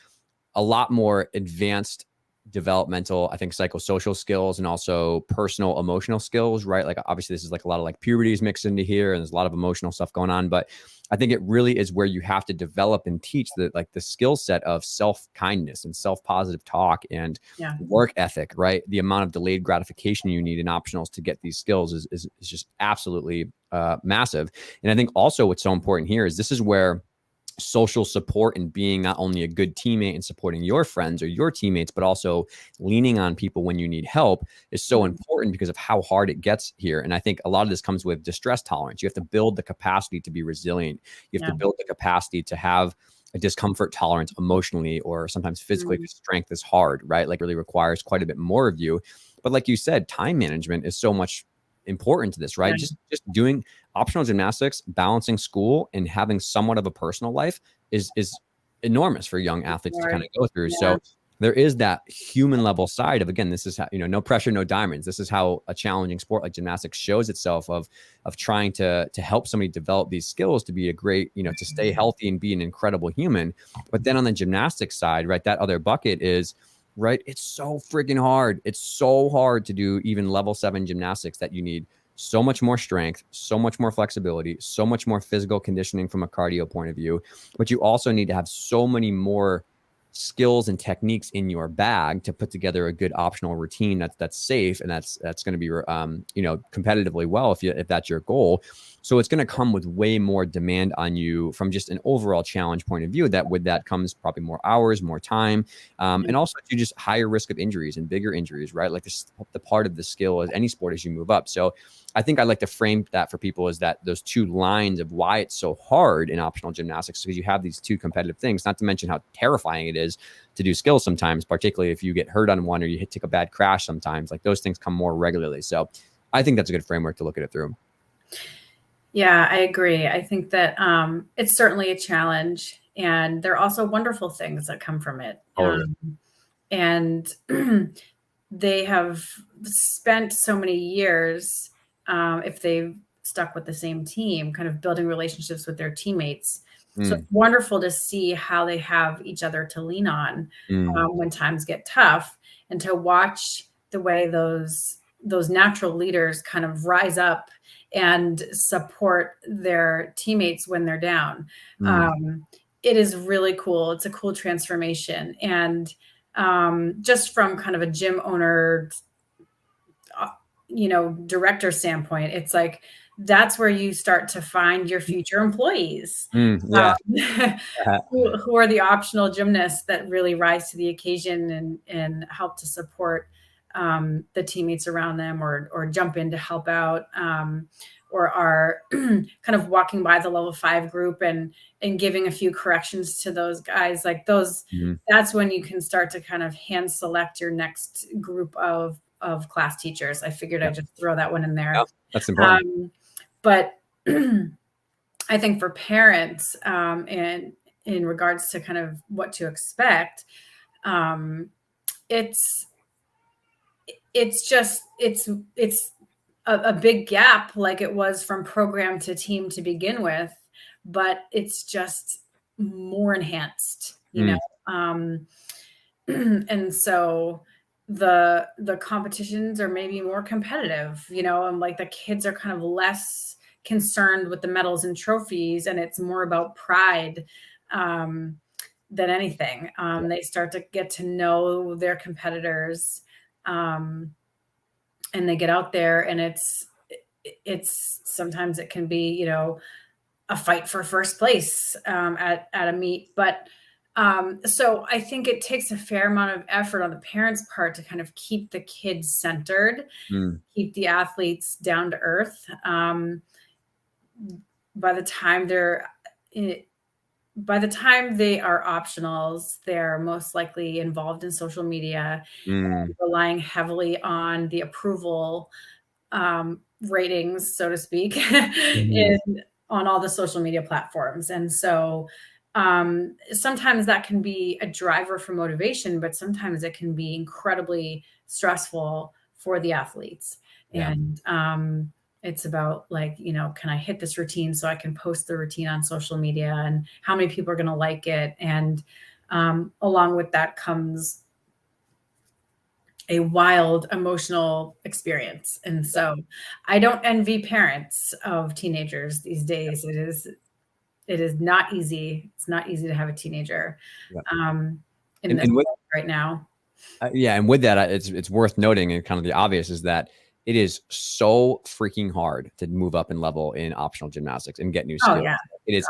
a lot more advanced developmental, I think, psychosocial skills, and also personal emotional skills, right? Like, obviously this is like a lot of like puberty is mixed into here, and there's a lot of emotional stuff going on, but I think it really is where you have to develop and teach the skill set of self-kindness and self-positive talk and work ethic, right? The amount of delayed gratification you need in optionals to get these skills is just absolutely massive. And I think also what's so important here is this is where social support and being not only a good teammate and supporting your friends or your teammates, but also leaning on people when you need help is so important because of how hard it gets here. And I think a lot of this comes with distress tolerance. You have to build the capacity to be resilient. You have to build the capacity to have a discomfort tolerance emotionally or sometimes physically, because strength is hard, right? Like, really requires quite a bit more of you. But like you said, time management is so much important to this, right? Just doing optional gymnastics, balancing school, and having somewhat of a personal life is enormous for young athletes to kind of go through. So there is that human level side of, again, this is how, you know, no pressure, no diamonds. This is how a challenging sport like gymnastics shows itself of trying to help somebody develop these skills to be a great, you know, to stay healthy and be an incredible human. But then on the gymnastics side, right, that other bucket is, right, it's so freaking hard. It's so hard to do even level 7 gymnastics that you need so much more strength, so much more flexibility, so much more physical conditioning from a cardio point of view. But you also need to have so many more skills and techniques in your bag to put together a good optional routine that's safe and that's going to be you know, competitively well if that's your goal. So it's going to come with way more demand on you from just an overall challenge point of view. That with that comes probably more hours, more time, and also you just higher risk of injuries and bigger injuries, right? Like, this, the part of the skill as any sport as you move up. So I think I like to frame that for people is that those 2 lines of why it's so hard in optional gymnastics, because you have these 2 competitive things, not to mention how terrifying it is to do skills sometimes, particularly if you get hurt on one or you take a bad crash sometimes. Like, those things come more regularly. So I think that's a good framework to look at it through. Yeah, I agree. I think that it's certainly a challenge, and there are also wonderful things that come from it. And they have spent so many years, if they've stuck with the same team, kind of building relationships with their teammates. So it's wonderful to see how they have each other to lean on when times get tough, and to watch the way those those natural leaders kind of rise up and support their teammates when they're down. It is really cool. It's a cool transformation. And just from kind of a gym owner, director standpoint, it's like, that's where you start to find your future employees. Who are the optional gymnasts that really rise to the occasion and help to support the teammates around them, or jump in to help out, or are kind of walking by the level 5 group and giving a few corrections to those guys. Like those, that's when you can start to kind of hand select your next group of class teachers. I figured I'd just throw that one in there. Yeah, that's important. But I think for parents, and in regards to kind of what to expect, it's a big gap, like it was from program to team to begin with, but it's just more enhanced, and so the competitions are maybe more competitive, and like the kids are kind of less concerned with the medals and trophies, and it's more about pride than anything. They start to get to know their competitors, and they get out there, and it's sometimes it can be, a fight for first place at a meet. But so I think it takes a fair amount of effort on the parents' part to kind of keep the kids centered, keep the athletes down to earth. By the time they are optionals, they're most likely involved in social media, relying heavily on the approval ratings, so to speak, on all the social media platforms. And so sometimes that can be a driver for motivation, but sometimes it can be incredibly stressful for the athletes. And it's about like, can I hit this routine so I can post the routine on social media, and how many people are going to like it? And along with that comes a wild emotional experience. And so I don't envy parents of teenagers these days. It is not easy. It's not easy to have a teenager in this world right now. And with that, it's worth noting, and kind of the obvious is that it is so freaking hard to move up in level in optional gymnastics and get new skills. Oh, yeah. It is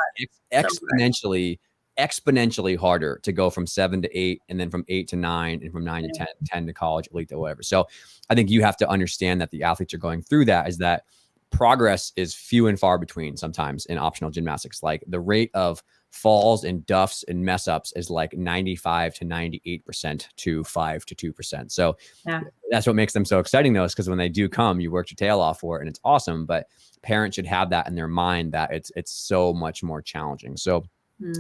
exponentially harder to go from 7 to 8, and then from 8 to 9, and from 9 to 10, 10 to college, elite to whatever. So I think you have to understand that the athletes are going through that, is that progress is few and far between sometimes in optional gymnastics. Like the rate of falls and duffs and mess ups is like 95 to 98% to 5 to 2%. So that's what makes them so exciting, though, is because when they do come, you worked your tail off for it and it's awesome. But parents should have that in their mind, that it's so much more challenging. So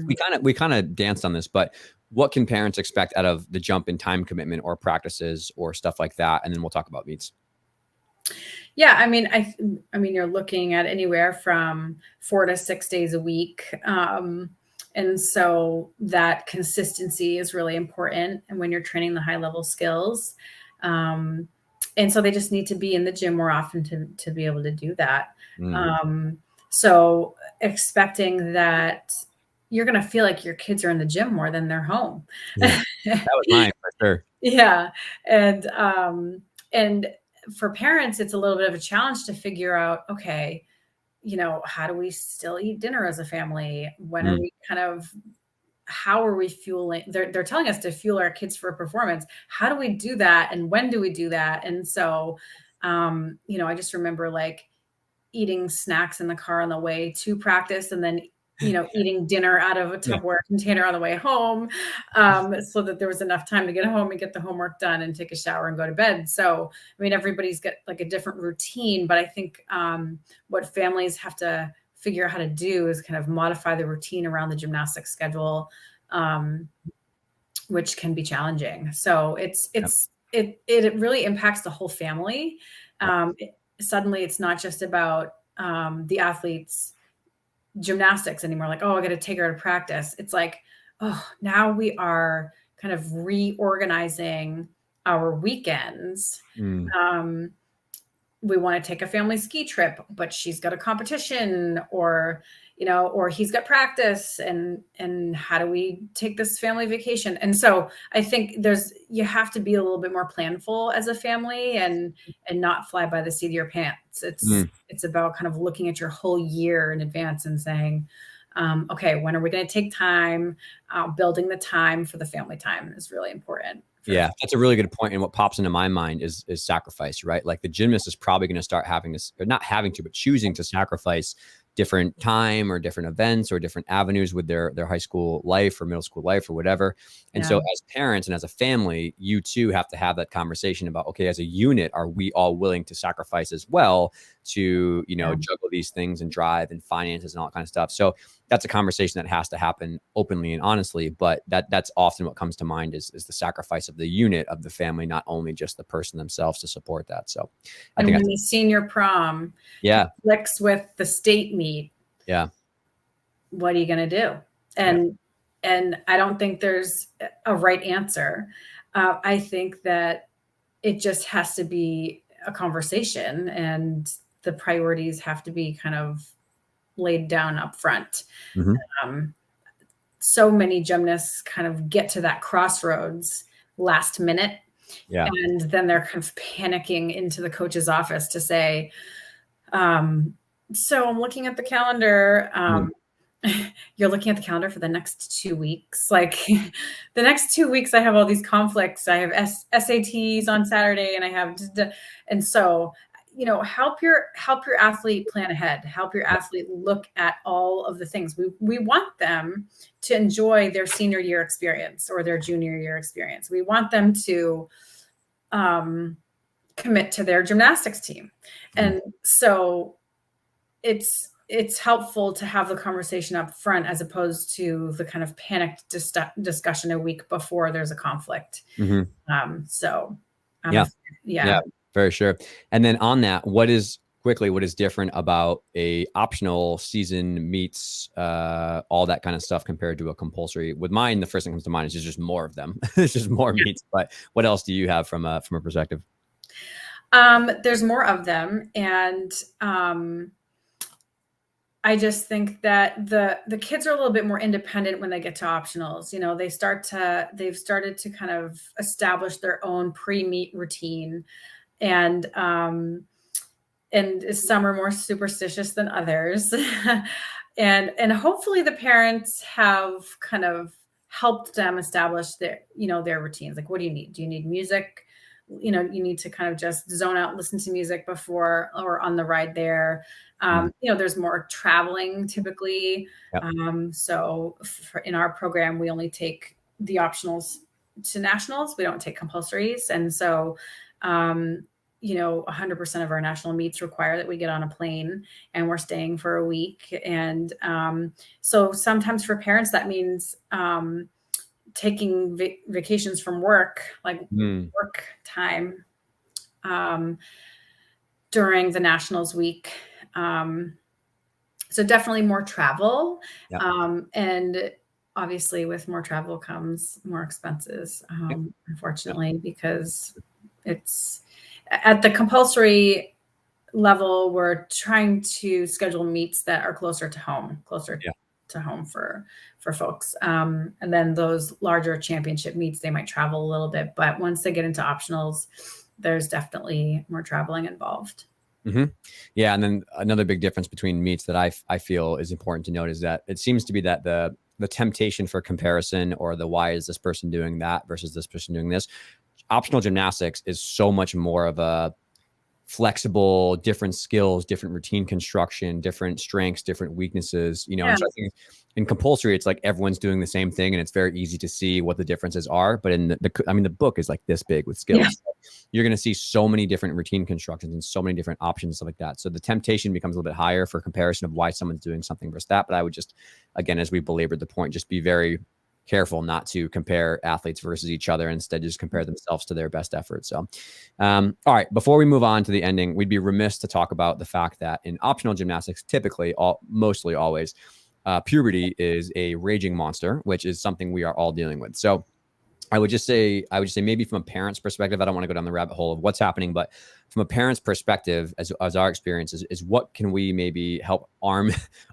we kind of danced on this, but what can parents expect out of the jump in time commitment or practices or stuff like that? And then we'll talk about meets. Yeah, I mean, you're looking at anywhere from 4 to 6 days a week. And so that consistency is really important. And when you're training the high level skills, and so they just need to be in the gym more often to be able to do that. So expecting that you're going to feel like your kids are in the gym more than they're home. Yeah, that was mine for sure. Yeah. And for parents, it's a little bit of a challenge to figure out, okay, how do we still eat dinner as a family? When are we how are we fueling? They're telling us to fuel our kids for performance. How do we do that? And when do we do that? And so, I just remember like eating snacks in the car on the way to practice, and then eating dinner out of a Tupperware container on the way home, so that there was enough time to get home and get the homework done and take a shower and go to bed. So, I mean, everybody's got like a different routine, but I think what families have to figure out how to do is kind of modify the routine around the gymnastics schedule, which can be challenging. So it really impacts the whole family. Suddenly it's not just about the athletes' gymnastics anymore. Like, oh, I got to take her to practice. It's like, oh, now we are kind of reorganizing our weekends we want to take a family ski trip, but she's got a competition, or, or he's got practice, and how do we take this family vacation? And so I think you have to be a little bit more planful as a family, and not fly by the seat of your pants. It's about kind of looking at your whole year in advance and saying, okay, when are we going to take time? Building the time for the family time is really important. Yeah, that's a really good point. And what pops into my mind is sacrifice, right? Like the gymnast is probably going to start having this, or not having to, but choosing to sacrifice different time or different events or different avenues with their high school life or middle school life or whatever. And so as parents and as a family, you too have to have that conversation about, okay, as a unit, are we all willing to sacrifice as well to, juggle these things and drive and finances and all that kind of stuff. So that's a conversation that has to happen openly and honestly, but that's often what comes to mind is the sacrifice of the unit of the family, not only just the person themselves to support that. So I think when the senior prom conflicts with the state meet, what are you going to do? And I don't think there's a right answer. I think that it just has to be a conversation, and the priorities have to be kind of laid down up front. So many gymnasts kind of get to that crossroads last minute. And then they're kind of panicking into the coach's office to say, so I'm looking at the calendar. You're looking at the calendar for the next 2 weeks. Like the next 2 weeks, I have all these conflicts. I have SATs on Saturday, and I have, and so, help your athlete plan ahead. Help your athlete look at all of the things. We want them to enjoy their senior year experience or their junior year experience. We want them to commit to their gymnastics team. And so it's helpful to have the conversation up front, as opposed to the kind of panicked discussion a week before there's a conflict. Yeah, very sure. And then on that, what is different about a optional season meets, all that kind of stuff compared to a compulsory? With mine, the first thing that comes to mind is just more of them. It's just more meets. But what else do you have from a perspective? There's more of them. And I just think that the kids are a little bit more independent when they get to optionals. They've started to kind of establish their own pre-meet routine. And some are more superstitious than others. and hopefully the parents have kind of helped them establish their routines. Like, what do you need? Do you need music? You need to kind of just zone out, listen to music before or on the ride there. There's more traveling typically. So in our program, we only take the optionals to nationals. We don't take compulsories. And so, 100% of our national meets require that we get on a plane, and we're staying for a week. And so sometimes for parents, that means taking vacations from work, like work time, during the nationals week. So definitely more travel. And obviously with more travel comes more expenses, unfortunately, because it's at the compulsory level, we're trying to schedule meets that are closer to home for folks. And then those larger championship meets, they might travel a little bit, but once they get into optionals, there's definitely more traveling involved. Yeah. And then another big difference between meets that I feel is important to note is that it seems to be that the temptation for comparison, or the why is this person doing that versus this person doing this. Optional gymnastics is so much more of a flexible, different skills, different routine construction, different strengths, different weaknesses, And so I think in compulsory, it's like everyone's doing the same thing, and it's very easy to see what the differences are. But in the book is like this big with skills. You're going to see so many different routine constructions and so many different options and stuff like that. So the temptation becomes a little bit higher for comparison of why someone's doing something versus that. But I would just, again, as we belabored the point, just be very careful not to compare athletes versus each other, instead just compare themselves to their best effort. So, all right, before we move on to the ending, we'd be remiss to talk about the fact that in optional gymnastics, typically, mostly always, puberty is a raging monster, which is something we are all dealing with. So I would just say maybe from a parent's perspective, I don't want to go down the rabbit hole of what's happening, but from a parent's perspective, as our experience is what can we maybe help arm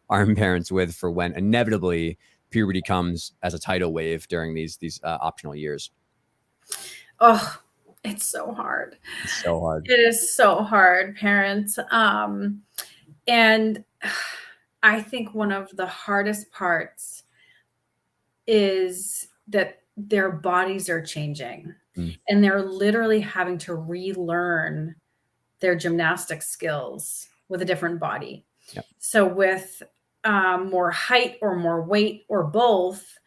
parents with for when inevitably puberty comes as a tidal wave during these optional years. Oh, it's so hard. It's so hard. It is so hard, parents. And I think one of the hardest parts is that their bodies are changing and they're literally having to relearn their gymnastic skills with a different body. Yep. So with more height or more weight or both,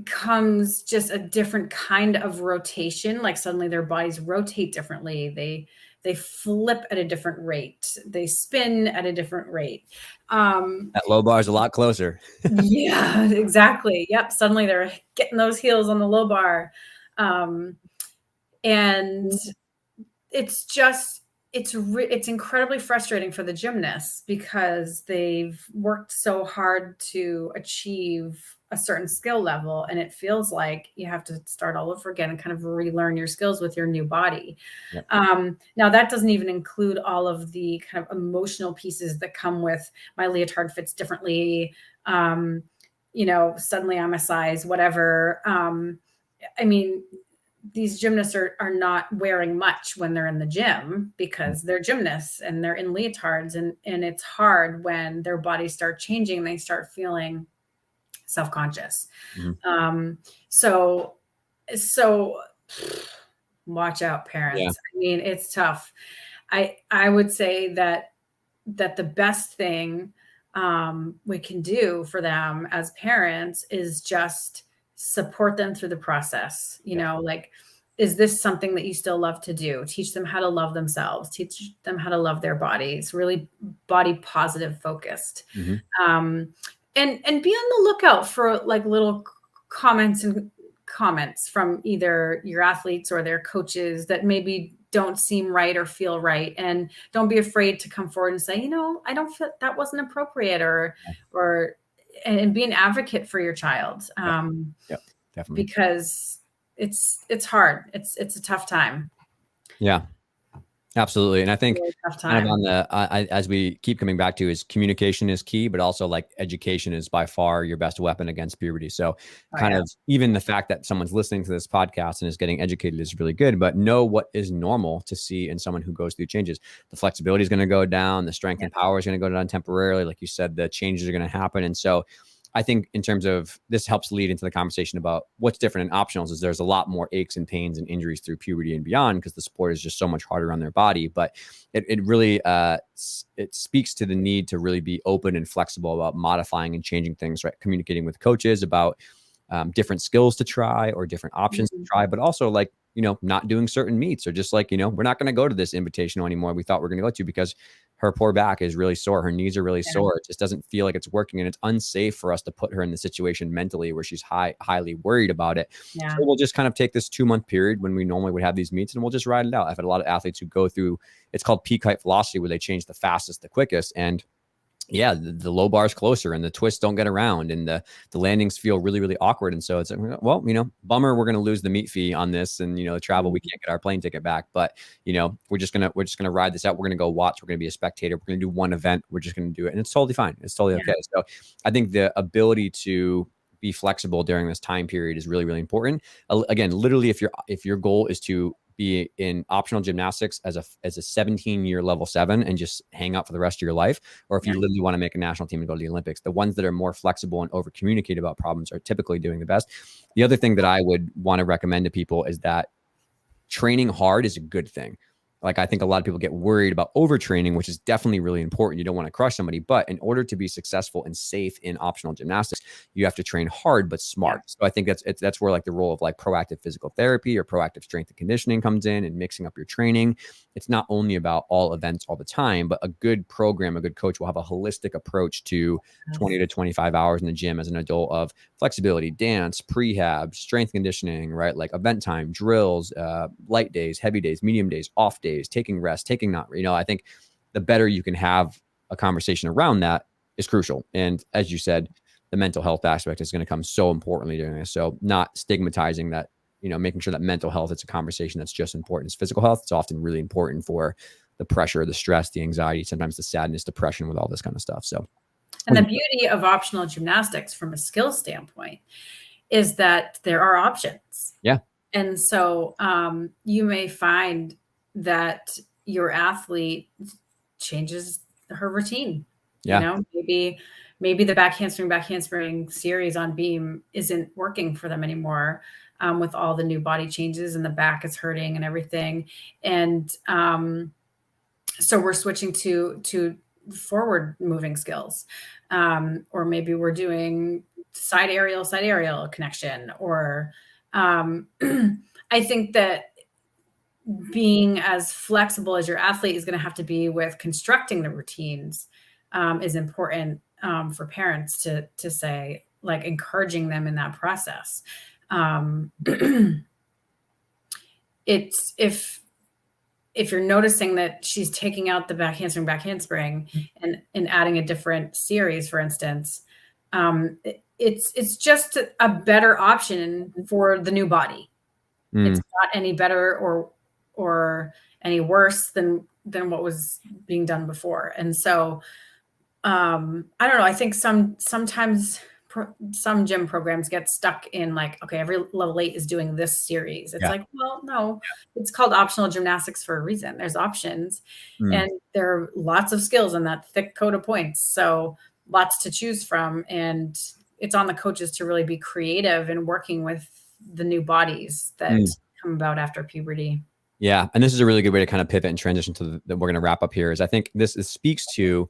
comes just a different kind of rotation. Like suddenly their bodies rotate differently. They flip at a different rate. They spin at a different rate. That low bar is a lot closer. Yeah, exactly. Yep. Suddenly they're getting those heels on the low bar. And it's incredibly frustrating for the gymnasts because they've worked so hard to achieve a certain skill level, and it feels like you have to start all over again and kind of relearn your skills with your new body. Yep. Now that doesn't even include all of the kind of emotional pieces that come with my leotard fits differently. Suddenly I'm a size, whatever. I mean, these gymnasts are not wearing much when they're in the gym because they're gymnasts and they're in leotards, and it's hard when their bodies start changing and they start feeling self-conscious. So watch out, parents. Yeah. I mean, it's tough. I would say that the best thing we can do for them as parents is just support them through the process. Like, is this something that you still love to do? Teach them how to love themselves, teach them how to love their bodies, really body positive focused. And be on the lookout for like little comments from either your athletes or their coaches that maybe don't seem right or feel right. And don't be afraid to come forward and say, I don't feel that wasn't appropriate, and be an advocate for your child. Yep, definitely. Because it's hard. It's a tough time. Yeah, absolutely. And I think really tough time. kind of on as we keep coming back to is communication is key, but also like education is by far your best weapon against puberty. So even the fact that someone's listening to this podcast and is getting educated is really good, but know what is normal to see in someone who goes through changes. The flexibility is going to go down. The strength and power is going to go down temporarily. Like you said, the changes are going to happen. And so I think in terms of this helps lead into the conversation about what's different in optionals is there's a lot more aches and pains and injuries through puberty and beyond because the sport is just so much harder on their body. But it really it speaks to the need to really be open and flexible about modifying and changing things, right? Communicating with coaches about different skills to try or different options to try, but also like, not doing certain meets or just like, we're not going to go to this invitational anymore we thought we are going to go to because her poor back is really sore. Her knees are really sore. It just doesn't feel like it's working. And it's unsafe for us to put her in the situation mentally where she's highly worried about it. Yeah. So we'll just kind of take this 2-month period when we normally would have these meets and we'll just ride it out. I've had a lot of athletes who go through, it's called peak height velocity, where they change the fastest, the quickest. And yeah, the low bar is closer and the twists don't get around and the landings feel really, really awkward. And so it's like, well, bummer, we're going to lose the meet fee on this. And, the travel, we can't get our plane ticket back, but we're just going to ride this out. We're going to go watch. We're going to be a spectator. We're going to do one event. We're just going to do it. And it's totally fine. It's totally okay. So I think the ability to be flexible during this time period is really, really important. Again, literally, if your goal is to be in optional gymnastics as a 17-year level 7 and just hang out for the rest of your life, or if you literally want to make a national team and go to the Olympics, the ones that are more flexible and over communicate about problems are typically doing the best. The other thing that I would want to recommend to people is that training hard is a good thing. Like, I think a lot of people get worried about overtraining, which is definitely really important. You don't want to crush somebody, but in order to be successful and safe in optional gymnastics, you have to train hard, but smart. So I think that's where like the role of like proactive physical therapy or proactive strength and conditioning comes in and mixing up your training. It's not only about all events all the time, but a good program, a good coach will have a holistic approach to 20 to 25 hours in the gym as an adult of flexibility, dance, prehab, strength conditioning, right? Like event time, drills, light days, heavy days, medium days, off days, taking rest, taking not, I think the better you can have a conversation around that is crucial. And as you said, the mental health aspect is going to come so importantly during this. So not stigmatizing that, making sure that mental health, it's a conversation that's just important as physical health. It's often really important for the pressure, the stress, the anxiety, sometimes the sadness, depression with all this kind of stuff. So, and the beauty of optional gymnastics from a skill standpoint is that there are options. Yeah. And so you may find that your athlete changes her routine. Yeah. Maybe the back handspring series on beam isn't working for them anymore with all the new body changes, and the back is hurting and everything. And so we're switching to forward moving skills, or maybe we're doing side aerial connection, or I think that being as flexible as your athlete is going to have to be with constructing the routines is important for parents to say, like, encouraging them in that process. It's if you're noticing that she's taking out the back handspring and adding a different series, for instance, it's just a better option for the new body. It's not any better or any worse than what was being done before. And so I don't know. I think sometimes some gym programs get stuck in like, okay, every level 8 is doing this series. It's like, well, no, it's called optional gymnastics for a reason. There's options and there are lots of skills in that thick coat of points. So lots to choose from. And it's on the coaches to really be creative in working with the new bodies that come about after puberty. Yeah. And this is a really good way to kind of pivot and transition to we're going to wrap up here, is I think this speaks to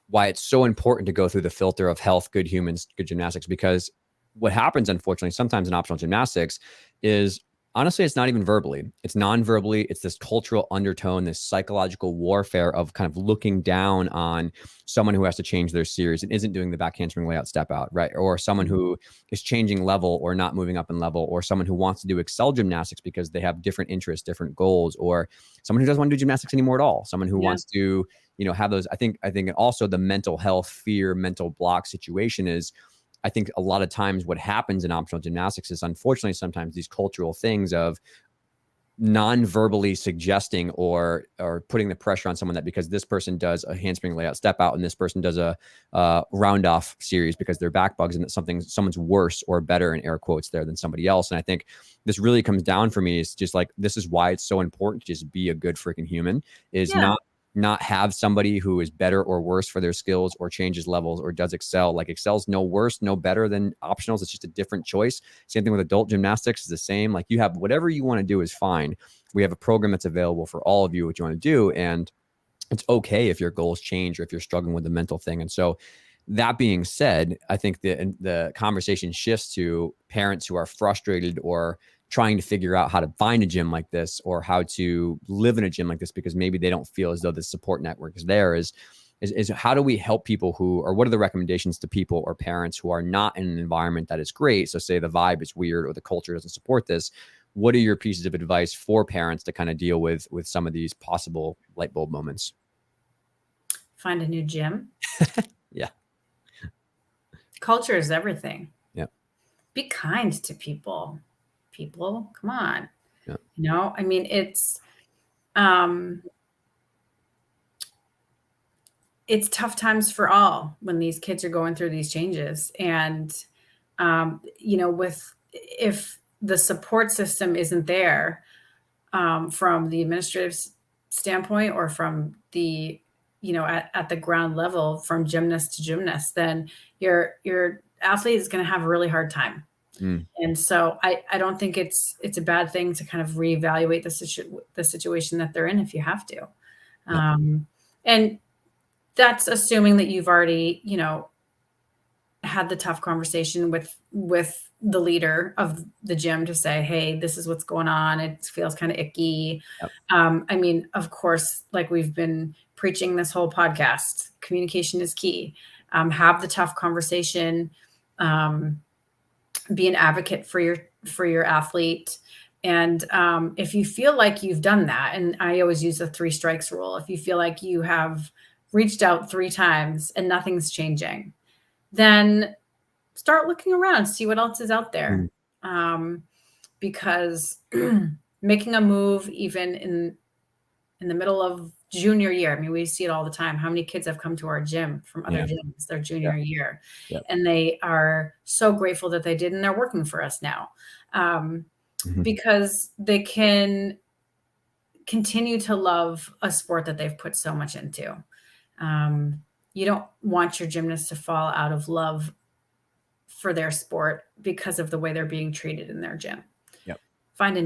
why it's so important to go through the filter of health, good humans, good gymnastics, because what happens, unfortunately, sometimes in optional gymnastics is, honestly, it's not even verbally. It's non-verbally. It's this cultural undertone, this psychological warfare of kind of looking down on someone who has to change their series and isn't doing the back handspring layout step out, right? Or someone who is changing level or not moving up in level, or someone who wants to do excel gymnastics because they have different interests, different goals, or someone who doesn't want to do gymnastics anymore at all. Someone who wants to, have those. I think also the mental health, fear, mental block situation is, I think a lot of times what happens in optional gymnastics is, unfortunately, sometimes these cultural things of non-verbally suggesting or putting the pressure on someone that because this person does a handspring layout step out and this person does a round off series because they're back bugs, and that someone's worse or better, in air quotes there, than somebody else. And I think this really comes down for me is just like, this is why it's so important to just be a good freaking human, is not have somebody who is better or worse for their skills or changes levels or does excel. Like, excel's no worse, no better than optionals. It's just a different choice. Same thing with adult gymnastics is the same. Like, you have whatever you want to do is fine. We have a program that's available for all of you, what you want to do. And it's okay if your goals change or if you're struggling with the mental thing. And so that being said, I think the conversation shifts to parents who are frustrated or trying to figure out how to find a gym like this or how to live in a gym like this because maybe they don't feel as though the support network is there, is how do we help people who, or what are the recommendations to people or parents who are not in an environment that is great? So say the vibe is weird or the culture doesn't support this. What are your pieces of advice for parents to kind of deal with some of these possible light bulb moments? Find a new gym. Yeah. Culture is everything. Yeah. Be kind to people. Come on. Yeah. I mean, it's tough times for all when these kids are going through these changes. And, if the support system isn't there from the administrative standpoint or from the, at the ground level, from gymnast to gymnast, then your athlete is going to have a really hard time. And so I don't think it's a bad thing to kind of reevaluate the situation that they're in if you have to. And that's assuming that you've already, had the tough conversation with the leader of the gym to say, hey, this is what's going on. It feels kind of icky. Yep. I mean, of course, like we've been preaching this whole podcast, communication is key. Have the tough conversation. Be an advocate for your athlete. And if you feel like you've done that, and I always use the 3 strikes rule, if you feel like you have reached out 3 times and nothing's changing, then start looking around, see what else is out there. Because making a move even in the middle of junior year, I mean, we see it all the time. How many kids have come to our gym from other gyms their junior year, and they are so grateful that they did, and they're working for us now, because they can continue to love a sport that they've put so much into. You don't want your gymnasts to fall out of love for their sport because of the way they're being treated in their gym. Find a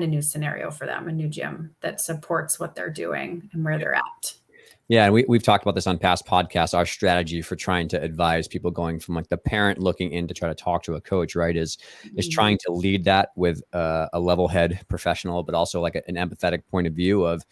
new scenario for them, a new gym that supports what they're doing and where they're at. Yeah, and we've talked about this on past podcasts. Our strategy for trying to advise people going from like the parent looking in to try to talk to a coach, right, is trying to lead that with a level head professional, but also like an empathetic point of view of,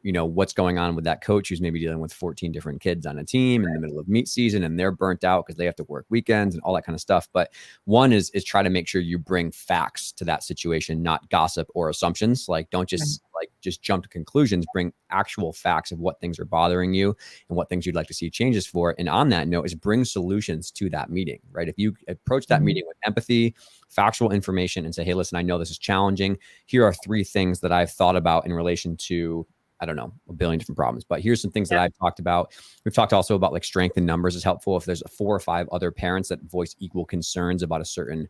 you know, what's going on with that coach who's maybe dealing with 14 different kids on a team in the middle of meet season, and they're burnt out because they have to work weekends and all that kind of stuff. But one is try to make sure you bring facts to that situation, not gossip or assumptions. Like, don't just jump to conclusions, bring actual facts of what things are bothering you and what things you'd like to see changes for. And on that note is bring solutions to that meeting, right? If you approach that meeting with empathy, factual information, and say, hey, listen, I know this is challenging. Here are 3 things that I've thought about in relation to, I don't know, a billion different problems, but here's some things that I've talked about. We've talked also about like strength in numbers is helpful. If there's 4 or 5 other parents that voice equal concerns about a certain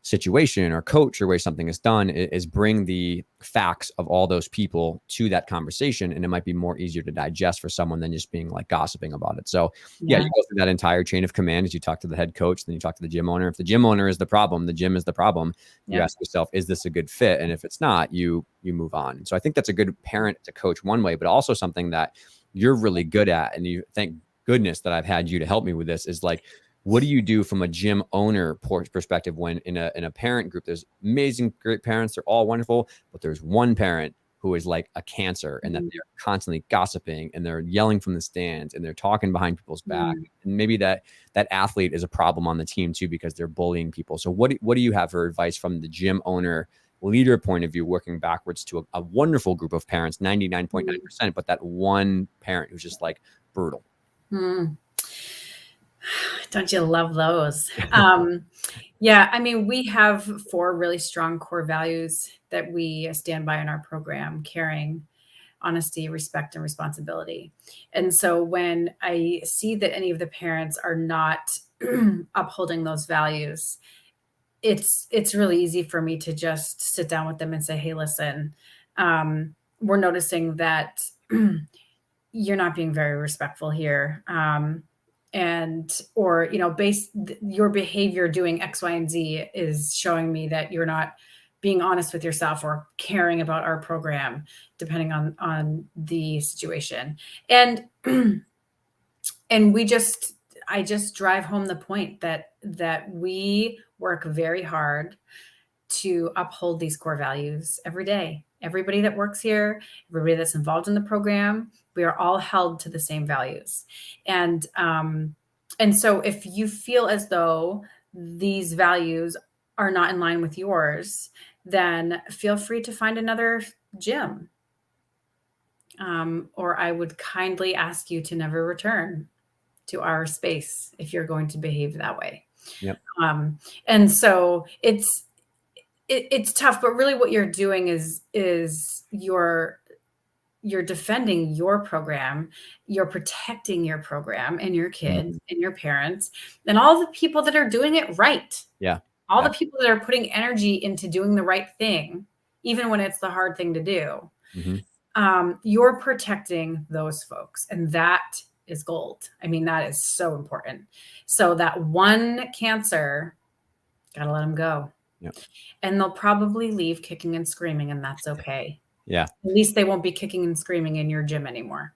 situation or coach or way something is done, is bring the facts of all those people to that conversation. And it might be more easier to digest for someone than just being like gossiping about it. So you go through that entire chain of command as you talk to the head coach, then you talk to the gym owner. If the gym owner is the problem, the gym is the problem. You ask yourself, is this a good fit? And if it's not, you move on. And so I think that's a good parent to coach one way, but also something that you're really good at. And you thank goodness that I've had you to help me with this, is like, what do you do from a gym owner perspective when in a parent group, there's amazing, great parents, they're all wonderful, but there's one parent who is like a cancer, and that they're constantly gossiping and they're yelling from the stands and they're talking behind people's back. And maybe that athlete is a problem on the team too, because they're bullying people. So what do you have for advice from the gym owner leader point of view, working backwards to a wonderful group of parents, 99.9%, but that one parent who's just like brutal? Don't you love those? Yeah, I mean, we have 4 really strong core values that we stand by in our program: caring, honesty, respect, and responsibility. And so when I see that any of the parents are not upholding those values, it's really easy for me to just sit down with them and say, hey, listen, we're noticing that you're not being very respectful here. Or, you know, your behavior doing X, Y, and Z is showing me that you're not being honest with yourself or caring about our program, depending on the situation. And I just drive home the point that we work very hard to uphold these core values every day. Everybody that works here, everybody that's involved in the program, we are all held to the same values. And so if you feel as though these values are not in line with yours, then feel free to find another gym. Or I would kindly ask you to never return to our space if you're going to behave that way. And so it's tough, but really what you're doing is you're defending your program, you're protecting your program and your kids and your parents and all the people that are doing it right. All the people that are putting energy into doing the right thing, even when it's the hard thing to do. You're protecting those folks, and that is gold. I mean, that is so important. So that one cancer, gotta let them go. And they'll probably leave kicking and screaming, and that's okay. At least they won't be kicking and screaming in your gym anymore.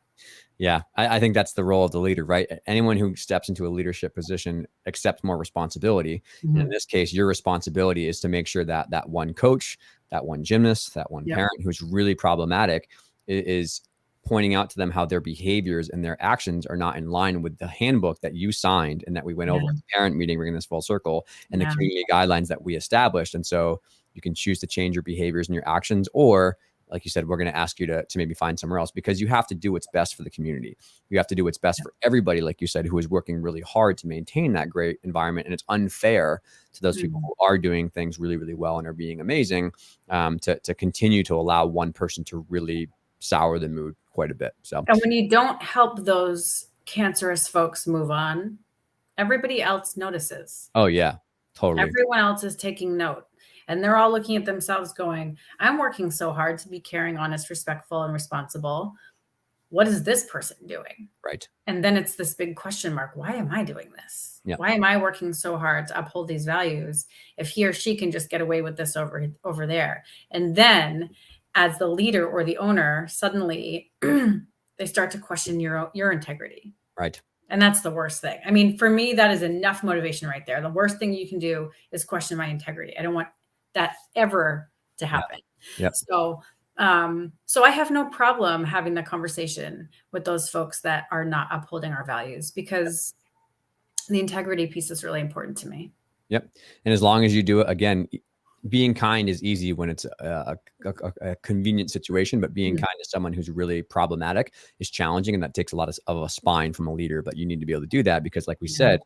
I think that's the role of the leader, right? Anyone who steps into a leadership position accepts more responsibility. And in this case, your responsibility is to make sure that that one coach, that one gymnast, that one parent who's really problematic is pointing out to them how their behaviors and their actions are not in line with the handbook that you signed and that we went over at the parent meeting, bringing this full circle, and the community guidelines that we established. And so you can choose to change your behaviors and your actions, or like you said, we're going to ask you to maybe find somewhere else, because you have to do what's best for the community. You have to do what's best for everybody, like you said, who is working really hard to maintain that great environment. And it's unfair to those people who are doing things really, really well and are being amazing, to continue to allow one person to really sour the mood quite a bit. So, and when you don't help those cancerous folks move on, everybody else notices. Oh yeah, totally. Everyone else is taking note, and they're all looking at themselves going, I'm working so hard to be caring, honest, respectful, and responsible. What is this person doing? Right. And then it's this big question mark. Why am I doing this? Yeah. Why am I working so hard to uphold these values if he or she can just get away with this over there? And then as the leader or the owner, suddenly they start to question your integrity. Right. And that's the worst thing. I mean, for me, that is enough motivation right there. The worst thing you can do is question my integrity. I don't want that ever to happen. Yeah. So I have no problem having the conversation with those folks that are not upholding our values, because the integrity piece is really important to me. Yep. And as long as you do it, again, being kind is easy when it's a convenient situation, but being kind to someone who's really problematic is challenging. And that takes a lot of a spine from a leader, but you need to be able to do that, because like we said,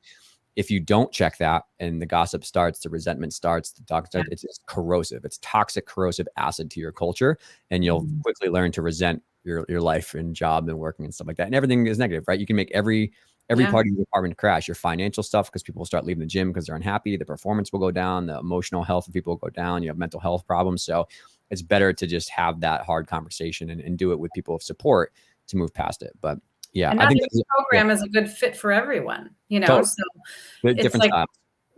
if you don't check that and the gossip starts, the resentment starts, the talk starts, it's corrosive. It's toxic, corrosive acid to your culture. And you'll quickly learn to resent your life and job and working and stuff like that. And everything is negative, right? You can make every part of your department crash. Your financial stuff, because people will start leaving the gym because they're unhappy. The performance will go down. The emotional health of people will go down. You have mental health problems. So it's better to just have that hard conversation and do it with people of support to move past it. But yeah, and I think this program is a good fit for everyone, you know, totally. So Different it's like, styles.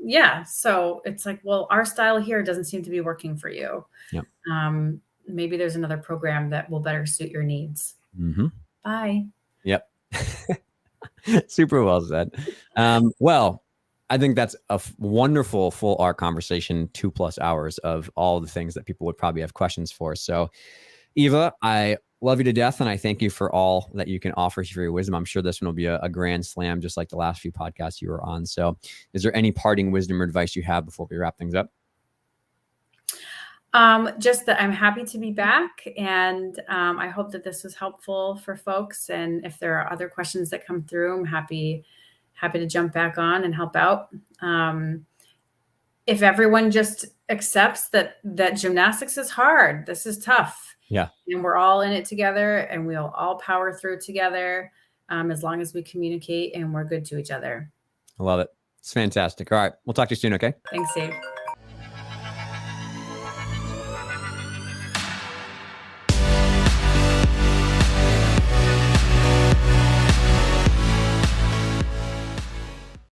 Yeah. So it's like, well, our style here doesn't seem to be working for you. Yep. Maybe there's another program that will better suit your needs. Bye. Yep. Super well said. Well, I think that's a wonderful full arc conversation, 2+ hours of all the things that people would probably have questions for. So Eva, I love you to death. And I thank you for all that you can offer for your wisdom. I'm sure this one will be a grand slam, just like the last few podcasts you were on. So is there any parting wisdom or advice you have before we wrap things up? Just that I'm happy to be back, and I hope that this was helpful for folks. And if there are other questions that come through, I'm happy to jump back on and help out. If everyone just accepts that gymnastics is hard, this is tough. Yeah. And we're all in it together, and we'll all power through together, as long as we communicate and we're good to each other. I love it. It's fantastic. All right. We'll talk to you soon. Okay. Thanks, Dave.